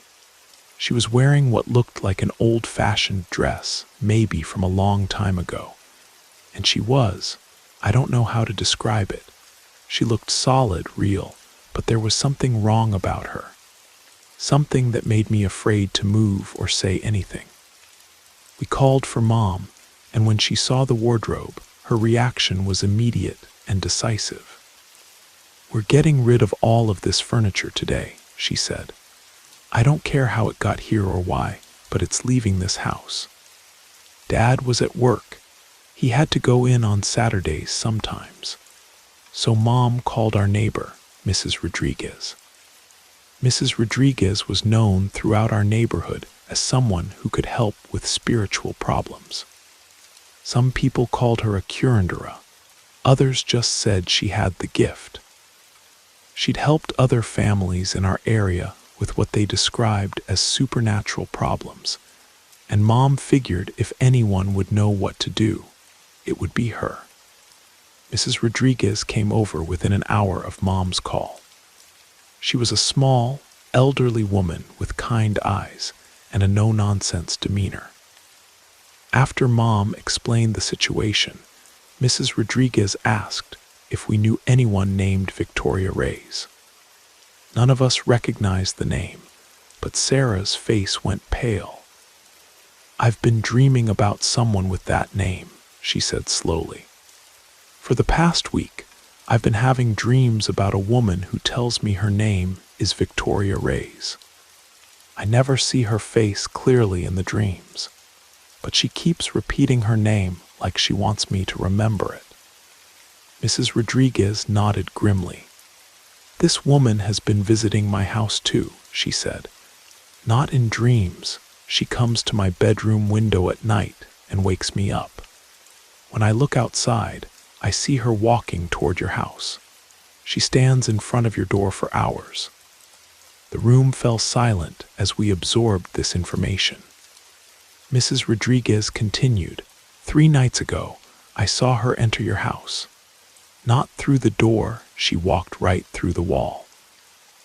She was wearing what looked like an old-fashioned dress, maybe from a long time ago. And I don't know how to describe it. She looked solid, real, but there was something wrong about her. Something that made me afraid to move or say anything. We called for Mom, and when she saw the wardrobe, her reaction was immediate and decisive. "We're getting rid of all of this furniture today," she said. "I don't care how it got here or why, but it's leaving this house." Dad was at work. He had to go in on Saturdays sometimes. So Mom called our neighbor, Mrs. Rodriguez. Mrs. Rodriguez was known throughout our neighborhood as someone who could help with spiritual problems. Some people called her a curandera. Others just said she had the gift. She'd helped other families in our area with what they described as supernatural problems, and Mom figured if anyone would know what to do, it would be her. Mrs. Rodriguez came over within an hour of Mom's call. She was a small, elderly woman with kind eyes and a no-nonsense demeanor. After Mom explained the situation, Mrs. Rodriguez asked if we knew anyone named Victoria Reyes. None of us recognized the name, but Sarah's face went pale. "I've been dreaming about someone with that name," she said slowly. "For the past week, I've been having dreams about a woman who tells me her name is Victoria Reyes. I never see her face clearly in the dreams, but she keeps repeating her name like she wants me to remember it." Mrs. Rodriguez nodded grimly. "This woman has been visiting my house too," she said. "Not in dreams. She comes to my bedroom window at night and wakes me up. When I look outside, I see her walking toward your house. She stands in front of your door for hours." The room fell silent as we absorbed this information. Mrs. Rodriguez continued, "3 nights ago, I saw her enter your house. Not through the door, she walked right through the wall.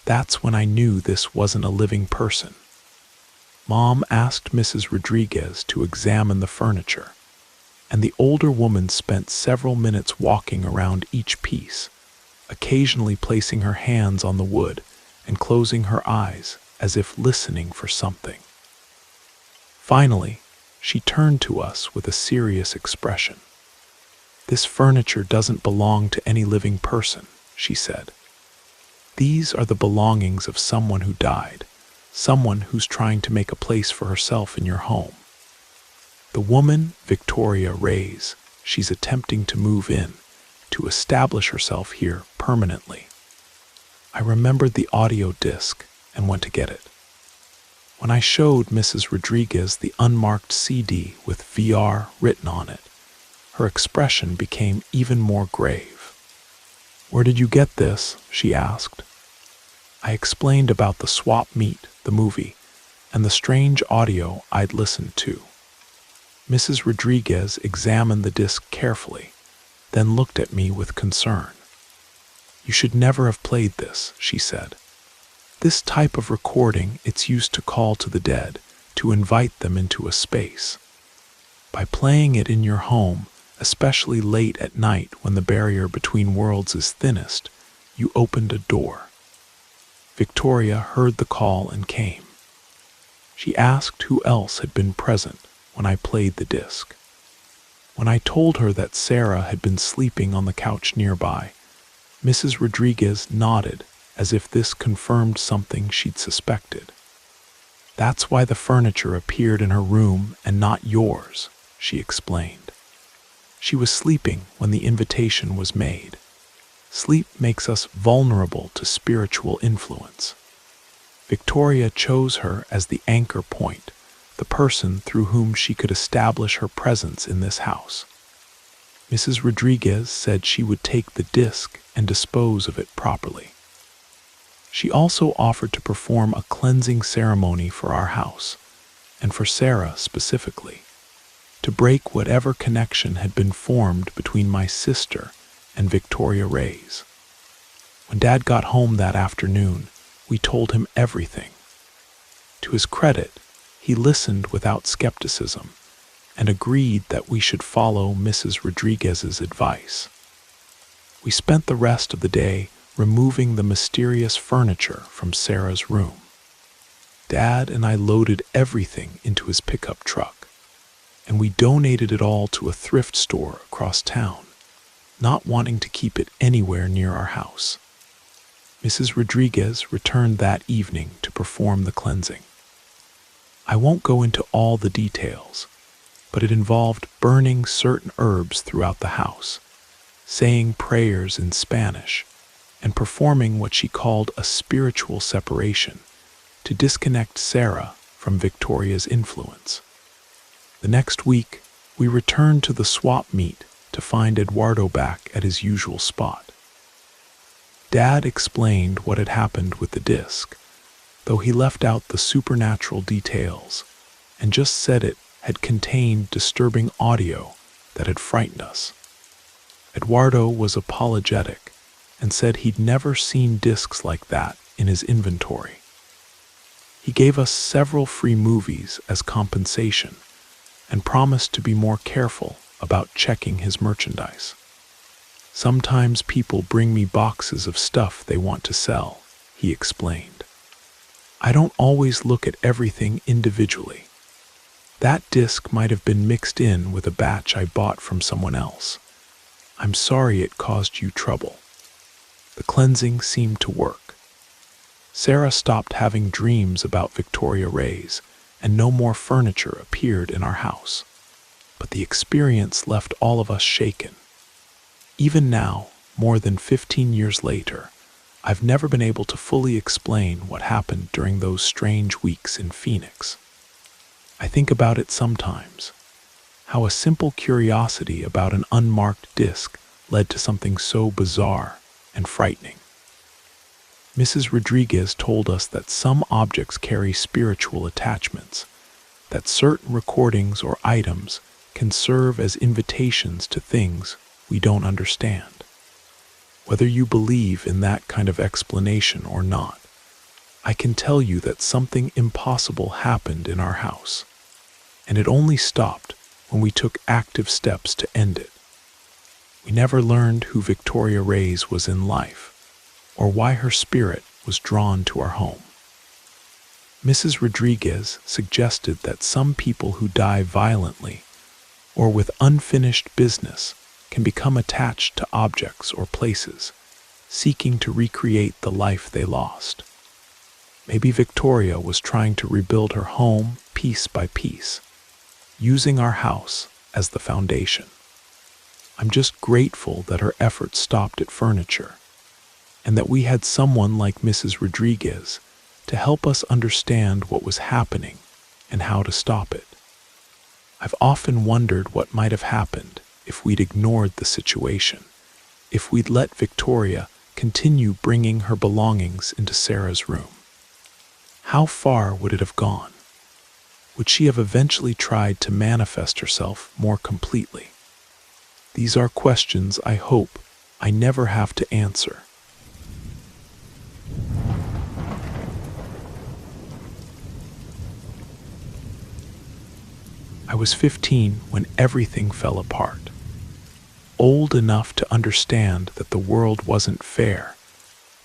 That's when I knew this wasn't a living person." Mom asked Mrs. Rodriguez to examine the furniture, and the older woman spent several minutes walking around each piece, occasionally placing her hands on the wood and closing her eyes as if listening for something. Finally, she turned to us with a serious expression. "This furniture doesn't belong to any living person," she said. "These are the belongings of someone who died, someone who's trying to make a place for herself in your home. The woman, Victoria Reyes, she's attempting to move in, to establish herself here permanently." I remembered the audio disc and went to get it. When I showed Mrs. Rodriguez the unmarked CD with VR written on it, her expression became even more grave. "Where did you get this?" she asked. I explained about the swap meet, the movie, and the strange audio I'd listened to. Mrs. Rodriguez examined the disc carefully, then looked at me with concern. "You should never have played this," she said. "This type of recording, it's used to call to the dead, to invite them into a space. By playing it in your home, especially late at night when the barrier between worlds is thinnest, you opened a door." Victoria heard the call and came. She asked who else had been present when I played the disc. When I told her that Sarah had been sleeping on the couch nearby, Mrs. Rodriguez nodded as if this confirmed something she'd suspected. "That's why the furniture appeared in her room and not yours," she explained. "She was sleeping when the invitation was made. Sleep makes us vulnerable to spiritual influence. Victoria chose her as the anchor point, the person through whom she could establish her presence in this house. Mrs. Rodriguez said she would take the disc and dispose of it properly. She also offered to perform a cleansing ceremony for our house, and for Sarah specifically, to break whatever connection had been formed between my sister and Victoria Reyes. When Dad got home that afternoon, we told him everything. To his credit, he listened without skepticism and agreed that we should follow Mrs. Rodriguez's advice. We spent the rest of the day removing the mysterious furniture from Sarah's room. Dad and I loaded everything into his pickup truck, and we donated it all to a thrift store across town, not wanting to keep it anywhere near our house. Mrs. Rodriguez returned that evening to perform the cleansing. I won't go into all the details, but it involved burning certain herbs throughout the house, saying prayers in Spanish, and performing what she called a spiritual separation to disconnect Sarah from Victoria's influence. The next week, we returned to the swap meet to find Eduardo back at his usual spot. Dad explained what had happened with the disc, though he left out the supernatural details and just said it had contained disturbing audio that had frightened us. Eduardo was apologetic and said he'd never seen discs like that in his inventory. He gave us several free movies as compensation and promised to be more careful about checking his merchandise. "Sometimes people bring me boxes of stuff they want to sell," he explained. "I don't always look at everything individually. That disc might have been mixed in with a batch I bought from someone else. I'm sorry it caused you trouble." The cleansing seemed to work. Sarah stopped having dreams about Victoria Reyes, and no more furniture appeared in our house. But the experience left all of us shaken. Even now, more than 15 years later, I've never been able to fully explain what happened during those strange weeks in Phoenix. I think about it sometimes, how a simple curiosity about an unmarked disc led to something so bizarre and frightening. Mrs. Rodriguez told us that some objects carry spiritual attachments, that certain recordings or items can serve as invitations to things we don't understand. Whether you believe in that kind of explanation or not, I can tell you that something impossible happened in our house, and it only stopped when we took active steps to end it. We never learned who Victoria Reyes was in life, or why her spirit was drawn to our home. Mrs. Rodriguez suggested that some people who die violently or with unfinished business can become attached to objects or places, seeking to recreate the life they lost. Maybe Victoria was trying to rebuild her home piece by piece, using our house as the foundation. I'm just grateful that her efforts stopped at furniture, and that we had someone like Mrs. Rodriguez to help us understand what was happening and how to stop it. I've often wondered what might have happened if we'd ignored the situation, if we'd let Victoria continue bringing her belongings into Sarah's room. How far would it have gone? Would she have eventually tried to manifest herself more completely? These are questions I hope I never have to answer. I was 15 when everything fell apart. Old enough to understand that the world wasn't fair,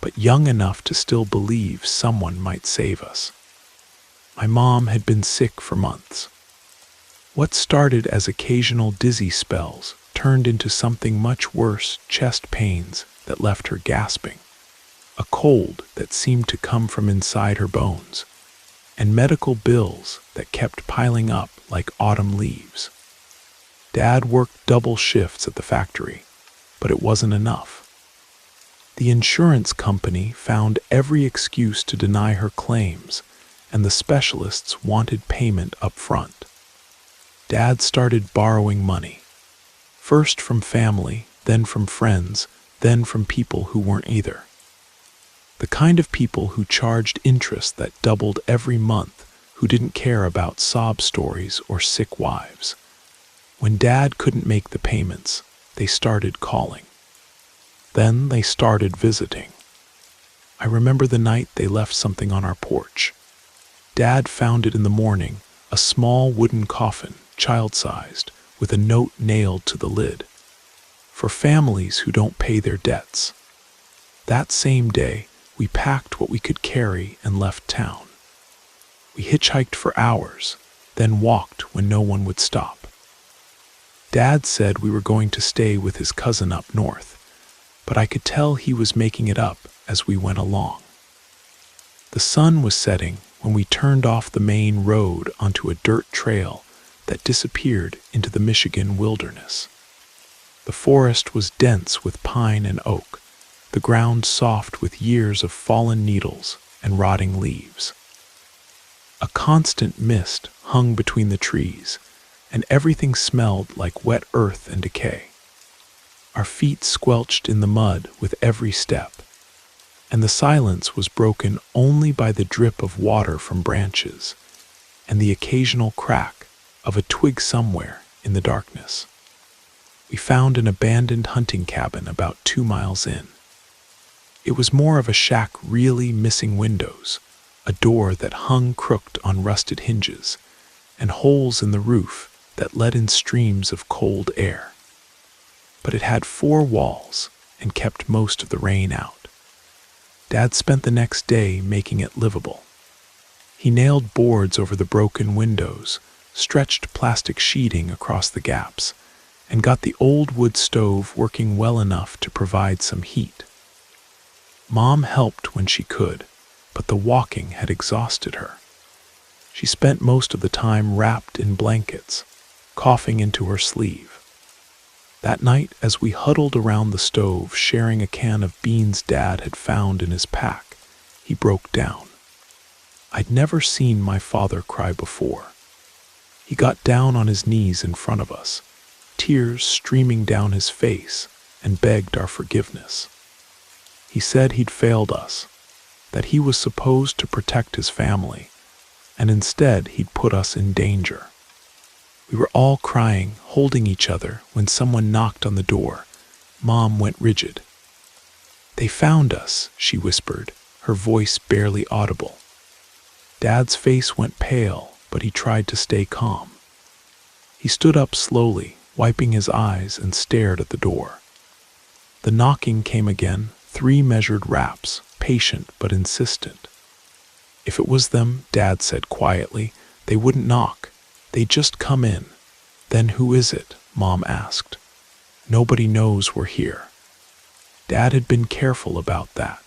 but young enough to still believe someone might save us. My mom had been sick for months. What started as occasional dizzy spells turned into something much worse, chest pains that left her gasping, a cold that seemed to come from inside her bones, and medical bills that kept piling up like autumn leaves. Dad worked double shifts at the factory, but it wasn't enough. The insurance company found every excuse to deny her claims, and the specialists wanted payment up front. Dad started borrowing money, first from family, then from friends, then from people who weren't either. The kind of people who charged interest that doubled every month, who didn't care about sob stories or sick wives. When Dad couldn't make the payments, they started calling. Then they started visiting. I remember the night they left something on our porch. Dad found it in the morning, a small wooden coffin, child-sized, with a note nailed to the lid. For families who don't pay their debts. That same day, we packed what we could carry and left town. We hitchhiked for hours, then walked when no one would stop. Dad said we were going to stay with his cousin up north, but I could tell he was making it up as we went along. The sun was setting when we turned off the main road onto a dirt trail that disappeared into the Michigan wilderness. The forest was dense with pine and oak, the ground soft with years of fallen needles and rotting leaves. A constant mist hung between the trees, and everything smelled like wet earth and decay. Our feet squelched in the mud with every step, and the silence was broken only by the drip of water from branches and the occasional crack of a twig somewhere in the darkness. We found an abandoned hunting cabin about 2 miles in. It was more of a shack, really missing windows, a door that hung crooked on rusted hinges, and holes in the roof that let in streams of cold air. But it had 4 walls and kept most of the rain out. Dad spent the next day making it livable. He nailed boards over the broken windows, stretched plastic sheeting across the gaps, and got the old wood stove working well enough to provide some heat. Mom helped when she could, but the walking had exhausted her. She spent most of the time wrapped in blankets, coughing into her sleeve. That night, as we huddled around the stove sharing a can of beans Dad had found in his pack, he broke down. I'd never seen my father cry before. He got down on his knees in front of us, tears streaming down his face, and begged our forgiveness. He said he'd failed us, that he was supposed to protect his family, and instead he'd put us in danger. We were all crying, holding each other, when someone knocked on the door. Mom went rigid. "They found us," she whispered, her voice barely audible. Dad's face went pale, but he tried to stay calm. He stood up slowly, wiping his eyes, and stared at the door. The knocking came again, 3 measured raps, patient but insistent. "If it was them," Dad said quietly, "they wouldn't knock. They'd just come in." "Then who is it?" Mom asked. "Nobody knows we're here." Dad had been careful about that.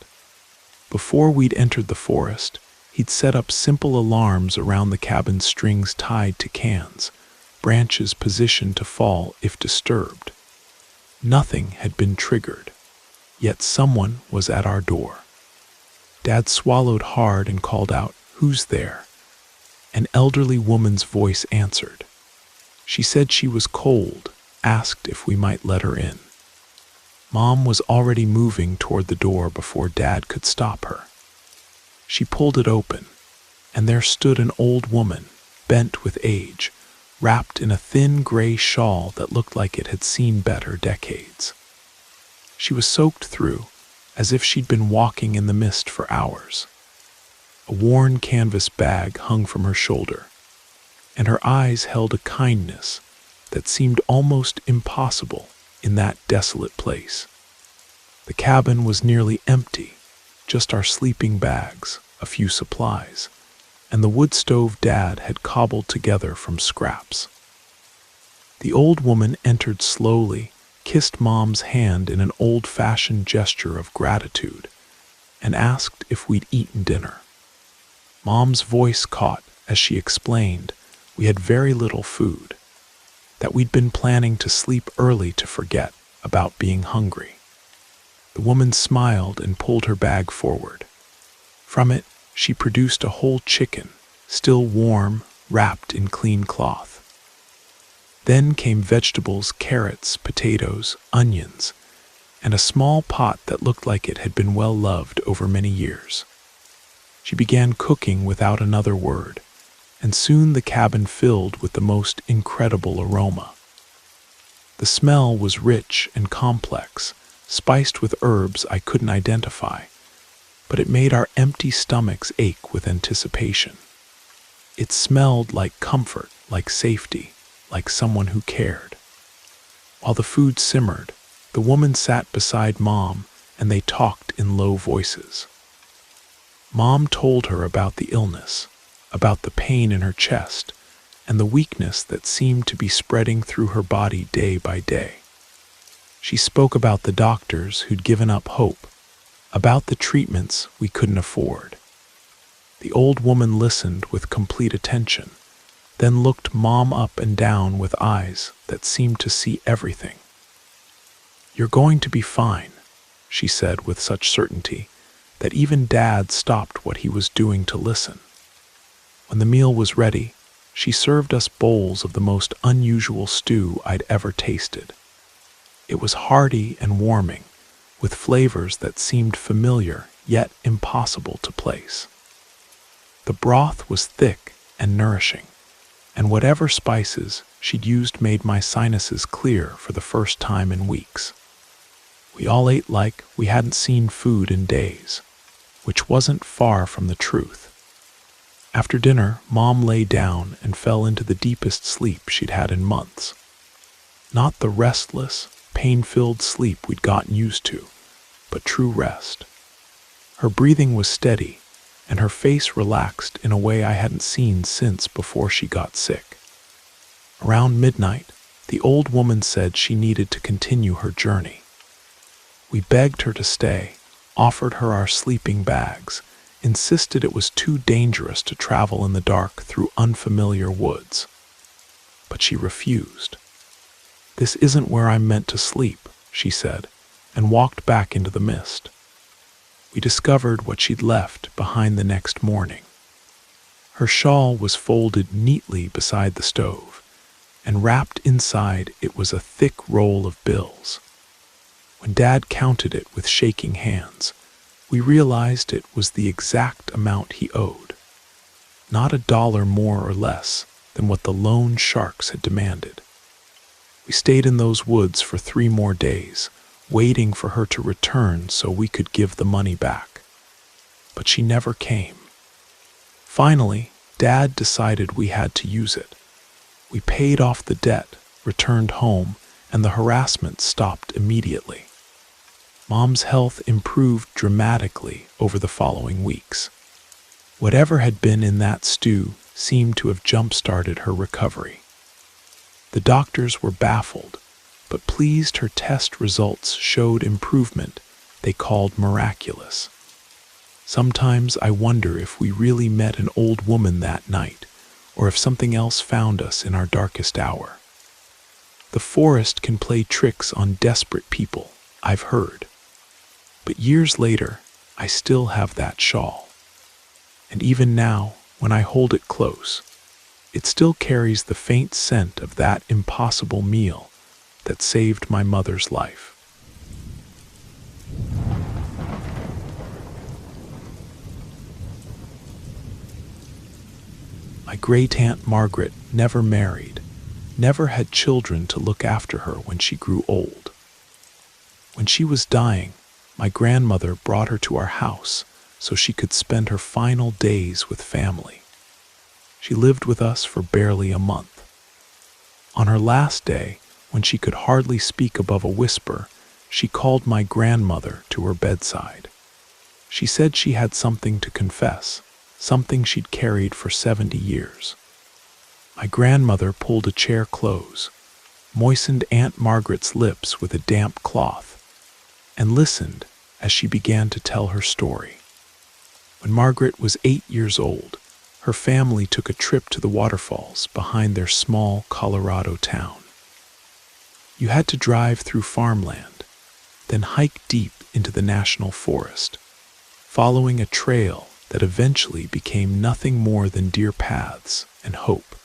Before we'd entered the forest, he'd set up simple alarms around the cabin's strings tied to cans, branches positioned to fall if disturbed. Nothing had been triggered, yet someone was at our door. Dad swallowed hard and called out, "Who's there?" An elderly woman's voice answered. She said she was cold, asked if we might let her in. Mom was already moving toward the door before Dad could stop her. She pulled it open, and there stood an old woman, bent with age, wrapped in a thin gray shawl that looked like it had seen better decades. She was soaked through, as if she'd been walking in the mist for hours. A worn canvas bag hung from her shoulder, and her eyes held a kindness that seemed almost impossible in that desolate place. The cabin was nearly empty, just our sleeping bags, a few supplies, and the wood stove Dad had cobbled together from scraps. The old woman entered slowly, kissed Mom's hand in an old-fashioned gesture of gratitude, and asked if we'd eaten dinner. Mom's voice caught as she explained we had very little food, that we'd been planning to sleep early to forget about being hungry. The woman smiled and pulled her bag forward. From it, she produced a whole chicken, still warm, wrapped in clean cloth. Then came vegetables, carrots, potatoes, onions, and a small pot that looked like it had been well loved over many years. She began cooking without another word, and soon the cabin filled with the most incredible aroma. The smell was rich and complex, spiced with herbs I couldn't identify, but it made our empty stomachs ache with anticipation. It smelled like comfort, like safety, like someone who cared. While the food simmered, the woman sat beside Mom and they talked in low voices. Mom told her about the illness, about the pain in her chest, and the weakness that seemed to be spreading through her body day by day. She spoke about the doctors who'd given up hope, about the treatments we couldn't afford. The old woman listened with complete attention, then looked Mom up and down with eyes that seemed to see everything. "You're going to be fine," she said with such certainty that even Dad stopped what he was doing to listen. When the meal was ready, she served us bowls of the most unusual stew I'd ever tasted. It was hearty and warming, with flavors that seemed familiar yet impossible to place. The broth was thick and nourishing, and whatever spices she'd used made my sinuses clear for the first time in weeks. We all ate like we hadn't seen food in days, which wasn't far from the truth. After dinner, Mom lay down and fell into the deepest sleep she'd had in months. Not the restless, pain-filled sleep we'd gotten used to, but true rest. Her breathing was steady, and her face relaxed in a way I hadn't seen since before she got sick. Around midnight, the old woman said she needed to continue her journey. We begged her to stay, offered her our sleeping bags, insisted it was too dangerous to travel in the dark through unfamiliar woods. But she refused. "This isn't where I'm meant to sleep," she said, and walked back into the mist. We discovered what she'd left behind the next morning. Her shawl was folded neatly beside the stove, and wrapped inside it was a thick roll of bills. When Dad counted it with shaking hands, we realized it was the exact amount he owed. Not $1 more or less than what the loan sharks had demanded. We stayed in those woods for 3 more days, waiting for her to return so we could give the money back. But she never came. Finally, Dad decided we had to use it. We paid off the debt, returned home, and the harassment stopped immediately. Mom's health improved dramatically over the following weeks. Whatever had been in that stew seemed to have jump-started her recovery. The doctors were baffled, but pleased her test results showed improvement they called miraculous. Sometimes I wonder if we really met an old woman that night, or if something else found us in our darkest hour. The forest can play tricks on desperate people, I've heard. But years later, I still have that shawl. And even now, when I hold it close, it still carries the faint scent of that impossible meal that saved my mother's life. My great-aunt Margaret never married, never had children to look after her when she grew old. When she was dying, my grandmother brought her to our house so she could spend her final days with family. She lived with us for barely a month. On her last day, when she could hardly speak above a whisper, she called my grandmother to her bedside. She said she had something to confess, something she'd carried for 70 years. My grandmother pulled a chair close, moistened Aunt Margaret's lips with a damp cloth, and listened as she began to tell her story. When Margaret was 8 years old, her family took a trip to the waterfalls behind their small Colorado town. You had to drive through farmland, then hike deep into the national forest, following a trail that eventually became nothing more than deer paths and hope.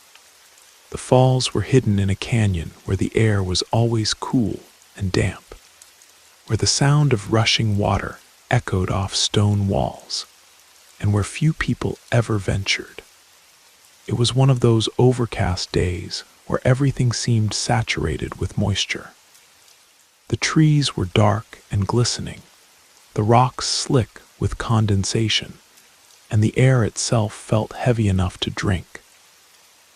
The falls were hidden in a canyon where the air was always cool and damp, where the sound of rushing water echoed off stone walls, and where few people ever ventured. It was one of those overcast days where everything seemed saturated with moisture. The trees were dark and glistening, the rocks slick with condensation, and the air itself felt heavy enough to drink.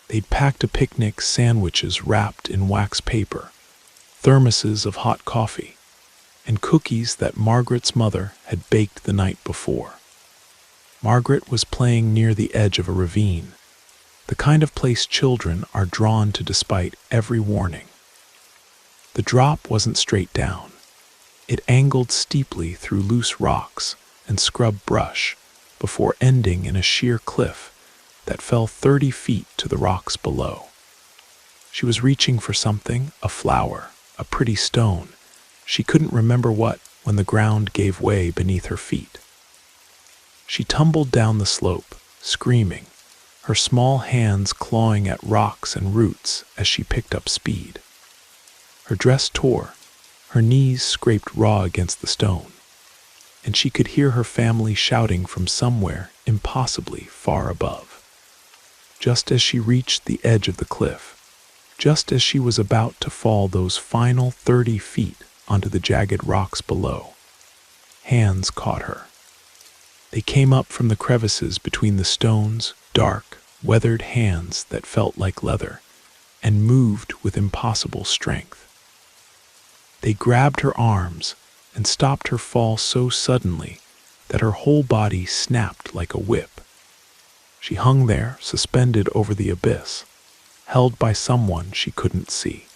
They'd packed a picnic, sandwiches wrapped in wax paper, thermoses of hot coffee, and cookies that Margaret's mother had baked the night before. Margaret was playing near the edge of a ravine, the kind of place children are drawn to despite every warning. The drop wasn't straight down. It angled steeply through loose rocks and scrub brush before ending in a sheer cliff that fell 30 feet to the rocks below. She was reaching for something, a flower, a pretty stone. She couldn't remember what when the ground gave way beneath her feet. She tumbled down the slope, screaming, her small hands clawing at rocks and roots as she picked up speed. Her dress tore, her knees scraped raw against the stone, and she could hear her family shouting from somewhere impossibly far above. Just as she reached the edge of the cliff, just as she was about to fall those final 30 feet onto the jagged rocks below, hands caught her. They came up from the crevices between the stones, dark, weathered hands that felt like leather, and moved with impossible strength. They grabbed her arms and stopped her fall so suddenly that her whole body snapped like a whip. She hung there, suspended over the abyss, held by someone she couldn't see.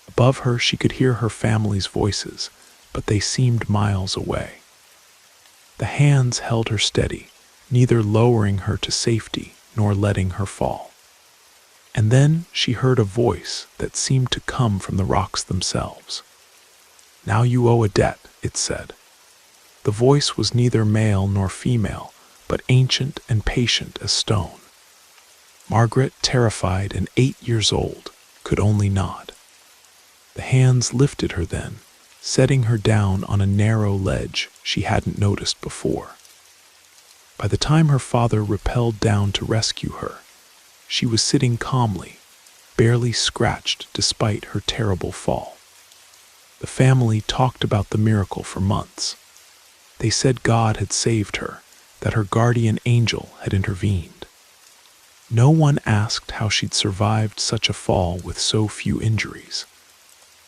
Above her, she could hear her family's voices, but they seemed miles away. The hands held her steady, neither lowering her to safety nor letting her fall. And then she heard a voice that seemed to come from the rocks themselves. "Now you owe a debt," it said. The voice was neither male nor female, but ancient and patient as stone. Margaret, terrified and 8 years old, could only nod. The hands lifted her then, setting her down on a narrow ledge she hadn't noticed before. By the time her father rappelled down to rescue her, she was sitting calmly, barely scratched despite her terrible fall. The family talked about the miracle for months. They said God had saved her, that her guardian angel had intervened. No one asked how she'd survived such a fall with so few injuries.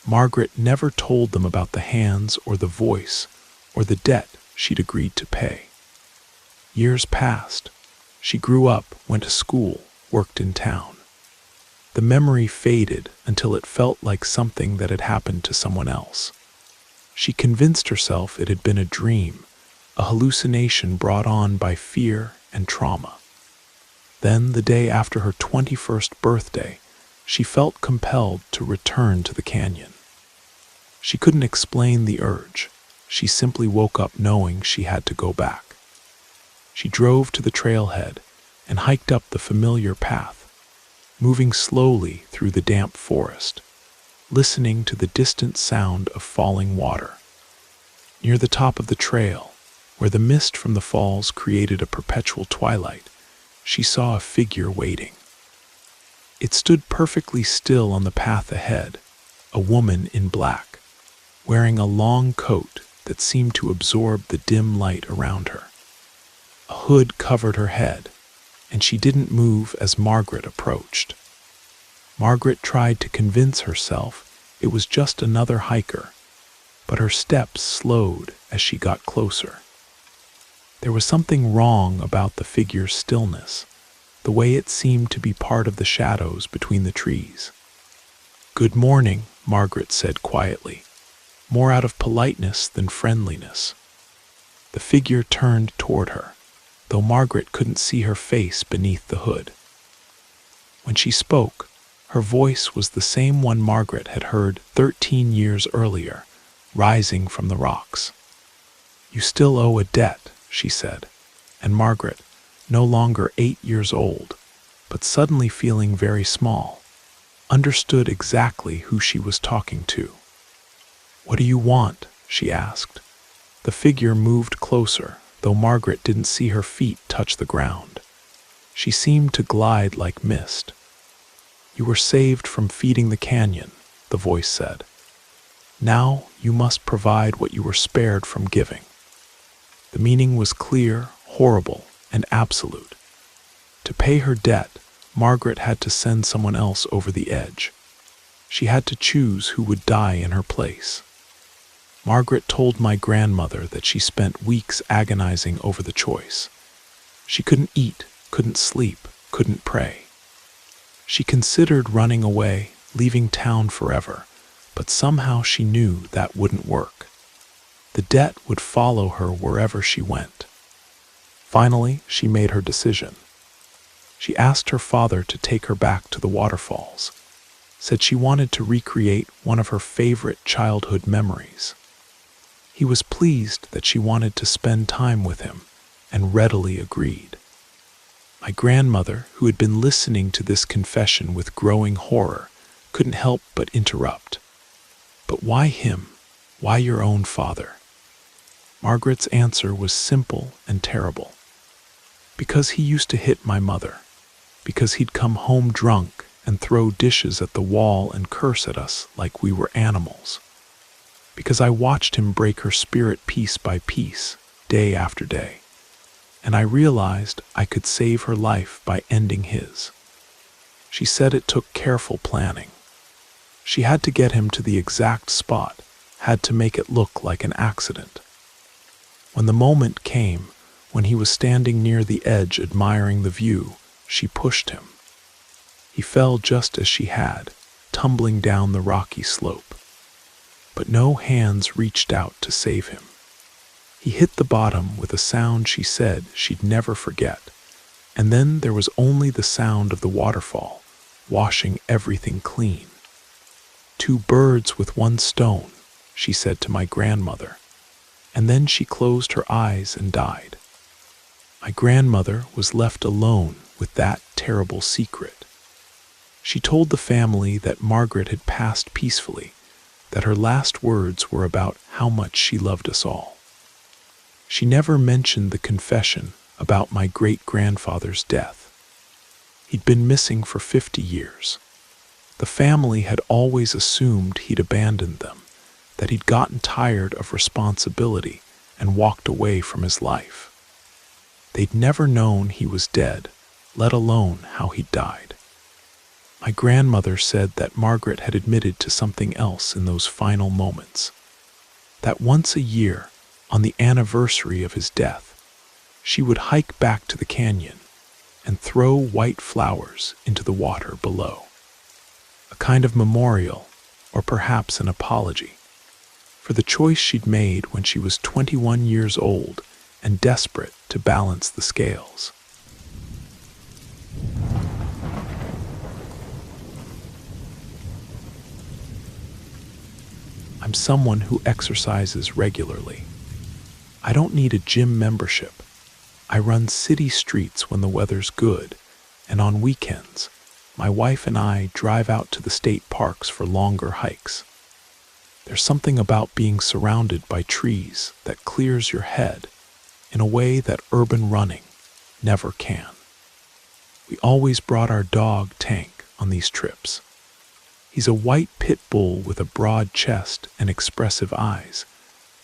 Margaret never told them about the hands or the voice or the debt she'd agreed to pay. Years passed. She grew up, went to school, worked in town. The memory faded until it felt like something that had happened to someone else. She convinced herself it had been a dream, a hallucination brought on by fear and trauma. Then, the day after her 21st birthday, she felt compelled to return to the canyon. She couldn't explain the urge. She simply woke up knowing she had to go back. She drove to the trailhead and hiked up the familiar path, moving slowly through the damp forest, listening to the distant sound of falling water. Near the top of the trail, where the mist from the falls created a perpetual twilight, she saw a figure waiting. It stood perfectly still on the path ahead, a woman in black, wearing a long coat that seemed to absorb the dim light around her. A hood covered her head, and she didn't move as Margaret approached. Margaret tried to convince herself it was just another hiker, but her steps slowed as she got closer. There was something wrong about the figure's stillness, the way it seemed to be part of the shadows between the trees. "Good morning," Margaret said quietly, more out of politeness than friendliness. The figure turned toward her, though Margaret couldn't see her face beneath the hood. When she spoke, her voice was the same one Margaret had heard 13 years earlier, rising from the rocks. "You still owe a debt," she said, and Margaret, no longer 8 years old, but suddenly feeling very small, understood exactly who she was talking to. "What do you want?" she asked. The figure moved closer, though Margaret didn't see her feet touch the ground. She seemed to glide like mist. "You were saved from feeding the canyon," the voice said. "Now you must provide what you were spared from giving." The meaning was clear, horrible, and absolute. To pay her debt, Margaret had to send someone else over the edge. She had to choose who would die in her place. Margaret told my grandmother that she spent weeks agonizing over the choice. She couldn't eat, couldn't sleep, couldn't pray. She considered running away, leaving town forever, but somehow she knew that wouldn't work. The debt would follow her wherever she went. Finally, she made her decision. She asked her father to take her back to the waterfalls, said she wanted to recreate one of her favorite childhood memories. He was pleased that she wanted to spend time with him, and readily agreed. My grandmother, who had been listening to this confession with growing horror, couldn't help but interrupt. "But why him? Why your own father?" Margaret's answer was simple and terrible. "Because he used to hit my mother. Because he'd come home drunk and throw dishes at the wall and curse at us like we were animals. Because I watched him break her spirit piece by piece, day after day. And I realized I could save her life by ending his." She said it took careful planning. She had to get him to the exact spot, had to make it look like an accident. When the moment came, when he was standing near the edge admiring the view, she pushed him. He fell just as she had, tumbling down the rocky slope. But no hands reached out to save him. He hit the bottom with a sound she said she'd never forget, and then there was only the sound of the waterfall, washing everything clean. "Two birds with one stone," she said to my grandmother, and then she closed her eyes and died. My grandmother was left alone with that terrible secret. She told the family that Margaret had passed peacefully, that her last words were about how much she loved us all. She never mentioned the confession about my great-grandfather's death. He'd been missing for 50 years. The family had always assumed he'd abandoned them, that he'd gotten tired of responsibility and walked away from his life. They'd never known he was dead, let alone how he'd died. My grandmother said that Margaret had admitted to something else in those final moments, that once a year, on the anniversary of his death, she would hike back to the canyon and throw white flowers into the water below. A kind of memorial, or perhaps an apology, for the choice she'd made when she was 21 years old and desperate to balance the scales. I'm someone who exercises regularly. I don't need a gym membership. I run city streets when the weather's good, and on weekends, my wife and I drive out to the state parks for longer hikes. There's something about being surrounded by trees that clears your head in a way that urban running never can. We always brought our dog Tank on these trips. He's a white pit bull with a broad chest and expressive eyes,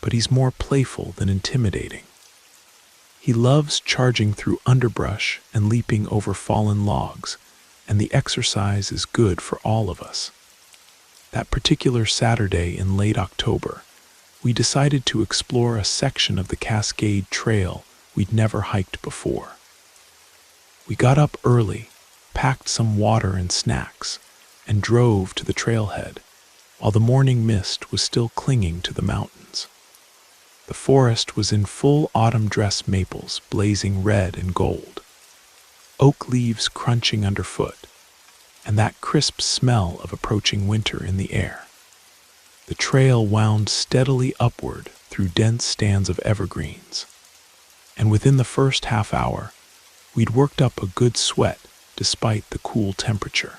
but he's more playful than intimidating. He loves charging through underbrush and leaping over fallen logs, and the exercise is good for all of us. That particular Saturday in late October, we decided to explore a section of the Cascade Trail we'd never hiked before. We got up early, packed some water and snacks, and drove to the trailhead, while the morning mist was still clinging to the mountains. The forest was in full autumn dress maples blazing red and gold, oak leaves crunching underfoot, and that crisp smell of approaching winter in the air. The trail wound steadily upward through dense stands of evergreens, and within the first half hour, we'd worked up a good sweat despite the cool temperature.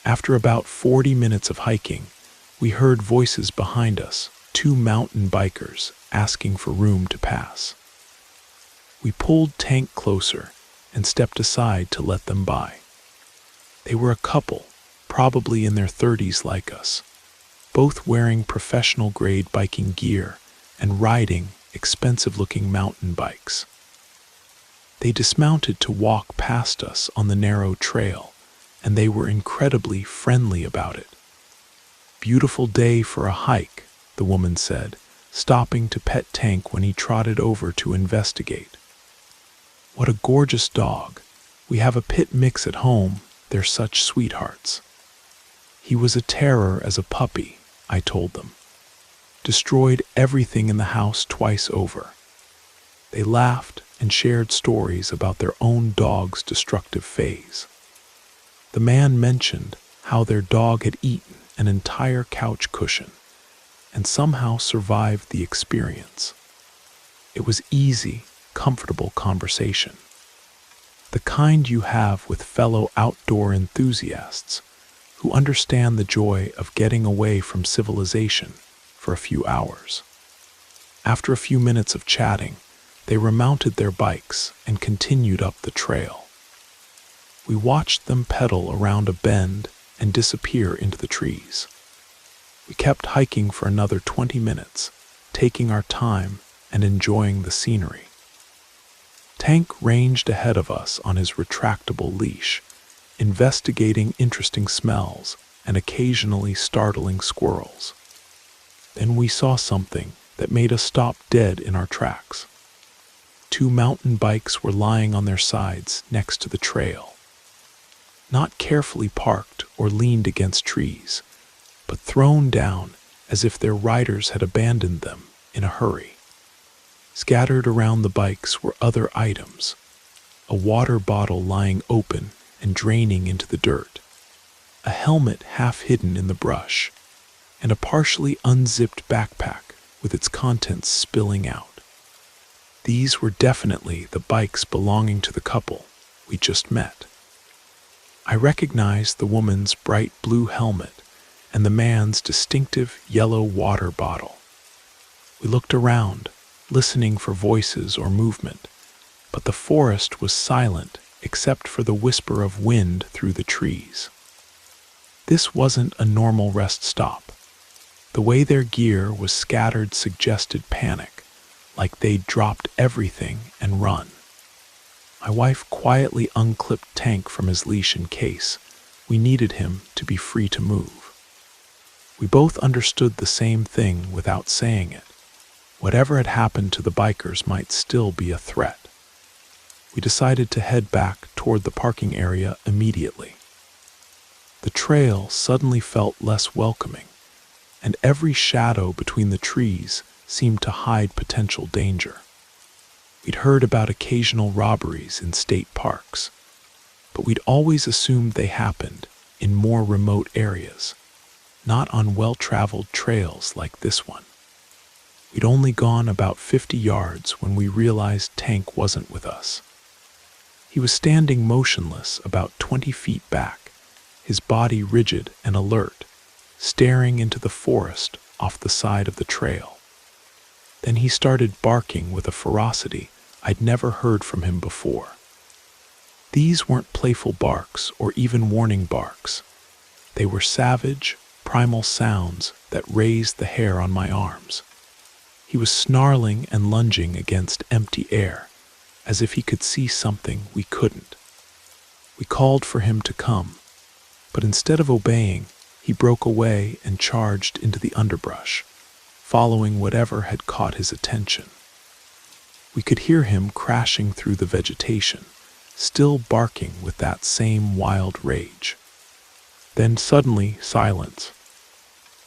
After about 40 minutes of hiking, we heard voices behind us, two mountain bikers asking for room to pass. We pulled Tank closer and stepped aside to let them by. They were a couple, probably in their 30s like us, both wearing professional-grade biking gear and riding expensive-looking mountain bikes. They dismounted to walk past us on the narrow trail, and they were incredibly friendly about it. "Beautiful day for a hike," the woman said, stopping to pet Tank when he trotted over to investigate. "What a gorgeous dog. We have a pit mix at home. They're such sweethearts." "He was a terror as a puppy," I told them. "Destroyed everything in the house twice over." They laughed and shared stories about their own dog's destructive phase. The man mentioned how their dog had eaten an entire couch cushion and somehow survived the experience. It was easy, comfortable conversation. The kind you have with fellow outdoor enthusiasts who understand the joy of getting away from civilization for a few hours. After a few minutes of chatting, they remounted their bikes and continued up the trail. We watched them pedal around a bend and disappear into the trees. We kept hiking for another 20 minutes, taking our time and enjoying the scenery. Tank ranged ahead of us on his retractable leash, investigating interesting smells and occasionally startling squirrels. Then we saw something that made us stop dead in our tracks. Two mountain bikes were lying on their sides next to the trail, not carefully parked or leaned against trees, but thrown down as if their riders had abandoned them in a hurry. Scattered around the bikes were other items, a water bottle lying open and draining into the dirt, a helmet half hidden in the brush, and a partially unzipped backpack with its contents spilling out. These were definitely the bikes belonging to the couple we just met. I recognized the woman's bright blue helmet and the man's distinctive yellow water bottle. We looked around, listening for voices or movement, but the forest was silent except for the whisper of wind through the trees. This wasn't a normal rest stop. The way their gear was scattered suggested panic, like they'd dropped everything and run. My wife quietly unclipped Tank from his leash in case we needed him to be free to move. We both understood the same thing without saying it. Whatever had happened to the bikers might still be a threat. We decided to head back toward the parking area immediately. The trail suddenly felt less welcoming, and every shadow between the trees seemed to hide potential danger. We'd heard about occasional robberies in state parks, but we'd always assumed they happened in more remote areas, not on well-traveled trails like this one. We'd only gone about 50 yards when we realized Tank wasn't with us. He was standing motionless about 20 feet back, his body rigid and alert, staring into the forest off the side of the trail. Then he started barking with a ferocity I'd never heard from him before. These weren't playful barks or even warning barks. They were savage, primal sounds that raised the hair on my arms. He was snarling and lunging against empty air, as if he could see something we couldn't. We called for him to come, but instead of obeying, he broke away and charged into the underbrush, following whatever had caught his attention. We could hear him crashing through the vegetation, still barking with that same wild rage. Then suddenly, silence.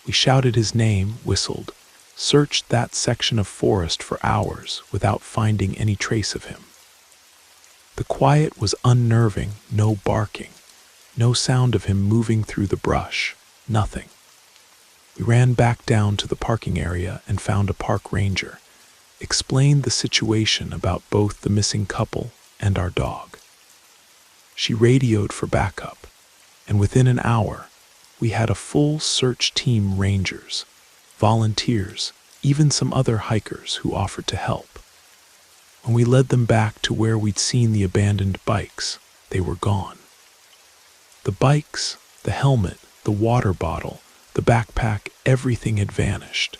We shouted his name, whistled, searched that section of forest for hours without finding any trace of him. The quiet was unnerving, no barking, no sound of him moving through the brush, nothing. We ran back down to the parking area and found a park ranger, explained the situation about both the missing couple and our dog. She radioed for backup, and within an hour, we had a full search team, rangers, volunteers, even some other hikers who offered to help. When we led them back to where we'd seen the abandoned bikes, they were gone. The bikes, the helmet, the water bottle, the backpack, everything had vanished.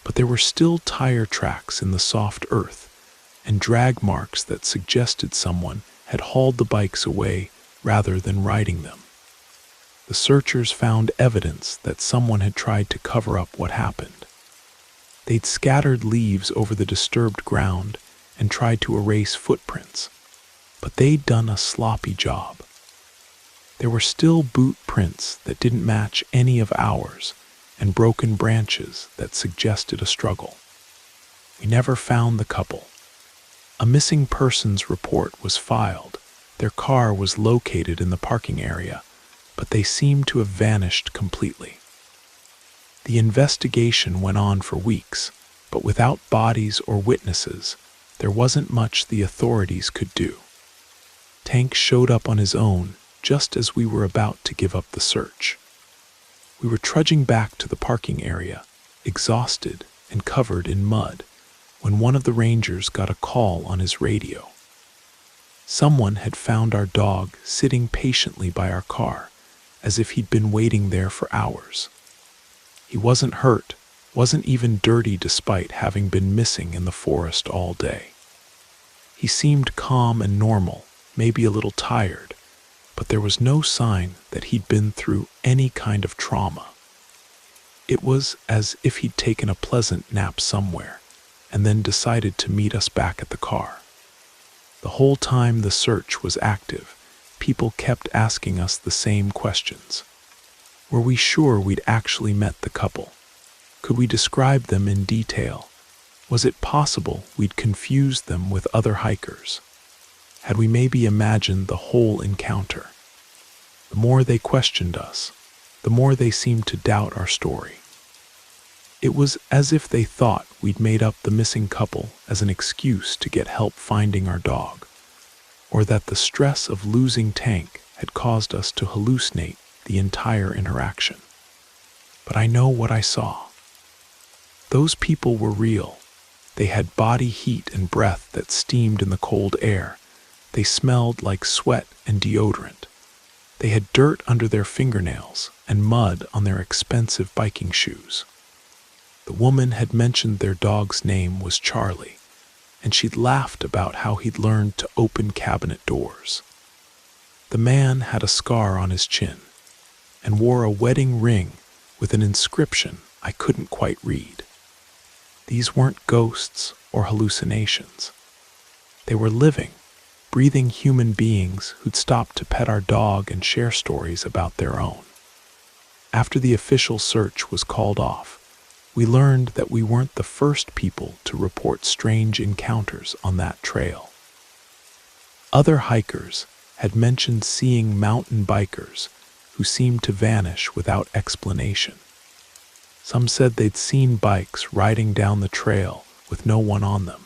But there were still tire tracks in the soft earth and drag marks that suggested someone had hauled the bikes away rather than riding them. The searchers found evidence that someone had tried to cover up what happened. They'd scattered leaves over the disturbed ground and tried to erase footprints, but they'd done a sloppy job. There were still boot prints that didn't match any of ours, and broken branches that suggested a struggle. We never found the couple. A missing persons report was filed. Their car was located in the parking area, but they seemed to have vanished completely. The investigation went on for weeks, but without bodies or witnesses, there wasn't much the authorities could do. Tank showed up on his own just as we were about to give up the search. We were trudging back to the parking area, exhausted and covered in mud, when one of the rangers got a call on his radio. Someone had found our dog sitting patiently by our car, as if he'd been waiting there for hours. He wasn't hurt, wasn't even dirty despite having been missing in the forest all day. He seemed calm and normal, maybe a little tired, but there was no sign that he'd been through any kind of trauma. It was as if he'd taken a pleasant nap somewhere, and then decided to meet us back at the car. The whole time the search was active, people kept asking us the same questions. Were we sure we'd actually met the couple? Could we describe them in detail? Was it possible we'd confused them with other hikers? Had we maybe imagined the whole encounter? The more they questioned us, the more they seemed to doubt our story. It was as if they thought we'd made up the missing couple as an excuse to get help finding our dog, or that the stress of losing Tank had caused us to hallucinate the entire interaction. But I know what I saw. Those people were real. They had body heat and breath that steamed in the cold air. They smelled like sweat and deodorant. They had dirt under their fingernails and mud on their expensive biking shoes. The woman had mentioned their dog's name was Charlie, and she'd laughed about how he'd learned to open cabinet doors. The man had a scar on his chin and wore a wedding ring with an inscription I couldn't quite read. These weren't ghosts or hallucinations. They were living, breathing human beings who'd stopped to pet our dog and share stories about their own. After the official search was called off, we learned that we weren't the first people to report strange encounters on that trail. Other hikers had mentioned seeing mountain bikers who seemed to vanish without explanation. Some said they'd seen bikes riding down the trail with no one on them,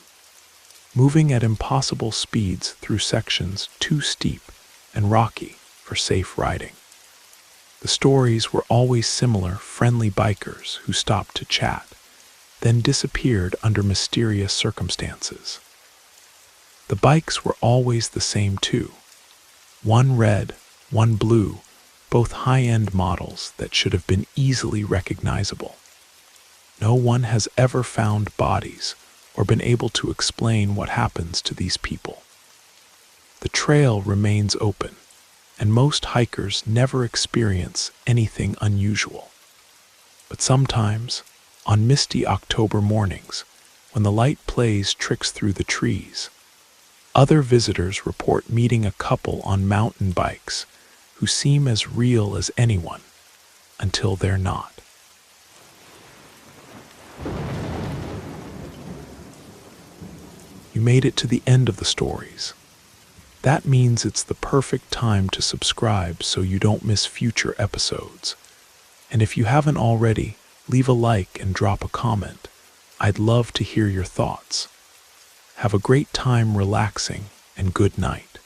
moving at impossible speeds through sections too steep and rocky for safe riding. The stories were always similar: friendly bikers who stopped to chat, then disappeared under mysterious circumstances. The bikes were always the same too. One red, one blue, both high-end models that should have been easily recognizable. No one has ever found bodies or been able to explain what happens to these people. The trail remains open, and most hikers never experience anything unusual. But sometimes, on misty October mornings, when the light plays tricks through the trees. Other visitors report meeting a couple on mountain bikes who seem as real as anyone until they're not. You made it to the end of the stories. That means it's the perfect time to subscribe so you don't miss future episodes. And if you haven't already, leave a like and drop a comment. I'd love to hear your thoughts. Have a great time relaxing, and good night.